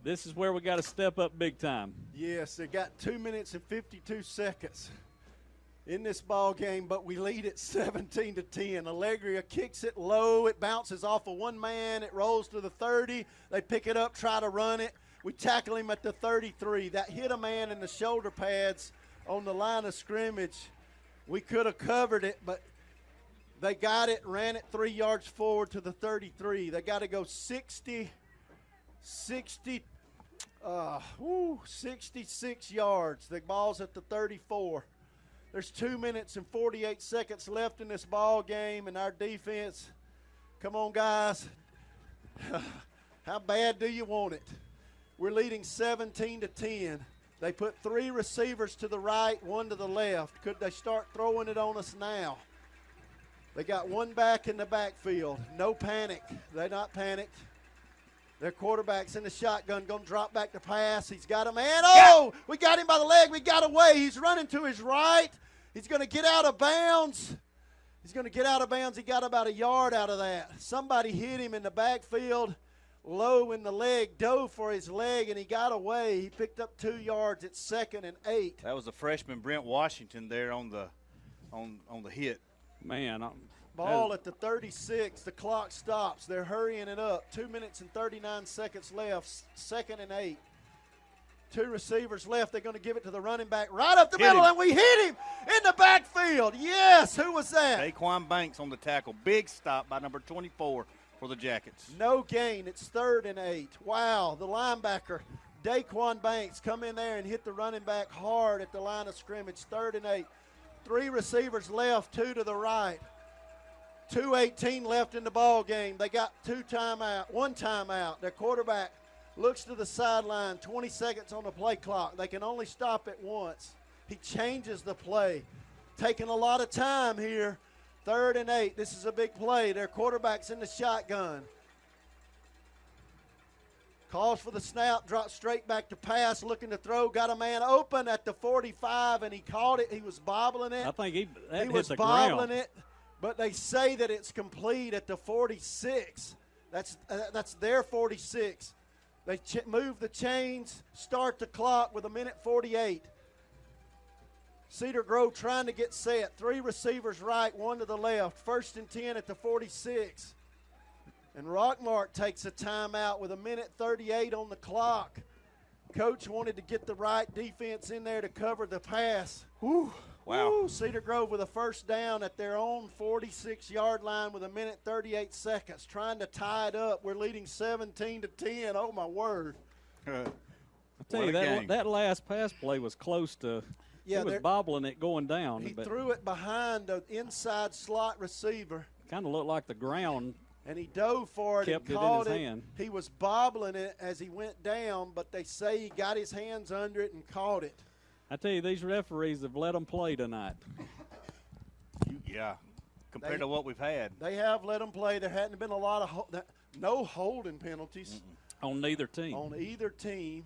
This is where we got to step up big time. Yes, they got 2 minutes and 52 seconds in this ball game, but we lead it 17-10. Allegria kicks it low. It bounces off of 1 man. It rolls to the 30. They pick it up, try to run it. We tackle him at the 33. That hit a man in the shoulder pads on the line of scrimmage. We could have covered it, but they got it, ran it 3 yards forward to the 33. They got to go 66 yards. The ball's at the 34. There's 2 minutes and 48 seconds left in this ball game, and our defense, come on, guys. How bad do you want it? We're leading 17-10. They put 3 receivers to the right, 1 to the left. Could they start throwing it on us now? They got 1 back in the backfield. No panic. They're not panicked. Their quarterback's in the shotgun, going to drop back to pass. He's got a man. Oh, we got him by the leg. We got away. He's running to his right. He's going to get out of bounds. He got about a yard out of that. Somebody hit him in the backfield, low in the leg, dove for his leg, and he got away. He picked up 2 yards at 2nd and 8. That was the freshman Brent Washington there on the hit. Man, ball at the 36. The clock stops. They're hurrying it up. 2 minutes and 39 seconds left. 2nd and 8. 2 receivers left. They're going to give it to the running back right up the middle, and we hit him in the backfield. Yes, who was that? Daquan Banks on the tackle. Big stop by number 24 for the Jackets. No gain. It's 3rd and 8. Wow, the linebacker, Daquan Banks, come in there and hit the running back hard at the line of scrimmage. 3rd and 8. 3 receivers left, 2 to the right. 2:18 left in the ball game. They got 1 timeout. Their quarterback looks to the sideline, 20 seconds on the play clock. They can only stop it once. He changes the play. Taking a lot of time here. 3rd and 8. This is a big play. Their quarterback's in the shotgun. Calls for the snap, drops straight back to pass, looking to throw. Got a man open at the 45, and he caught it. He was bobbling it. I think he was bobbling it, but they say that it's complete at the 46. That's their 46. They move the chains, start the clock with 1:48. Cedar Grove trying to get set. 3 receivers right, 1 to the left. 1st and 10 at the 46. And Rockmart takes a timeout with 1:38 on the clock. Coach wanted to get the right defense in there to cover the pass. Whew. Wow. Woo. Cedar Grove with a 1st down at their own 46-yard line with 1:38 seconds, trying to tie it up. We're leading 17-10. Oh, my word. I tell you, that last pass play was close to he was bobbling it going down. He threw it behind the inside slot receiver. Kind of looked like the ground. And he dove for it and caught it. He was bobbling it as he went down, but they say he got his hands under it and caught it. I tell you, these referees have let them play tonight. Yeah, compared to what we've had. They have let them play. There hadn't been a lot of no holding penalties. On neither team. On either team.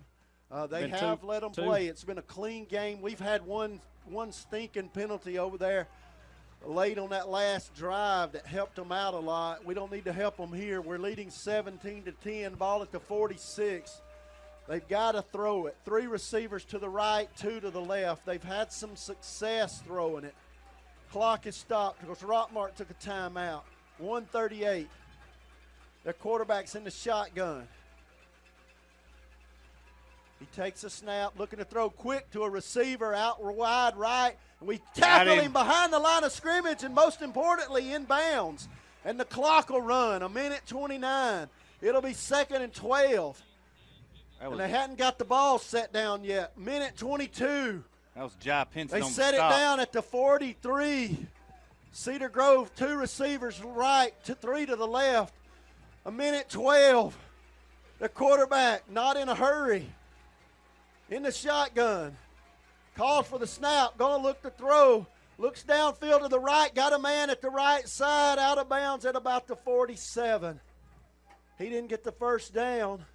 They have let them play. It's been a clean game. We've had one stinking penalty over there late on that last drive that helped them out a lot. We don't need to help them here. We're leading 17-10. Ball at the 46. They've got to throw it. 3 receivers to the right, 2 to the left. They've had some success throwing it. Clock is stopped because Rockmart took a timeout. 1:38. Their quarterback's in the shotgun. He takes a snap, looking to throw quick to a receiver out wide right. We tackle him behind the line of scrimmage, and most importantly, in bounds. And the clock will run, 1:29. It'll be 2nd and 12. And they hadn't got the ball set down yet. 1:22. That was Jai Pinson. They set it down at the 43. Cedar Grove, 2 receivers right, 3 to the left. 1:12. The quarterback not in a hurry. In the shotgun. Calls for the snap. Going to look to throw. Looks downfield to the right. Got a man at the right side. Out of bounds at about the 47. He didn't get the 1st down.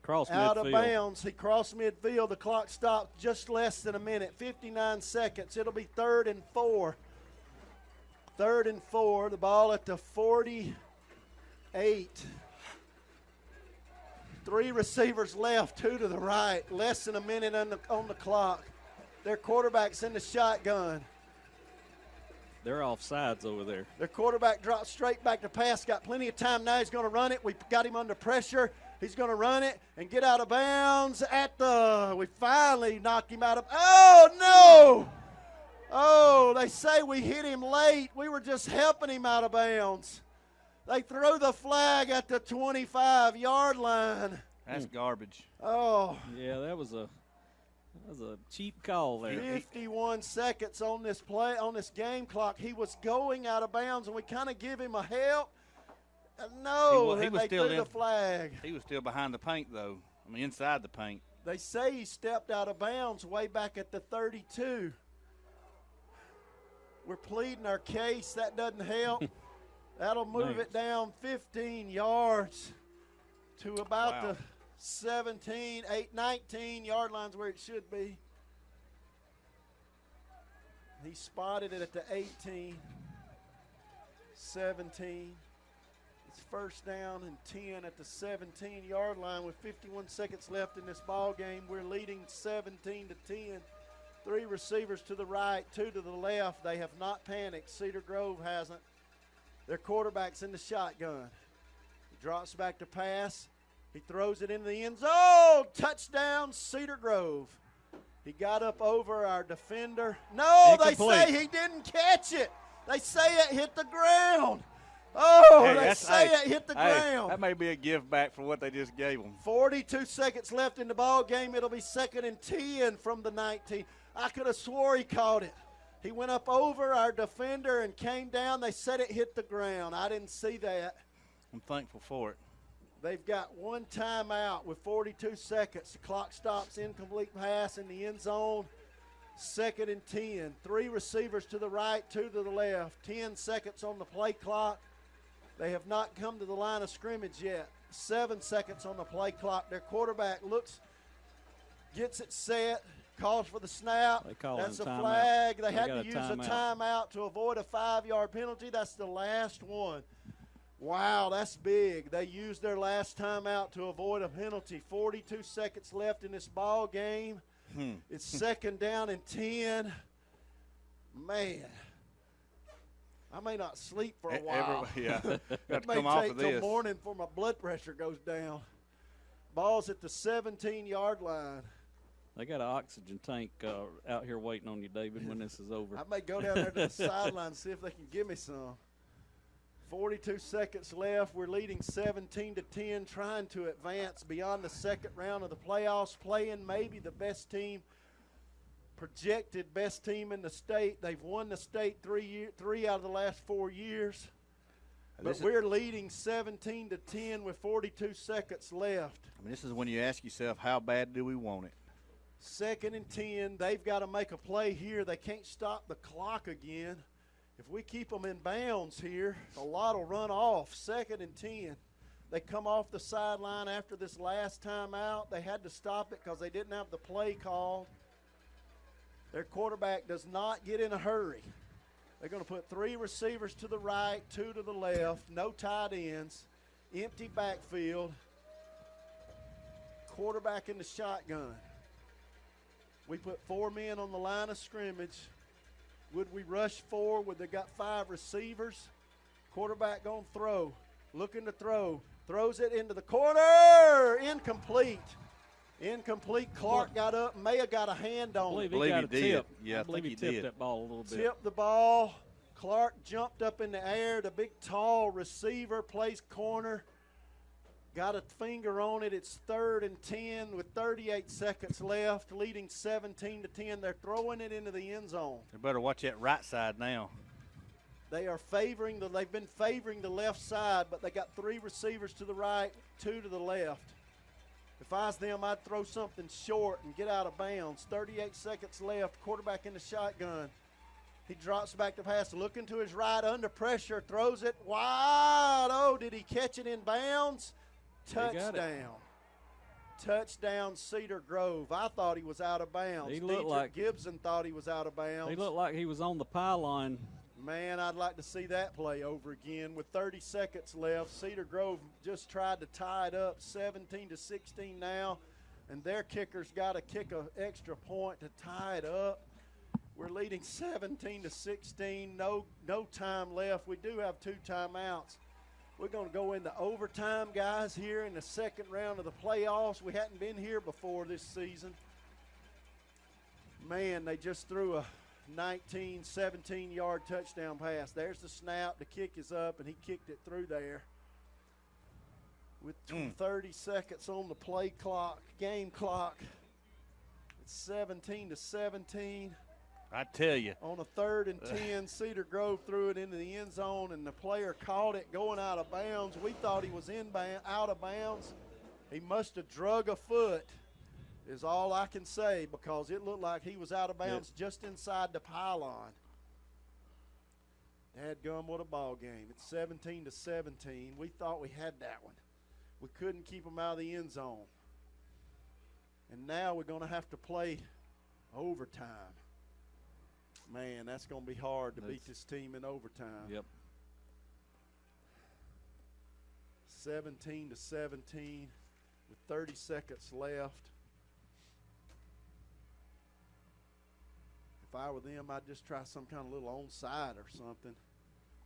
Out of bounds. He crossed midfield. The clock stopped just less than a minute. 59 seconds. It'll be 3rd and 4. 3rd and 4. The ball at the 48. 3 receivers left, 2 to the right. Less than a minute on the clock. Their quarterback's in the shotgun. They're off sides over there. Their quarterback drops straight back to pass. Got plenty of time now. He's going to run it. We got him under pressure. He's going to run it and get out of bounds we finally knocked him out of, oh, no! Oh, they say we hit him late. We were just helping him out of bounds. They threw the flag at the 25-yard line. That's garbage. Oh. Yeah, that was a cheap call there. 51 seconds on this game clock. He was going out of bounds, and we kind of give him a help. No, he was they still threw the flag. He was still behind the paint, though. I mean, inside the paint. They say he stepped out of bounds way back at the 32. We're pleading our case. That doesn't help. That'll move it down 15 yards to about the 17, 19-yard lines where it should be. He spotted it at the 18, 17. It's first down and 10 at the 17-yard line with 51 seconds left in this ball game. We're leading 17-10. 3 receivers to the right, 2 to the left. They have not panicked. Cedar Grove hasn't. Their quarterback's in the shotgun. He drops back to pass. He throws it into the end zone. Touchdown, Cedar Grove. He got up over our defender. No, incomplete. They say he didn't catch it. They say it hit the ground. Oh, they say it hit the ground. That may be a give back for what they just gave them. 42 seconds left in the ball game. It'll be 2nd and 10 from the 19. I could have swore he caught it. He went up over our defender and came down. They said it hit the ground. I didn't see that. I'm thankful for it. They've got 1 timeout with 42 seconds. The clock stops, incomplete pass in the end zone. 2nd and 10. 3 receivers to the right, 2 to the left. 10 seconds on the play clock. They have not come to the line of scrimmage yet. 7 seconds on the play clock. Their quarterback gets it set, calls for the snap. That's a flag. They had to use a timeout to avoid a 5-yard penalty. That's the last one. Wow, that's big. They used their last timeout to avoid a penalty. 42 seconds left in this ball game. It's 2nd down and 10. Man, I may not sleep for a while. It may take till morning before my blood pressure goes down. Ball's at the 17-yard line. They got an oxygen tank out here waiting on you, David, when this is over. I may go down there to the sideline and see if they can give me some. 42 seconds left. We're leading 17-10, trying to advance beyond the 2nd round of the playoffs, playing maybe the best team, projected best team in the state. They've won the state 3 out of the last 4 years. But we're leading 17-10 with 42 seconds left. I mean, this is when you ask yourself, how bad do we want it? 2nd and 10. They've got to make a play here. They can't stop the clock again. If we keep them in bounds here, a lot will run off. 2nd and 10. They come off the sideline after this last timeout. They had to stop it because they didn't have the play called. Their quarterback does not get in a hurry. They're going to put 3 receivers to the right, 2 to the left, no tight ends, empty backfield, quarterback in the shotgun. We put 4 men on the line of scrimmage. Would we rush 4? Would they got 5 receivers? Quarterback going to throw. Looking to throw. Throws it into the corner. Incomplete. Incomplete. Clark got up. May have got a hand on it. I believe he did. Yeah, I believe he tipped that ball a little bit. Tipped the ball. Clark jumped up in the air. The big, tall receiver plays corner. Got a finger on it. It's 3rd and 10 with 38 seconds left, leading 17-10. They're throwing it into the end zone. They better watch that right side now. They've been favoring the left side, but they got 3 receivers to the right, 2 to the left. If I was them, I'd throw something short and get out of bounds. 38 seconds left, quarterback in the shotgun. He drops back to pass, looking to his right, under pressure, throws it wide. Oh, did he catch it in bounds? Touchdown. Touchdown, Cedar Grove. I thought he was out of bounds. He looked like Gibson thought he was out of bounds. He looked like he was on the pylon. Man, I'd like to see that play over again. With 30 seconds left, Cedar Grove just tried to tie it up, 17-16 now, and their kicker's got to kick an extra point to tie it up. We're leading 17-16. No time left. We do have 2 timeouts. We're going to go into overtime, guys, here in the second round of the playoffs. We hadn't been here before this season. Man, they just threw a 19, 17-yard touchdown pass. There's the snap. The kick is up, and he kicked it through there. With 30 seconds on the play clock, game clock, it's 17-17. I tell you. On a 3rd and 10, Cedar Grove threw it into the end zone, and the player caught it going out of bounds. We thought he was out of bounds. He must have drug a foot, is all I can say, because it looked like he was out of bounds just inside the pylon. Dadgum, what a ball game. It's 17-17. We thought we had that one. We couldn't keep them out of the end zone. And now we're going to have to play overtime. Man, that's going to be hard to beat this team in overtime. Yep. 17-17 with 30 seconds left. If I were them, I'd just try some kind of little onside or something.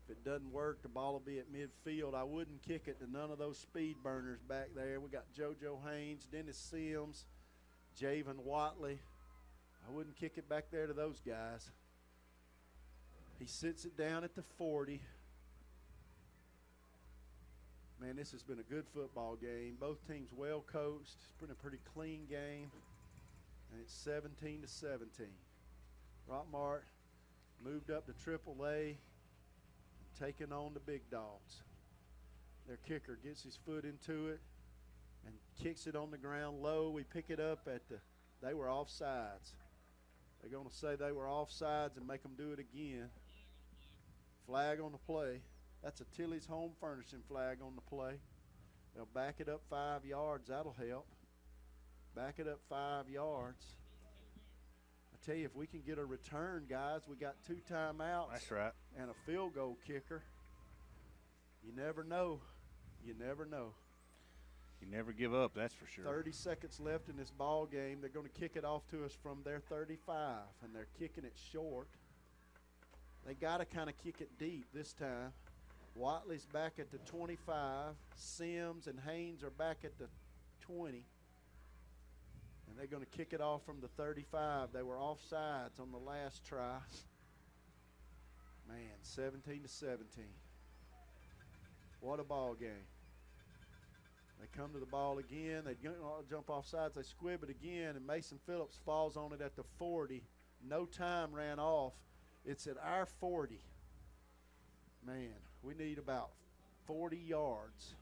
If it doesn't work, the ball will be at midfield. I wouldn't kick it to none of those speed burners back there. We got JoJo Haynes, Dennis Sims, Javen Watley. I wouldn't kick it back there to those guys. He sits it down at the 40. Man, this has been a good football game. Both teams well coached. It's been a pretty clean game. And it's 17-17. Rockmart moved up to AAA, taking on the big dogs. Their kicker gets his foot into it and kicks it on the ground low. We pick it up at they were offsides. They're going to say they were offsides and make them do it again. Flag on the play. That's a Tilly's Home Furnishing flag on the play. They'll back it up 5 yards. That'll help. Back it up 5 yards. I tell you, if we can get a return, guys, we got 2 timeouts. That's right. And a field goal kicker. You never know. You never know. You never give up, that's for sure. 30 seconds left in this ball game. They're going to kick it off to us from their 35, and they're kicking it short. They got to kind of kick it deep this time. Watley's back at the 25. Sims and Haynes are back at the 20. And they're going to kick it off from the 35. They were offsides on the last try. Man, 17-17. What a ball game. They come to the ball again. They jump off sides. They squib it again, and Mason Phillips falls on it at the 40. No time ran off. It's at our 40. Man, we need about 40 yards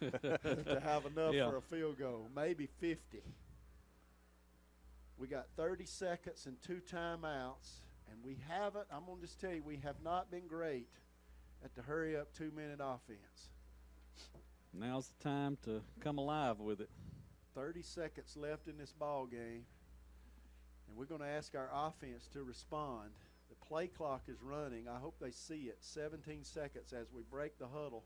to have enough for a field goal, maybe 50. We got 30 seconds and 2 timeouts, and we haven't, I'm going to just tell you, we have not been great at the hurry-up 2-minute offense. Now's the time to come alive with it. 30 seconds left in this ball game, and we're going to ask our offense to respond. The play clock is running. I hope they see it. 17 seconds as we break the huddle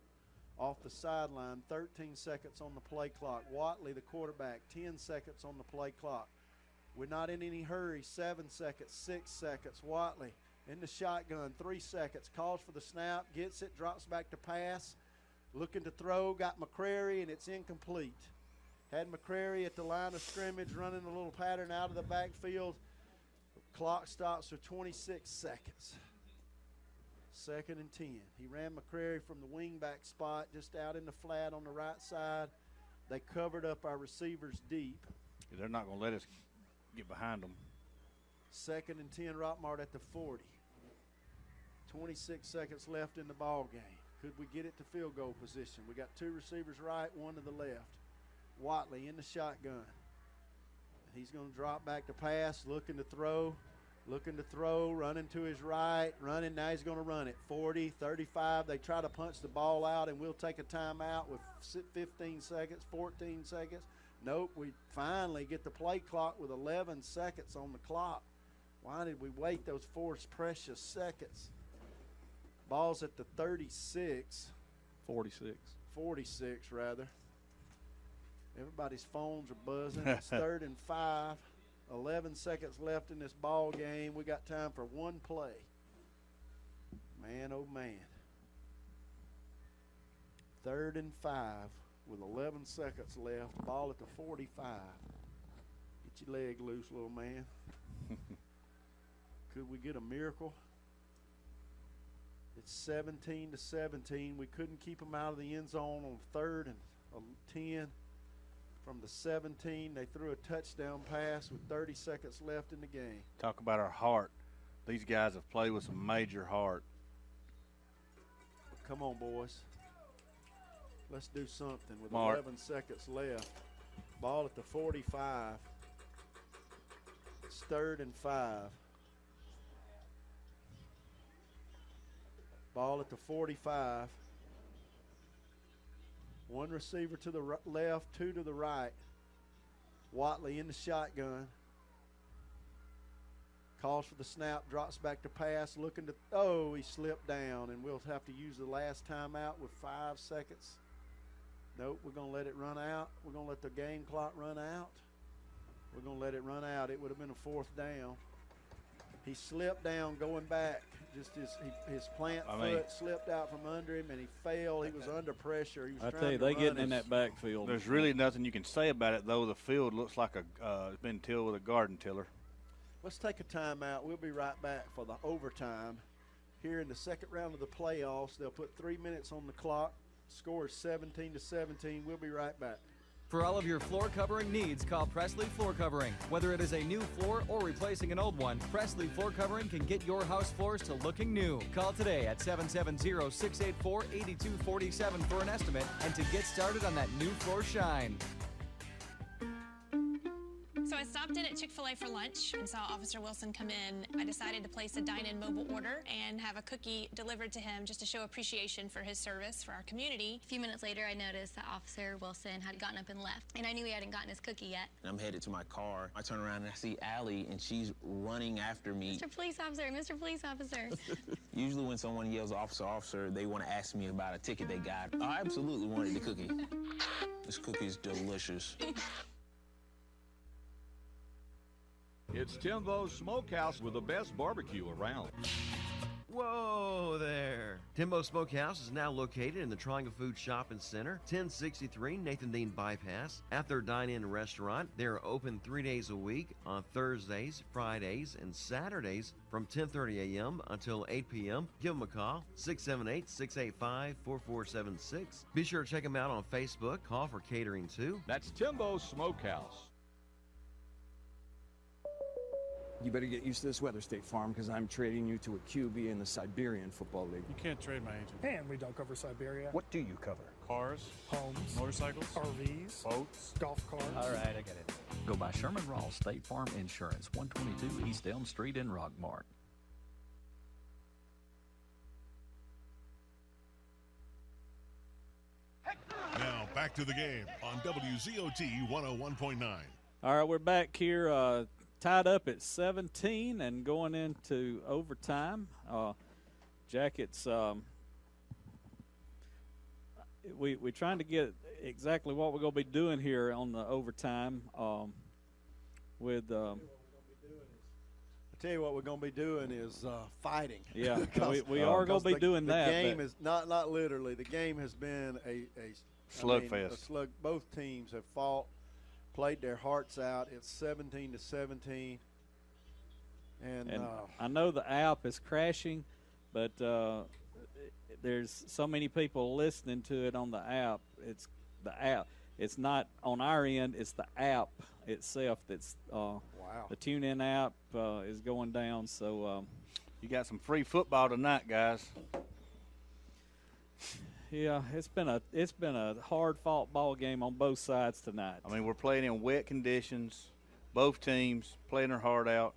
off the sideline. 13 seconds on the play clock. Watley, the quarterback, 10 seconds on the play clock. We're not in any hurry. 7 seconds, 6 seconds. Watley in the shotgun, 3 seconds. Calls for the snap, gets it, drops back to pass. Looking to throw, got McCrary, and it's incomplete. Had McCrary at the line of scrimmage running a little pattern out of the backfield. Clock stops for 26 seconds. 2nd and 10. He ran McCrary from the wingback spot just out in the flat on the right side. They covered up our receivers deep. They're not going to let us get behind them. 2nd and 10, Rockmart at the 40. 26 seconds left in the ball game. Could we get it to field goal position? We got 2 receivers right, 1 to the left. Watley in the shotgun. He's going to drop back to pass, looking to throw, running to his right, running. Now he's going to run it. 40, 35. They try to punch the ball out, and we'll take a timeout with 15 seconds, 14 seconds. Nope, we finally get the play clock with 11 seconds on the clock. Why did we wait those 4 precious seconds? Ball's at the 36. 46, rather. Everybody's phones are buzzing. It's 3rd and 5. 11 seconds left in this ball game. We got time for 1 play. Man, oh man. 3rd and 5 with 11 seconds left. Ball at the 45. Get your leg loose, little man. Could we get a miracle? It's 17-17. We couldn't keep them out of the end zone on 3rd and 10. From the 17, they threw a touchdown pass with 30 seconds left in the game. Talk about our heart. These guys have played with some major heart. Come on, boys. Let's do something with Mark. 11 seconds left. Ball at the 45. It's 3rd and 5. Ball at the 45. One receiver to the left, two to the right. Watley in the shotgun. Calls for the snap, drops back to pass, looking to, oh, he slipped down, and we'll have to use the last timeout with 5 seconds. Nope, we're going to let it run out. We're going to let the game clock run out. We're going to let it run out. It would have been a 4th down. He slipped down going back. Just his plant foot slipped out from under him, and he fell. He was under pressure. He was I trying tell you, to they run getting in that backfield. There's really nothing you can say about it, though. The field looks like it's been tilled with a garden tiller. Let's take a timeout. We'll be right back for the overtime. Here in the second round of the playoffs, they'll put 3 minutes on the clock. Score is 17-17. We'll be right back. For all of your floor covering needs, call Presley Floor Covering. Whether it is a new floor or replacing an old one, Presley Floor Covering can get your house floors to looking new. Call today at 770-684-8247 for an estimate and to get started on that new floor shine. So I stopped in at Chick-fil-A for lunch and saw Officer Wilson come in. I decided to place a dine-in mobile order and have a cookie delivered to him just to show appreciation for his service for our community. A few minutes later, I noticed that Officer Wilson had gotten up and left, and I knew he hadn't gotten his cookie yet. I'm headed to my car. I turn around and I see Allie, and she's running after me. Mr. Police Officer, Mr. Police Officer. Usually when someone yells officer, officer, they want to ask me about a ticket they got. I absolutely wanted the cookie. This cookie is delicious. It's Timbo's Smokehouse with the best barbecue around. Whoa there. Timbo's Smokehouse is now located in the Triangle Food Shopping Center, 1063 Nathan Dean Bypass. At their dine-in restaurant, they are open 3 days a week on Thursdays, Fridays, and Saturdays from 10:30 a.m. until 8 p.m. Give them a call, 678-685-4476. Be sure to check them out on Facebook. Call for catering too. That's Timbo's Smokehouse. You better get used to this weather, State Farm, because I'm trading you to a QB in the Siberian Football League. You can't trade my agent. And we don't cover Siberia. What do you cover? Cars, Homes, motorcycles, RVs, boats, golf carts. All right, I get it. Go by Sherman Ross State Farm Insurance, 122 East Elm Street in Rockmart. Now back to the game on WZOT 101.9. All right, we're back here. Tied up at 17 and going into overtime. Jackets, we're trying to get exactly what we're going to be doing here on the overtime with I tell you what we're going to be doing is fighting. Yeah, we are going to be doing that. The game is not literally. The game has been a slugfest. A slug. Both teams have fought, played their hearts out. It's 17-17. And I know the app is crashing, but there's so many people listening to it on the app. It's the app. It's not on our end. It's the app itself that's wow. The TuneIn app is going down. So you got some free football tonight, guys. Yeah, it's been a hard-fought ball game on both sides tonight. I mean, we're playing in wet conditions. Both teams playing their heart out.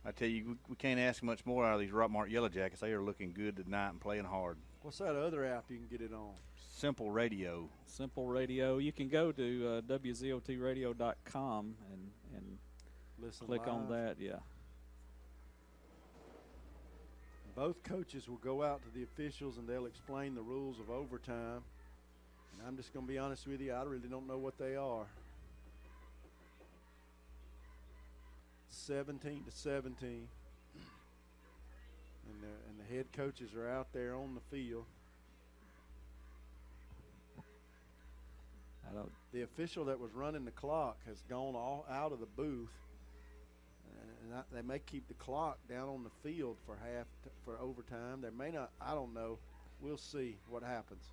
I tell you, we can't ask much more out of these Rockmart Yellow Jackets. They are looking good tonight and playing hard. What's that other app you can get it on? Simple Radio. Simple Radio. You can go to WZOTradio.com and listen click live on that. Yeah. Both coaches will go out to the officials and they'll explain the rules of overtime. And I'm just going to be honest with you, I really don't know what they are. 17-17. And the head coaches are out there on the field. The official that was running the clock has gone all out of the booth, and they may keep the clock down on the field for for overtime. They may not. I don't know. We'll see what happens.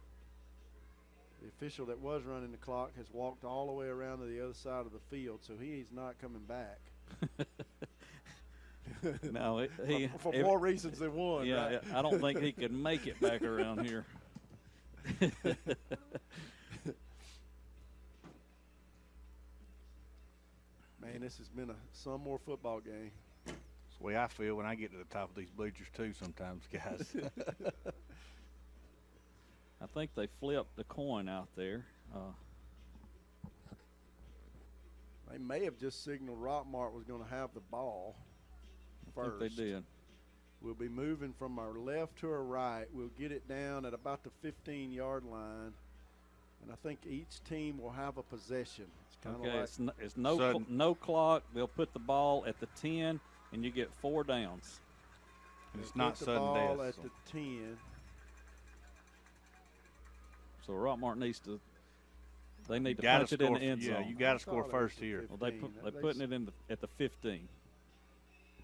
The official that was running the clock has walked all the way around to the other side of the field, so he's not coming back. No, for more reasons than one. Yeah, right? I don't think he could make it back around here. Man, this has been some more football game. That's the way I feel when I get to the top of these bleachers too sometimes, guys. I think they flipped the coin out there. They may have just signaled Rockmart was going to have the ball first. I think they did. We'll be moving from our left to our right. We'll get it down at about the 15-yard line, and I think each team will have a possession. It's kind of like it's no clock. They'll put the ball at the 10, and you get 4 downs. And it's not sudden death. The ball death. at the 10. So Rockmart needs to. They need to punch it in the end zone. Yeah, you got to score first here. Well, they're putting it in at the 15.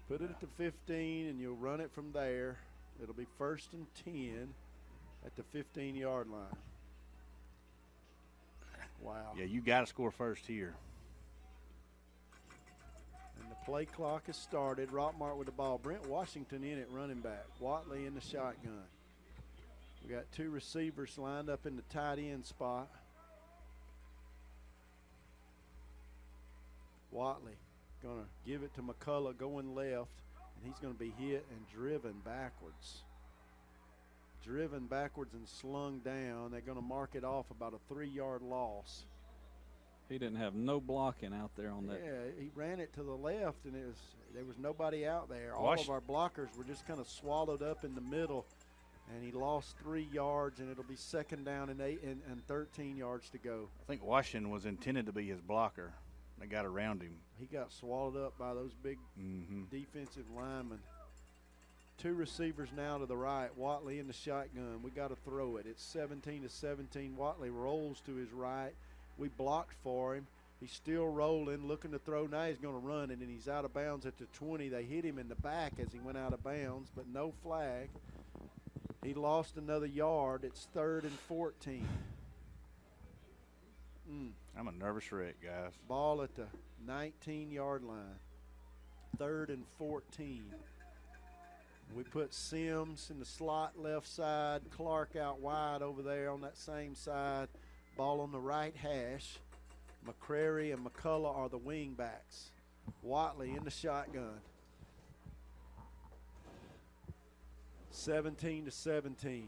Put it at the 15, and you'll run it from there. It'll be 1st and 10 at the 15-yard line. Wow. Yeah, you got to score first here. And the play clock has started. Rockmart with the ball. Brent Washington in at running back. Watley in the shotgun. We got 2 receivers lined up in the tight end spot. Watley going to give it to McCullough going left, and he's going to be hit and driven backwards. Driven backwards and slung down. They're going to mark it off about a 3-yard loss. He didn't have no blocking out there on that. Yeah, he ran it to the left, and there was nobody out there. All of our blockers were just kind of swallowed up in the middle, and he lost 3 yards, and it'll be 2nd down and 13 yards to go. I think Washington was intended to be his blocker. They got around him. He got swallowed up by those big defensive linemen. 2 receivers now to the right. Watley in the shotgun. We got to throw it. It's 17-17. Watley rolls to his right. We blocked for him. He's still rolling, looking to throw. Now he's going to run, and then he's out of bounds at the 20. They hit him in the back as he went out of bounds, but no flag. He lost another yard. It's 3rd and 14. I'm a nervous wreck, guys. Ball at the 19-yard line. 3rd and 14. We put Sims in the slot left side, Clark out wide over there on that same side. Ball on the right hash. McCrary and McCullough are the wing backs. Watley in the shotgun. 17-17.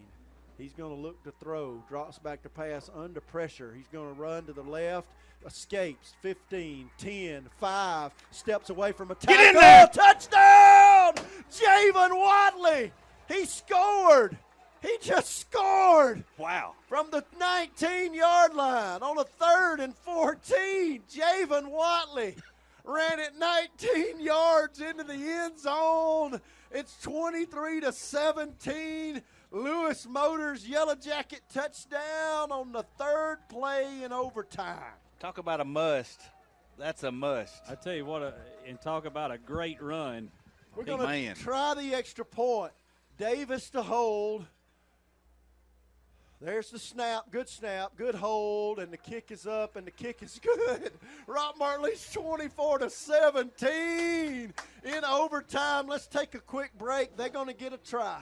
He's going to look to throw. Drops back to pass under pressure. He's going to run to the left. Escapes. 15, 10, 5. Steps away from a tackle. Get in there! Touchdown! Javen Watley. He scored. He just scored. Wow. From the 19-yard line on a 3rd and 14. Javen Watley ran it 19 yards into the end zone. It's 23-17. Lewis Motors Yellow Jacket touchdown on the 3rd play in overtime. Talk about a must. That's a must. I tell you what, and talk about a great run. We're going to try the extra point. Davis to hold. There's the snap, good hold, and the kick is up, and the kick is good. Rockmart leads 24-17 in overtime. Let's take a quick break. They're going to get a try.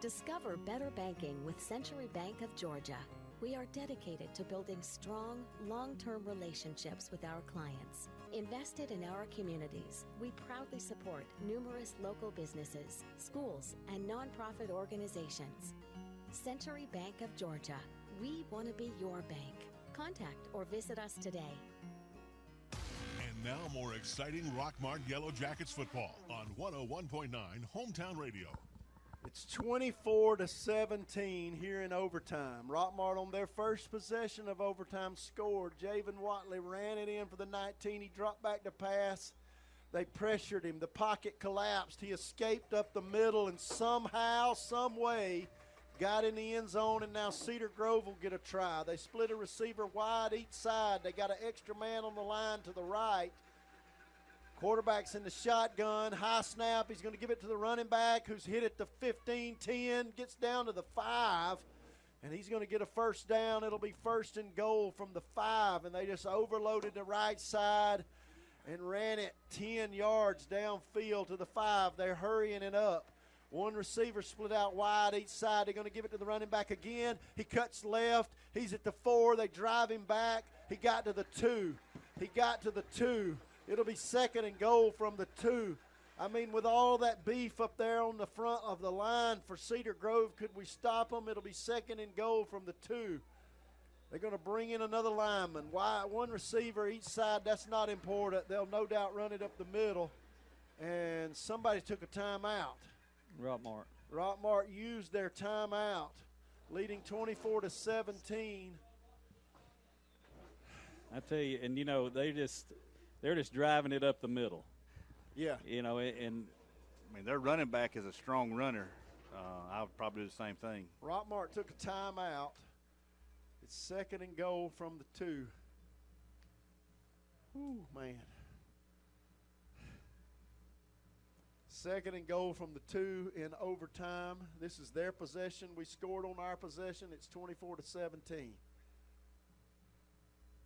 Discover better banking with Century Bank of Georgia. We are dedicated to building strong, long-term relationships with our clients. Invested in our communities, we proudly support numerous local businesses, schools, and nonprofit organizations. Century Bank of Georgia. We want to be your bank. Contact or visit us today. And now more exciting Rockmart Yellow Jackets football on 101.9 Hometown Radio. It's 24-17 here in overtime. Rockmart on their first possession of overtime scored. Javen Watley ran it in for the 19. He dropped back to pass. They pressured him. The pocket collapsed. He escaped up the middle, and somehow, some way, got in the end zone, and now Cedar Grove will get a try. They split a receiver wide each side. They got an extra man on the line to the right. Quarterback's in the shotgun, high snap. He's going to give it to the running back who's hit at the 15, 10, gets down to the 5, and he's going to get a first down. It'll be 1st and goal from the 5, and they just overloaded the right side and ran it 10 yards downfield to the 5. They're hurrying it up. One receiver split out wide each side. They're going to give it to the running back again. He cuts left. He's at the 4. They drive him back. He got to the 2. It'll be 2nd and goal from the 2. I mean, with all that beef up there on the front of the line for Cedar Grove, could we stop them? It'll be 2nd and goal from the 2. They're going to bring in another lineman. One receiver each side, that's not important. They'll no doubt run it up the middle. And somebody took a timeout. Rockmart used their timeout, leading 24-17. I tell you, and you know, they're just driving it up the middle. Yeah. You know, and I mean, their running back is a strong runner. I would probably do the same thing. Rockmart took a timeout. It's 2nd and goal from the 2. Ooh, man. 2nd and goal from the 2 in overtime. This is their possession. We scored on our possession. It's 24-17.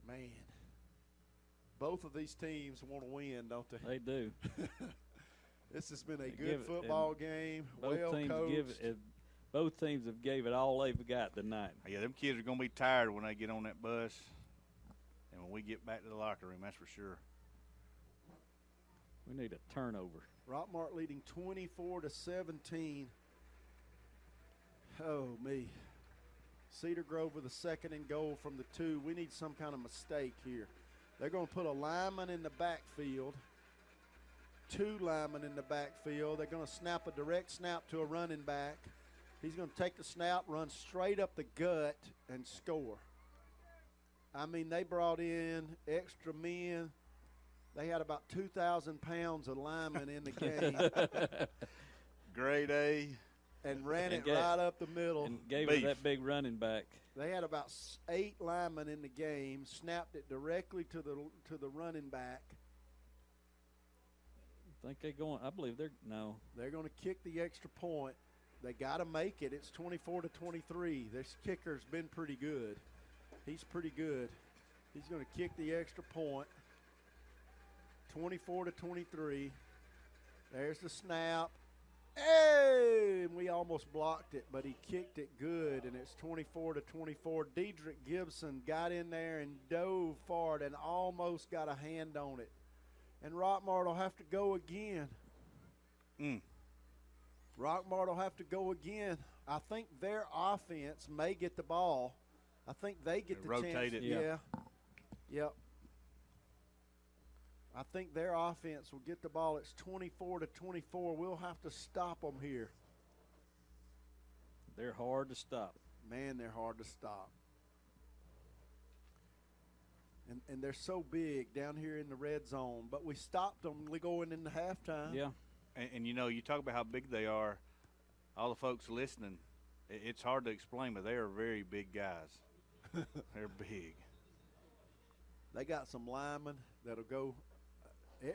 Man. Both of these teams want to win, don't they? They do. This has been a good football game. Well coached. Both teams have gave it all they've got tonight. Yeah, them kids are going to be tired when they get on that bus and when we get back to the locker room, that's for sure. We need a turnover. Rockmart leading 24-17. Oh, me. Cedar Grove with a 2nd and goal from the 2. We need some kind of mistake here. They're going to put a lineman in the backfield, 2 linemen in the backfield. They're going to snap a direct snap to a running back. He's going to take the snap, run straight up the gut, and score. I mean, they brought in extra men. They had about 2,000 pounds of linemen in the game. Grade A. And ran it right up the middle. And gave it that big running back. They had about 8 linemen in the game, snapped it directly to the running back. I believe they're going to kick the extra point. They got to make it. It's 24-23. This kicker's been pretty good. He's pretty good. He's going to kick the extra point. 24-23. There's the snap. Hey, we almost blocked it, but he kicked it good, and it's 24-24. Dedrick Gibson got in there and dove for it and almost got a hand on it. And Rockmart will have to go again. Rockmart will have to go again. I think their offense may get the ball. I think they get the rotate chance. It. Yeah. Yep. I think their offense will get the ball. It's 24-24. We'll have to stop them here. They're hard to stop. Man, they're hard to stop. And they're so big down here in the red zone. But we stopped them going into halftime. Yeah. And you know, you talk about how big they are. All the folks listening, it's hard to explain, but they are very big guys. They're big. They got some linemen that'll go.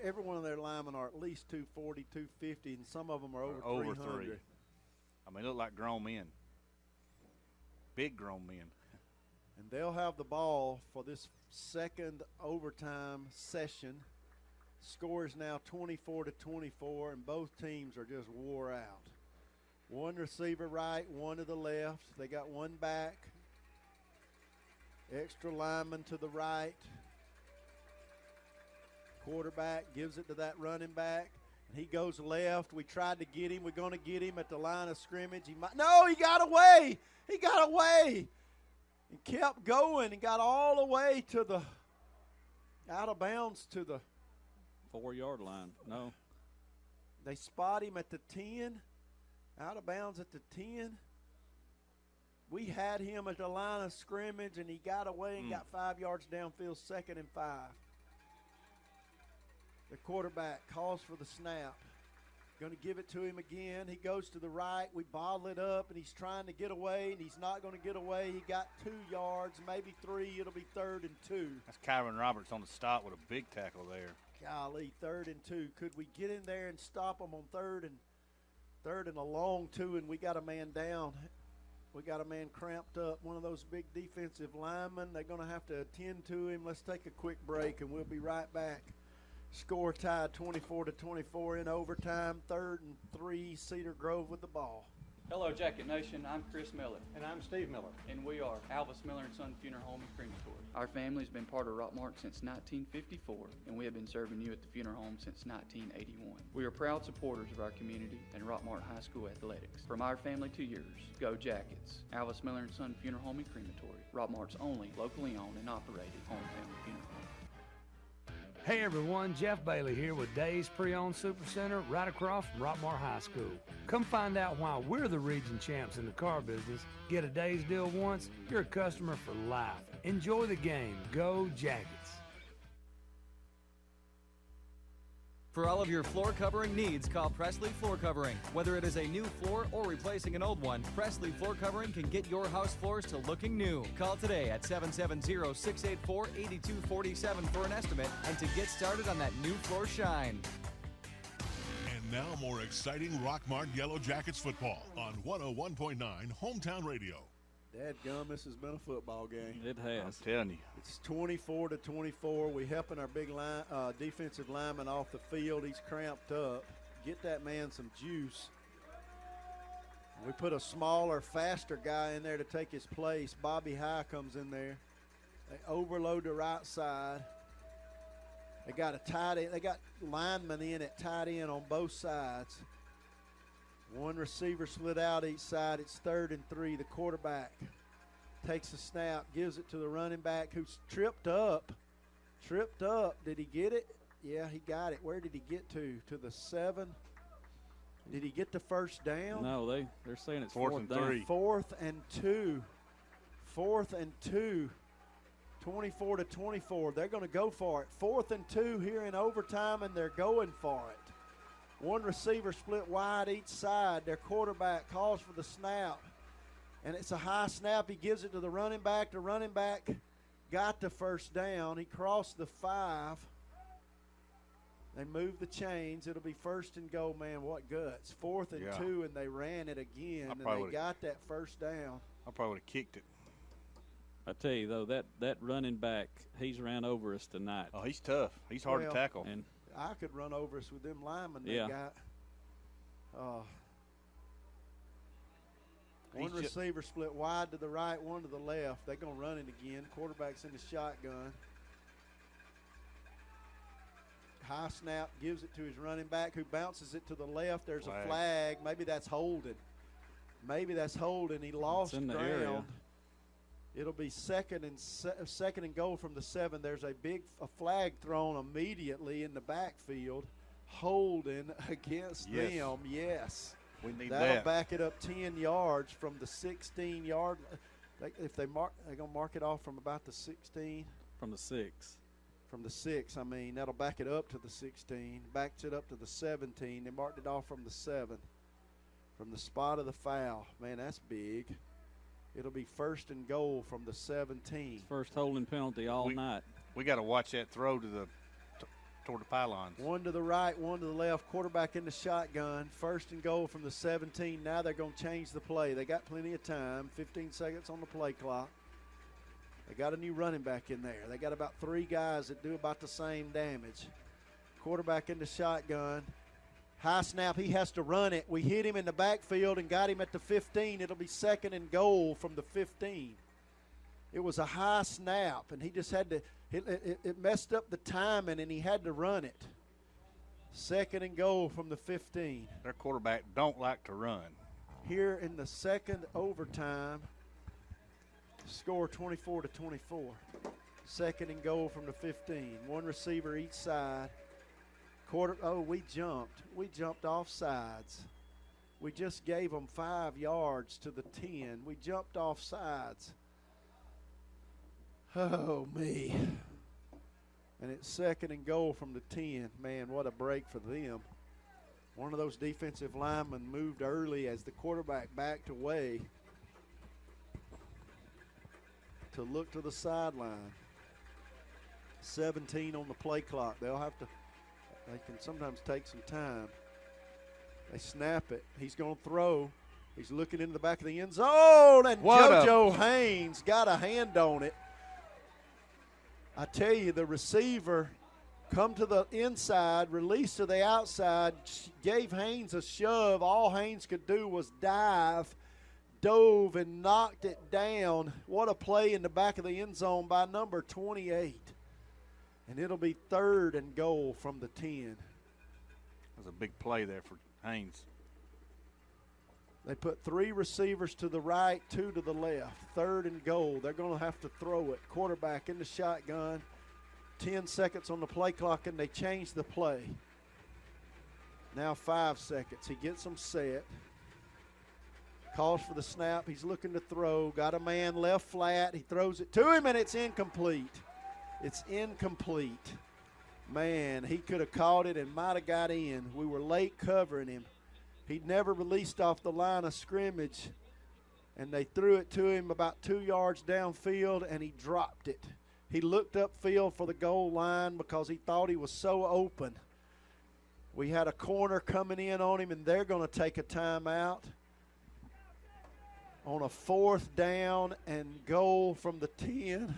Every one of their linemen are at least 240, 250, and some of them are over 300. 3. I mean, they look like grown men. Big grown men. And they'll have the ball for this second overtime session. Score is now 24-24, and both teams are just wore out. One receiver right, one to the left. They got one back. Extra lineman to the right. Quarterback gives it to that running back, and he goes left. We tried to get him. We're going to get him at the line of scrimmage. He got away. He got away and kept going and got all the way to the out of bounds to the 4-yard line. No. They spot him at the 10, out of bounds at the 10. We had him at the line of scrimmage, and he got away and got 5 yards downfield, 2nd and 5. The quarterback calls for the snap. Going to give it to him again. He goes to the right. We bottle it up, and he's trying to get away, and he's not going to get away. He got 2 yards, maybe 3. It'll be 3rd and 2. That's Kyron Roberts on the stop with a big tackle there. Golly, 3rd and 2. Could we get in there and stop them on 3rd and a long 2, and we got a man down. We got a man cramped up, one of those big defensive linemen. They're going to have to attend to him. Let's take a quick break, and we'll be right back. Score tied 24-24 in overtime. 3rd and 3, Cedar Grove with the ball. Hello, Jacket Nation. I'm Chris Miller. And I'm Steve Miller. And we are Alvis Miller & Son Funeral Home and Crematory. Our family's been part of Rockmart since 1954, and we have been serving you at the funeral home since 1981. We are proud supporters of our community and Rockmart High School athletics. From our family to yours, go Jackets. Alvis Miller & Son Funeral Home and Crematory, Rockmart's only locally owned and operated hometown funeral home. Hey everyone, Jeff Bailey here with Days Pre-Owned Super Center right across from Rockmart High School. Come find out why we're the region champs in the car business. Get a Days deal once, you're a customer for life. Enjoy the game. Go Jackets. For all of your floor covering needs, call Presley Floor Covering. Whether it is a new floor or replacing an old one, Presley Floor Covering can get your house floors to looking new. Call today at 770-684-8247 for an estimate and to get started on that new floor shine. And now more exciting Rockmart Yellow Jackets football on 101.9 Hometown Radio. Dadgum, this has been a football game. It has. I'm telling you. It's 24-24. We helping our big defensive lineman off the field. He's cramped up. Get that man some juice. We put a smaller, faster guy in there to take his place. Bobby High comes in there. They overload the right side. They got a tight end. They got linemen in at tight end on both sides. One receiver split out each side. It's 3rd and 3. The quarterback takes a snap, gives it to the running back who's tripped up. Tripped up. Did he get it? Yeah, he got it. Where did he get to? To the 7. Did he get the first down? No, they're saying it's 4th and 3. 4th and 2. 4th and 2. 24-24. They're going to go for it. 4th and 2 here in overtime, and they're going for it. One receiver split wide each side. Their quarterback calls for the snap. And it's a high snap. He gives it to the running back. The running back got the first down. He crossed the 5. They moved the chains. It'll be 1st and goal. Man, what guts. 4th and 2, and they ran it again. And they got that first down. I probably would have kicked it. I tell you, though, that running back, he's ran over us tonight. Oh, he's tough. He's hard to tackle. And I could run over us with them linemen they got. One receiver split wide to the right, one to the left. They're going to run it again. Quarterback's in the shotgun. High snap, gives it to his running back who bounces it to the left. There's a flag. Maybe that's holding. He lost ground. Area. It'll be second and goal from the 7. There's a flag thrown immediately in the backfield. Holding against them. Yes. We need That'll back it up 10 yards from the 16-yard. If they're going to mark it off from about the 16. From the 6. From the 6, I mean. That'll back it up to the 16. Backs it up to the 17. They marked it off from the 7. From the spot of the foul. Man, that's big. It'll be 1st and goal from the 17. First holding penalty all night. We got to watch that throw to toward the pylons. One to the right, one to the left. Quarterback in the shotgun. 1st and goal from the 17. Now they're going to change the play. They got plenty of time. 15 seconds on the play clock. They got a new running back in there. They got about 3 guys that do about the same damage. Quarterback in the shotgun. High snap, he has to run it. We hit him in the backfield and got him at the 15. It'll be 2nd and goal from the 15. It was a high snap, and he just had to it messed up the timing, and he had to run it. 2nd and goal from the 15. Their quarterback don't like to run. Here in the second overtime, score 24-24. 2nd and goal from the 15. One receiver each side. We jumped. We jumped off sides. We just gave them 5 yards to the 10. We jumped off sides. Oh, me. And it's 2nd and goal from the 10. Man, what a break for them. One of those defensive linemen moved early as the quarterback backed away to look to the sideline. 17 on the play clock. They can sometimes take some time. They snap it. He's going to throw. He's looking into the back of the end zone, and JoJo Haynes got a hand on it. I tell you, the receiver come to the inside, release to the outside, gave Haynes a shove. All Haynes could do was dive, dove, and knocked it down. What a play in the back of the end zone by number 28. And it'll be 3rd and goal from the 10. That was a big play there for Haynes. They put 3 receivers to the right, 2 to the left. 3rd and goal. They're going to have to throw it. Quarterback in the shotgun. 10 seconds on the play clock, and they change the play. Now 5 seconds. He gets them set. Calls for the snap. He's looking to throw. Got a man left flat. He throws it to him, and it's incomplete. It's incomplete. Man, he could have caught it and might have got in. We were late covering him. He'd never released off the line of scrimmage, and they threw it to him about 2 yards downfield, and he dropped it. He looked upfield for the goal line because he thought he was so open. We had a corner coming in on him, and they're going to take a timeout on a 4th down and goal from the 10.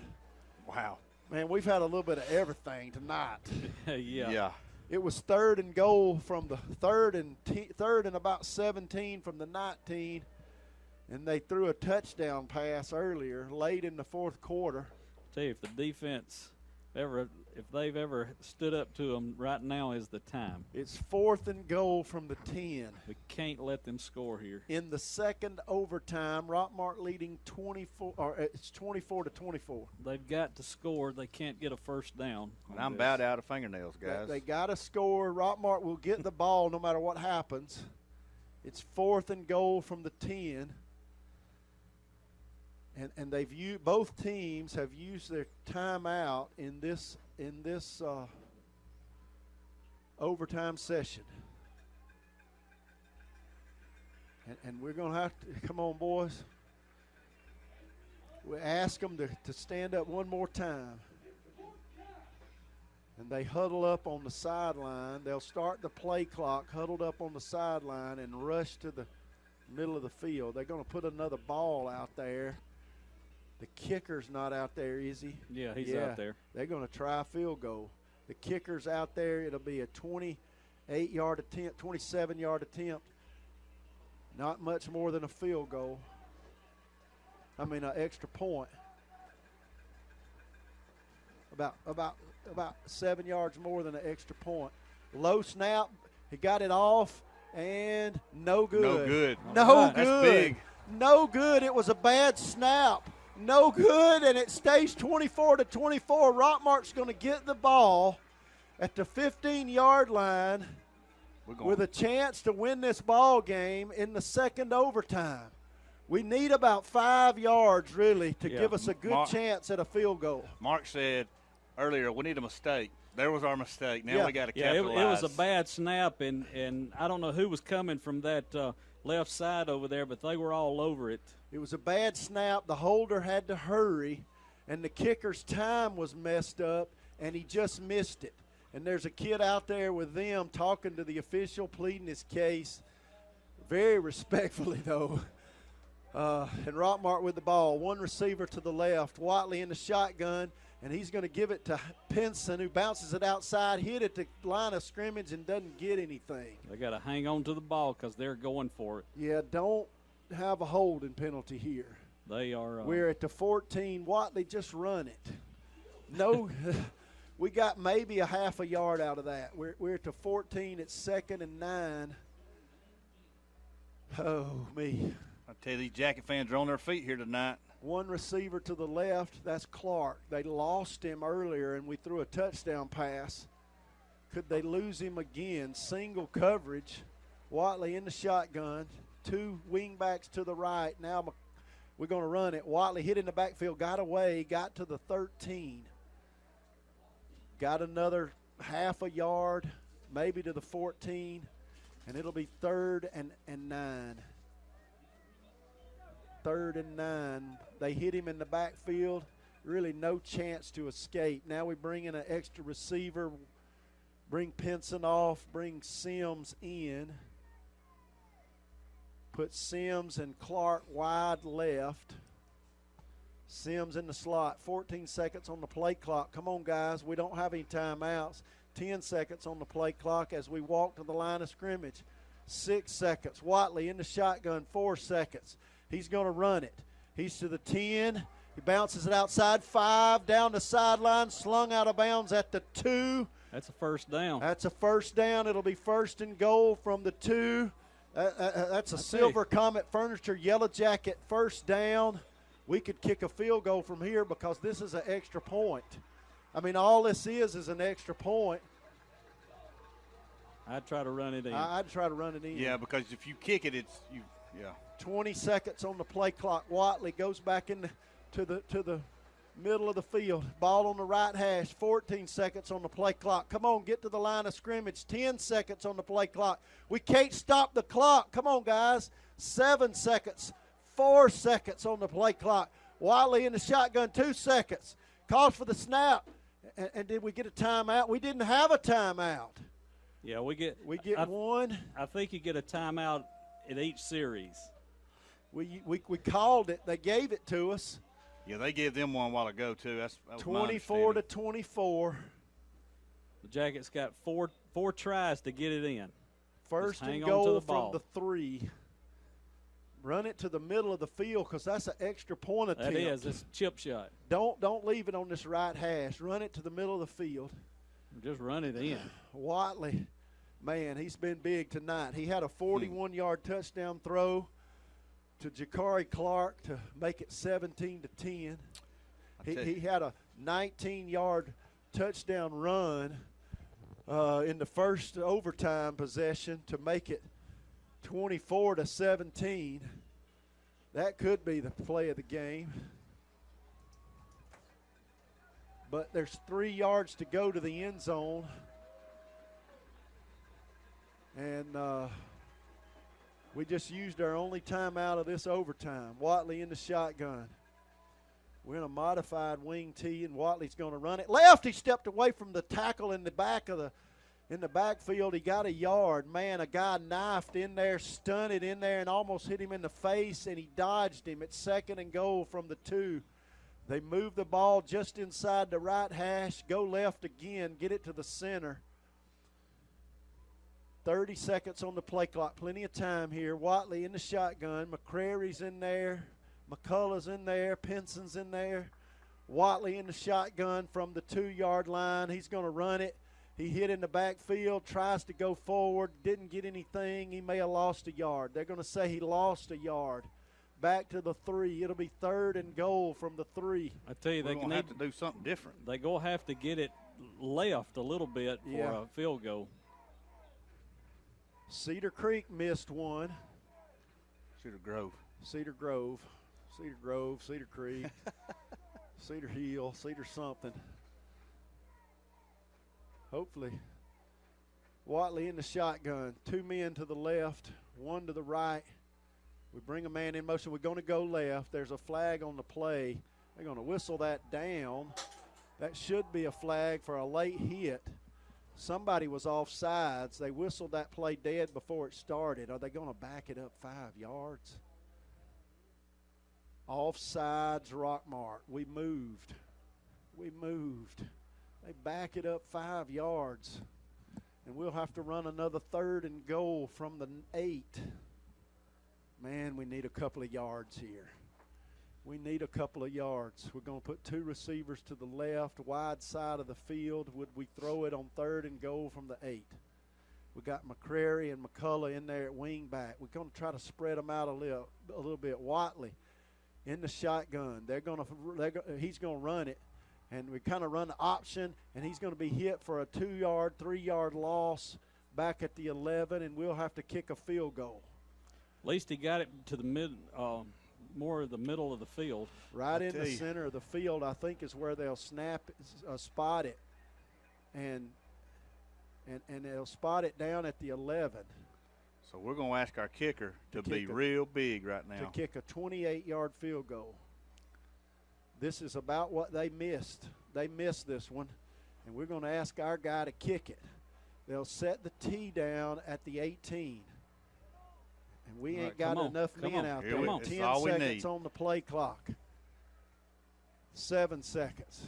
Wow. Man, we've had a little bit of everything tonight. Yeah. It was 3rd and goal from the 3rd and about 17 from the 19, and they threw a touchdown pass earlier, late in the 4th quarter. Tell you, if the defense if they've ever stood up to them, right now is the time. It's 4th and goal from the 10. We can't let them score here. In the 2nd overtime, Rockmart leading 24-24. They've got to score. They can't get a first down. And I'm about out of fingernails, guys. They got to score. Rockmart will get the ball no matter what happens. It's 4th and goal from the 10. And both teams have used their timeout in this overtime session. And we're going to have to – come on, boys. We ask them to stand up one more time. And they huddle up on the sideline. They'll start the play clock huddled up on the sideline and rush to the middle of the field. They're going to put another ball out there. The kicker's not out there, is he? Yeah, he's out there. They're going to try a field goal. The kicker's out there. It'll be a 28-yard attempt, 27-yard attempt. Not much more than a field goal. An extra point. About 7 yards more than an extra point. Low snap. He got it off, and no good. No good. No good. That's big. No good. It was a bad snap. No good, and it stays 24-24. Rockmart's going to get the ball at the 15-yard line with a chance to win this ball game in the 2nd overtime. We need about 5 yards, really, to give us a good chance at a field goal. Mark said earlier, we need a mistake. There was our mistake. Now we got to capitalize. It was a bad snap, and I don't know who was coming from that left side over there, but they were all over it. It was a bad snap. The holder had to hurry, and the kicker's time was messed up, and he just missed it. And there's a kid out there with them talking to the official, pleading his case, very respectfully, though. And Rockmart with the ball. One receiver to the left. Watley in the shotgun, and he's going to give it to Pinson, who bounces it outside, hit it to line of scrimmage, and doesn't get anything. They got to hang on to the ball because they're going for it. Yeah, don't have a holding penalty here. They are. We're at the 14. Watley, just run it. No, we got maybe a half a yard out of that. We're at the 14. It's 2nd and 9. Oh, me. I tell you, these Jacket fans are on their feet here tonight. One receiver to the left, that's Clark. They lost him earlier, and we threw a touchdown pass. Could they lose him again? Single coverage. Watley in the shotgun. 2 wingbacks to the right. Now we're going to run it. Watley hit in the backfield, got away, got to the 13. Got another half a yard, maybe to the 14. And it'll be 3rd and 9. 3rd and 9. They hit him in the backfield. Really no chance to escape. Now we bring in an extra receiver. Bring Pinson off. Bring Sims in. Put Sims and Clark wide left. Sims in the slot. 14 seconds on the play clock. Come on, guys. We don't have any timeouts. 10 seconds on the play clock as we walk to the line of scrimmage. 6 seconds. Watley in the shotgun. 4 seconds. He's going to run it. He's to the 10. He bounces it outside. 5 down the sideline. Slung out of bounds at the 2. That's a first down. That's a first down. It'll be 1st and goal from the 2. That's a Silver Comet Furniture Yellow Jacket first down. We could kick a field goal from here because this is an extra point. I mean, all this is an extra point. I'd try to run it in. I'd try to run it in. Yeah, because if you kick it, it's you. Yeah. 20 seconds on the play clock. Watley goes back to the middle of the field. Ball on the right hash. 14 seconds on the play clock. Come on, get to the line of scrimmage. 10 seconds on the play clock. We can't stop the clock. Come on, guys. 7 seconds. 4 seconds on the play clock. Watley in the shotgun. 2 seconds. Calls for the snap. And did we get a timeout? We didn't have a timeout. Yeah, we get one. I think you get a timeout in each series. We called it. They gave it to us. Yeah, they gave them one a while ago too. That was 24 to 24. The Jackets got four tries to get it in. First and goal from the 3. Run it to the middle of the field because that's an extra point attempt. That is. It's a chip shot. Don't leave it on this right hash. Run it to the middle of the field. Just run it in. Watley, man, he's been big tonight. He had a 41-yard touchdown throw to Jakari Clark to make it 17-10. He had a 19-yard touchdown run in the first overtime possession to make it 24-17. That could be the play of the game. But there's 3 yards to go to the end zone. And we just used our only time out of this overtime. Watley in the shotgun. We're in a modified wing tee, and Watley's going to run it. Left, he stepped away from the tackle in the backfield. He got a yard. Man, a guy knifed in there, stunted in there, and almost hit him in the face, and he dodged him. It's 2nd and goal from the 2. They move the ball just inside the right hash, go left again, get it to the center. 30 seconds on the play clock, plenty of time here. Watley in the shotgun. McCrary's in there. McCullough's in there. Pinson's in there. Watley in the shotgun from the 2-yard line. He's going to run it. He hit in the backfield, tries to go forward, didn't get anything. He may have lost a yard. They're going to say he lost a yard. Back to the 3. It'll be 3rd and goal from the 3. I tell you, they're going to have to do something different. They're going to have to get it left a little bit for a field goal. Cedar Creek missed one. Cedar Grove. Cedar Creek, Cedar Hill, Cedar something. Hopefully. Watley in the shotgun. 2 men to the left, 1 to the right. We bring a man in motion. We're going to go left. There's a flag on the play. They're going to whistle that down. That should be a flag for a late hit. Somebody was offsides. They whistled that play dead before it started. Are they going to back it up 5 yards? Offsides, Rockmart. We moved. They back it up 5 yards. And we'll have to run another 3rd and goal from the 8. Man, we need a couple of yards here. We're going to put 2 receivers to the left, wide side of the field. Would we throw it on 3rd and goal from the 8? We got McCrary and McCullough in there at wing back. We're going to try to spread them out a little bit. Watley in the shotgun. He's going to run it. And we kind of run the option, and he's going to be hit for a 2-yard, 3-yard loss back at the 11, and we'll have to kick a field goal. At least he got it to the more of the middle of the field. Right in the center of the field, I think, is where they'll spot it. And they'll spot it down at the 11. So we're going to ask our kicker to be real big right now. To kick a 28-yard field goal. This is about what they missed. They missed this one, and we're going to ask our guy to kick it. They'll set the tee down at the 18. And we ain't got enough men out there. 10 seconds on the play clock. 7 seconds.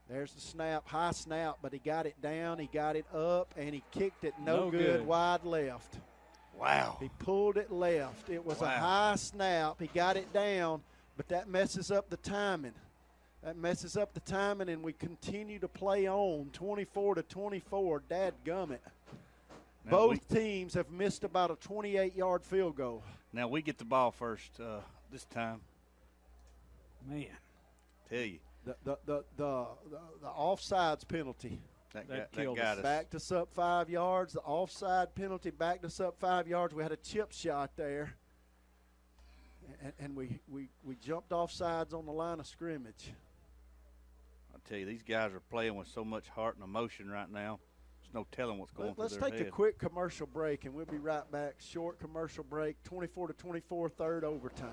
There's the snap, high snap, but he got it down, he got it up, and he kicked it no good, wide left. Wow. He pulled it left. It was a high snap. He got it down, but that messes up the timing. That messes up the timing, and we continue to play on, 24-24. Dadgummit. Both teams have missed about a 28-yard field goal. Now we get the ball first this time. Man. Tell you. The offsides penalty. That got us. Backed us up 5 yards. The offside penalty backed us up 5 yards. We had a chip shot there. And we jumped off sides on the line of scrimmage. I tell you, these guys are playing with so much heart and emotion right now. There's no telling what's going through their head. Let's take a quick commercial break, and we'll be right back. Short commercial break, 24-24, third overtime.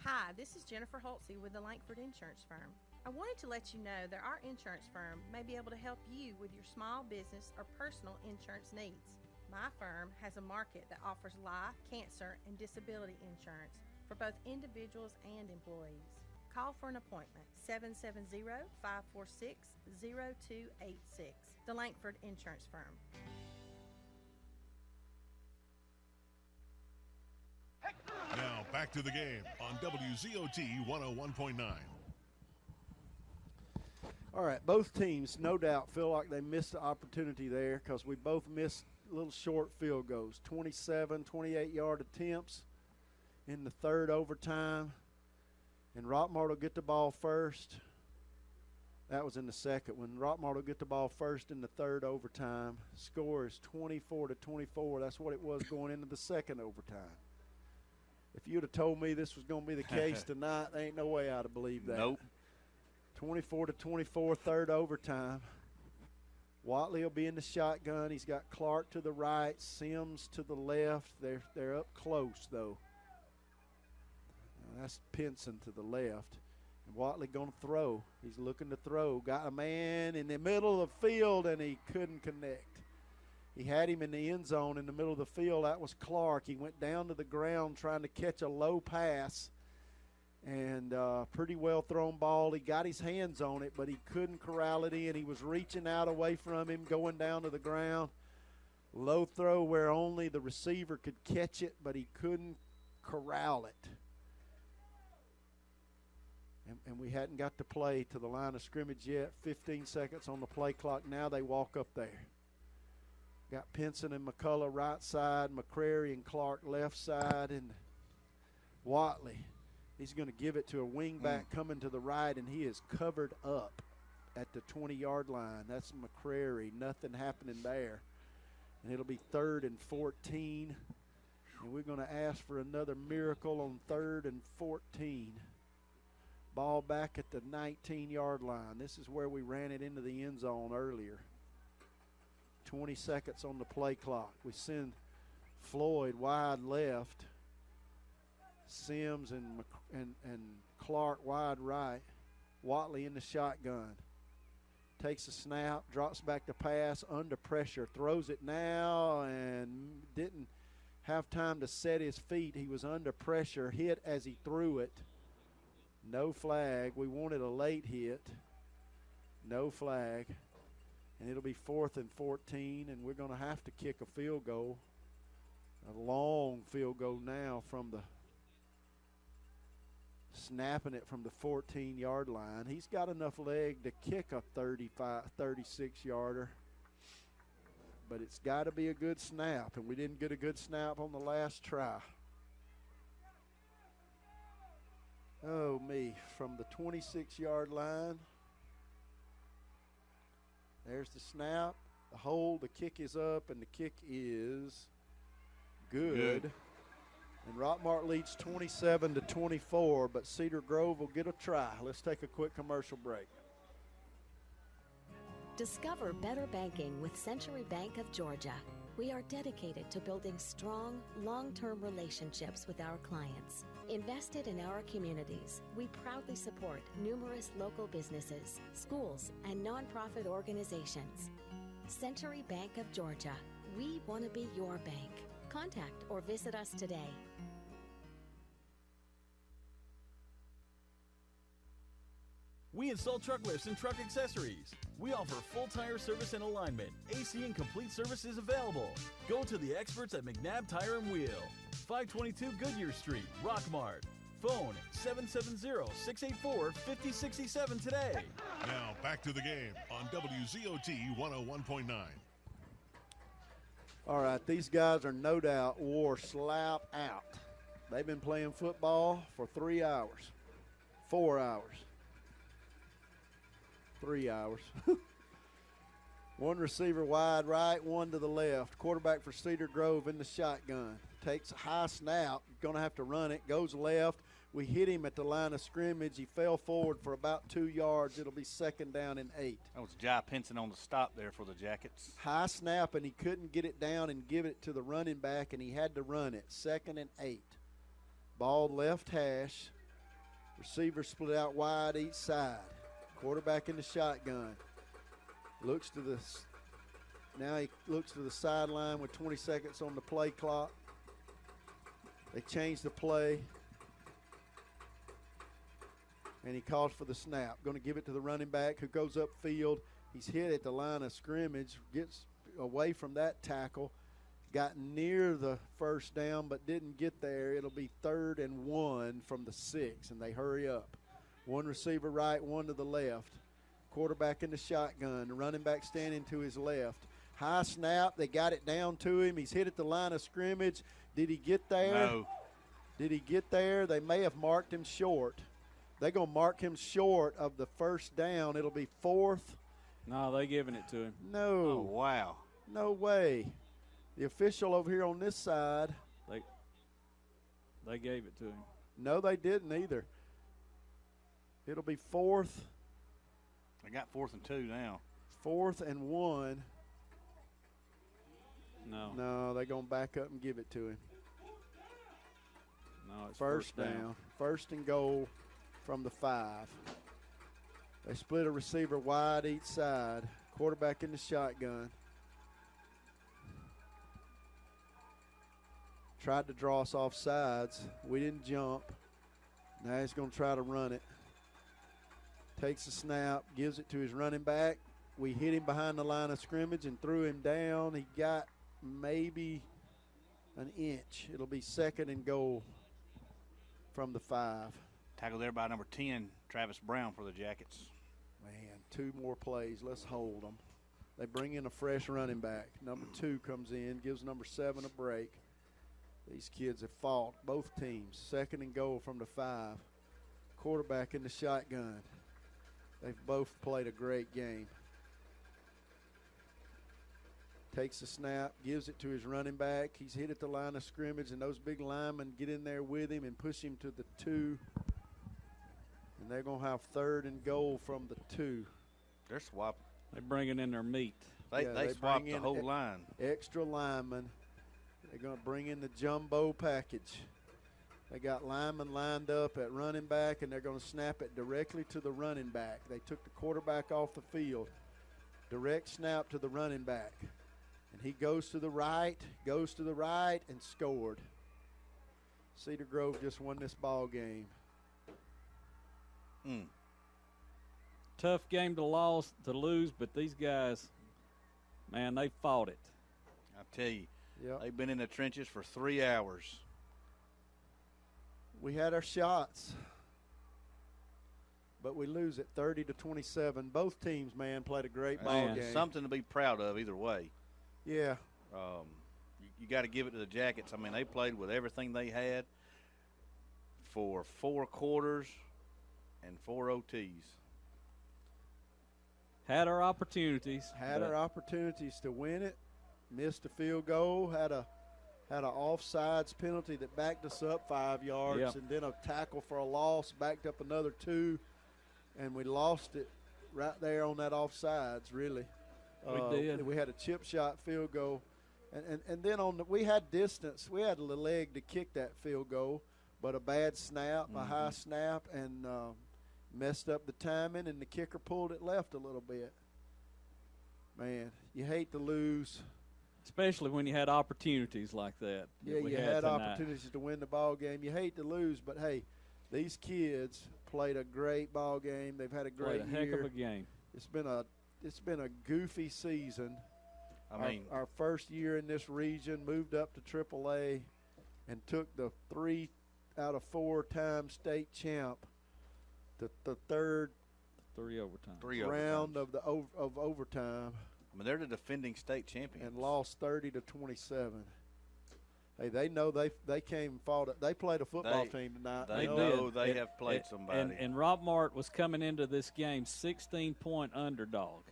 Hi, this is Jennifer Holtze with the Lankford Insurance Firm. I wanted to let you know that our insurance firm may be able to help you with your small business or personal insurance needs. My firm has a market that offers life, cancer, and disability insurance for both individuals and employees. Call for an appointment, 770-546-0286. The Lankford Insurance Firm. Now back to the game on WZOT 101.9. All right, both teams, no doubt, feel like they missed the opportunity there because we both missed little short field goals, 27, 28-yard attempts in the third overtime. And Rockmart will get the ball first. That was in the second one. Rockmart will get the ball first in the third overtime. Score is 24-24. That's what it was going into the second overtime. If you'd have told me this was going to be the case tonight, there ain't no way I'd have believed that. Nope. 24-24, third overtime. Watley will be in the shotgun. He's got Clark to the right, Sims to the left. They're up close, though. Now that's Pinson to the left. And Watley going to throw. He's looking to throw. Got a man in the middle of the field, and he couldn't connect. He had him in the end zone in the middle of the field. That was Clark. He went down to the ground trying to catch a low pass. And pretty well thrown ball. He got his hands on it, but he couldn't corral it in. He was reaching out away from him, going down to the ground. Low throw where only the receiver could catch it, but he couldn't corral it. And we hadn't got to play to the line of scrimmage yet. 15 seconds on the play clock. Now they walk up there. Got Pinson and McCullough right side, McCrary and Clark left side, and Watley. He's going to give it to a wingback coming to the right, and he is covered up at the 20-yard line. That's McCrary. Nothing happening there. And it'll be 3rd and 14. And we're going to ask for another miracle on 3rd and 14. Ball back at the 19-yard line. This is where we ran it into the end zone earlier. 20 seconds on the play clock. We send Floyd wide left. Sims and Clark wide right. Watley in the shotgun. Takes a snap, drops back to pass, under pressure, throws it now and didn't have time to set his feet. He was under pressure, hit as he threw it. No flag. We wanted a late hit. No flag. And it'll be 4th and 14, and we're going to have to kick a field goal. A long field goal now from the snapping it from the 14-yard line. He's got enough leg to kick a 36-yarder. But it's got to be a good snap, and we didn't get a good snap on the last try. Oh, me, from the 26-yard line. There's the snap, the hold, the kick is up, and the kick is good. And Rockmart leads 27-24, but Cedar Grove will get a try. Let's take a quick commercial break. Discover better banking with Century Bank of Georgia. We are dedicated to building strong, long-term relationships with our clients. Invested in our communities, we proudly support numerous local businesses, schools, and nonprofit organizations. Century Bank of Georgia. We want to be your bank. Contact or visit us today. We install truck lifts and truck accessories. We offer full tire service and alignment. AC and complete services available. Go to the experts at McNabb Tire and Wheel. 522 Goodyear Street, Rockmart. Phone 770-684-5067 today. Now back to the game on WZOT 101.9. All right, these guys are no doubt wore slap out. They've been playing football for 3 hours, 4 hours, 3 hours. One receiver wide right, one to the left. Quarterback for Cedar Grove in the shotgun. Takes a high snap, going to have to run it, goes left. We hit him at the line of scrimmage. He fell forward for about 2 yards. It'll be 2nd down and 8. That was Jai Pinson on the stop there for the Jackets. High snap, and he couldn't get it down and give it to the running back, and he had to run it. 2nd and 8. Ball left hash. Receiver split out wide each side. Quarterback in the shotgun. Now he looks to the sideline with 20 seconds on the play clock. They changed the play. And he calls for the snap. Going to give it to the running back who goes upfield. He's hit at the line of scrimmage, gets away from that tackle, got near the first down but didn't get there. It'll be 3rd and 1 from the 6, and they hurry up. One receiver right, one to the left. Quarterback in the shotgun. The running back standing to his left. High snap. They got it down to him. He's hit at the line of scrimmage. Did he get there? No. Did he get there? They may have marked him short. They're going to mark him short of the first down. It'll be 4th. No, they giving it to him. No. Oh, wow. No way. The official over here on this side. They gave it to him. No, they didn't either. It'll be 4th. They got 4th and 2 now. 4th and 1. No. No, they're going to back up and give it to him. No, it's first down. 1st and goal from the 5. They split a receiver wide each side. Quarterback in the shotgun. Tried to draw us off sides. We didn't jump. Now he's going to try to run it. Takes the snap, gives it to his running back. We hit him behind the line of scrimmage and threw him down. He got maybe an inch. It'll be 2nd and goal from the 5. Tackled there by number 10, Travis Brown for the Jackets. Man, 2 more plays. Let's hold them. They bring in a fresh running back. Number 2 comes in, gives number 7 a break. These kids have fought, both teams. 2nd and goal from the 5. Quarterback in the shotgun. They've both played a great game. Takes the snap, gives it to his running back. He's hit at the line of scrimmage, and those big linemen get in there with him and push him to the 2. And they're going to have 3rd and goal from the 2. They're swapping. They're bringing in their meat. They swapped the whole line. Extra linemen. They're going to bring in the jumbo package. They got linemen lined up at running back, and they're going to snap it directly to the running back. They took the quarterback off the field. Direct snap to the running back. And he goes to the right, and scored. Cedar Grove just won this ball game. Tough game to lose, but these guys, man, they fought it. I tell you, they've been in the trenches for 3 hours. We had our shots, but we lose at 30-27. Both teams, man, played a great ball game. Something to be proud of either way. Yeah. You got to give it to the Jackets. I mean, they played with everything they had for 4 quarters and 4 OTs. Had our opportunities. Had our opportunities to win it. Missed a field goal. Had a offsides penalty that backed us up 5 yards, and then a tackle for a loss backed up another 2, and we lost it right there on that offsides, really. We did. We had a chip shot field goal. And then we had distance. We had a leg to kick that field goal, but a bad snap, a high snap, and messed up the timing, and the kicker pulled it left a little bit. Man, you hate to lose. Especially when you had opportunities like that. Yeah, you had opportunities to win the ball game. You hate to lose, but, hey, these kids played a great ball game. They've had a great year. Played a heck of a game. It's been a goofy season. I mean, our first year in this region, moved up to AAA, and took the 3 out of 4 time state champ to the third round of overtime. I mean, they're the defending state champions. And lost 30-27. Hey, they know they came and fought it. They played a football team tonight. They know they have played somebody. And Rockmart was coming into this game 16-point underdog.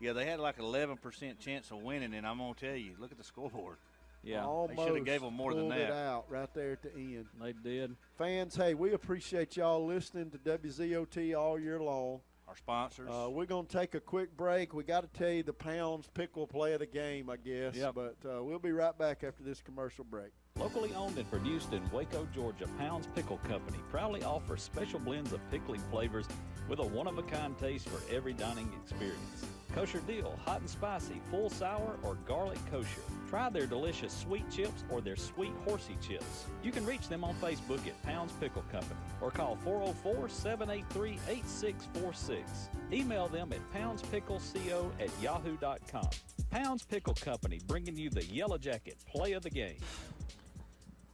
Yeah, they had like an 11% chance of winning, and I'm going to tell you, look at the scoreboard. Yeah, almost they should have gave them more than that. Pulled it out right there at the end. They did. Fans, hey, we appreciate y'all listening to WZOT all year long. Our sponsors. We're going to take a quick break. We got to tell you the Pounds Pickle play of the game, I guess. Yep. But we'll be right back after this commercial break. Locally owned and produced in Waco, Georgia, Pounds Pickle Company proudly offers special blends of pickling flavors with a one-of-a-kind taste for every dining experience. Kosher Deal, hot and spicy, full sour, or garlic kosher. Try their delicious sweet chips or their sweet horsey chips. You can reach them on Facebook at Pounds Pickle Company or call 404-783-8646. Email them at poundspickleco@yahoo.com. Pounds Pickle Company, bringing you the Yellow Jacket play of the game.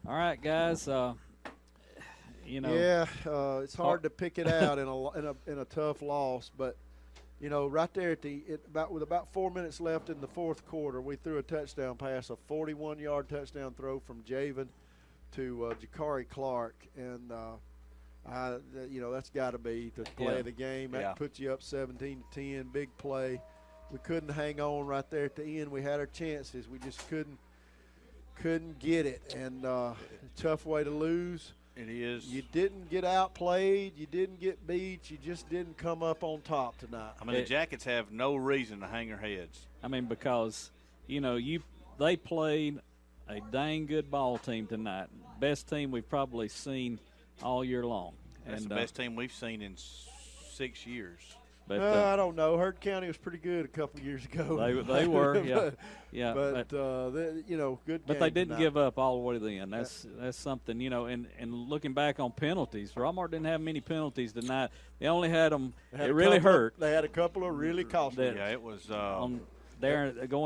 All right, guys. It's hard to pick it out in a tough loss, but right there with about 4 minutes left in the fourth quarter, we threw a touchdown pass, a 41-yard touchdown throw from Javen to Jakari Clark, and that's got to be the play of the game. That puts you up 17-10, big play. We couldn't hang on right there at the end. We had our chances. We just couldn't get it, and tough way to lose. It is. You didn't get outplayed. You didn't get beat. You just didn't come up on top tonight. I mean, the Jackets have no reason to hang their heads. I mean, because, they played a dang good ball team tonight. Best team we've probably seen all year long. That's the best team we've seen in 6 years. But, I don't know. Hurd County was pretty good a couple years ago. They were, yeah. But good game. But they didn't tonight. give up all the way to the end. That's something, and looking back on penalties, Rockmart didn't have many penalties tonight. They only had them. It really hurt. They had a couple of really costly. It was going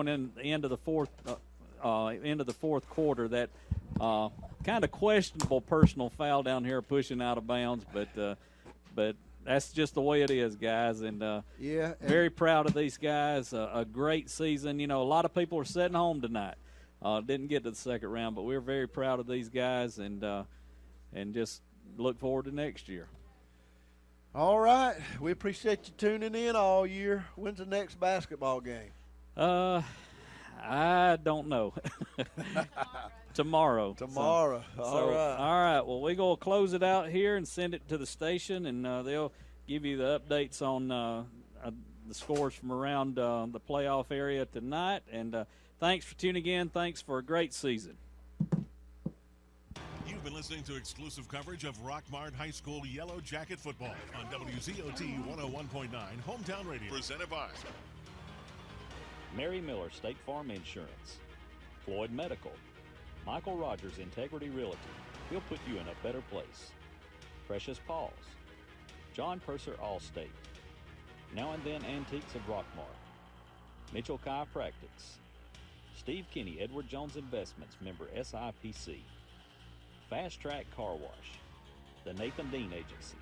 in the end of the fourth quarter. That kind of questionable personal foul down here, pushing out of bounds, but. That's just the way it is, guys, and very proud of these guys. A great season. A lot of people are sitting home tonight. Didn't get to the second round, but we're very proud of these guys, and just look forward to next year. All right, we appreciate you tuning in all year. When's the next basketball game? I don't know. Tomorrow. All right. Well, we're going to close it out here and send it to the station, and they'll give you the updates on the scores from around the playoff area tonight. And thanks for tuning in. Thanks for a great season. You've been listening to exclusive coverage of Rockmart High School Yellow Jacket football on WZOT 101.9 Hometown Radio. Presented by Mary Miller State Farm Insurance, Floyd Medical, Michael Rogers Integrity Realty. He'll put you in a better place. Precious Paws, John Purser Allstate, Now and Then Antiques of Rockmart, Mitchell Chiropractics, Steve Kinney Edward Jones Investments, member SIPC, Fast Track Car Wash, the Nathan Dean Agency,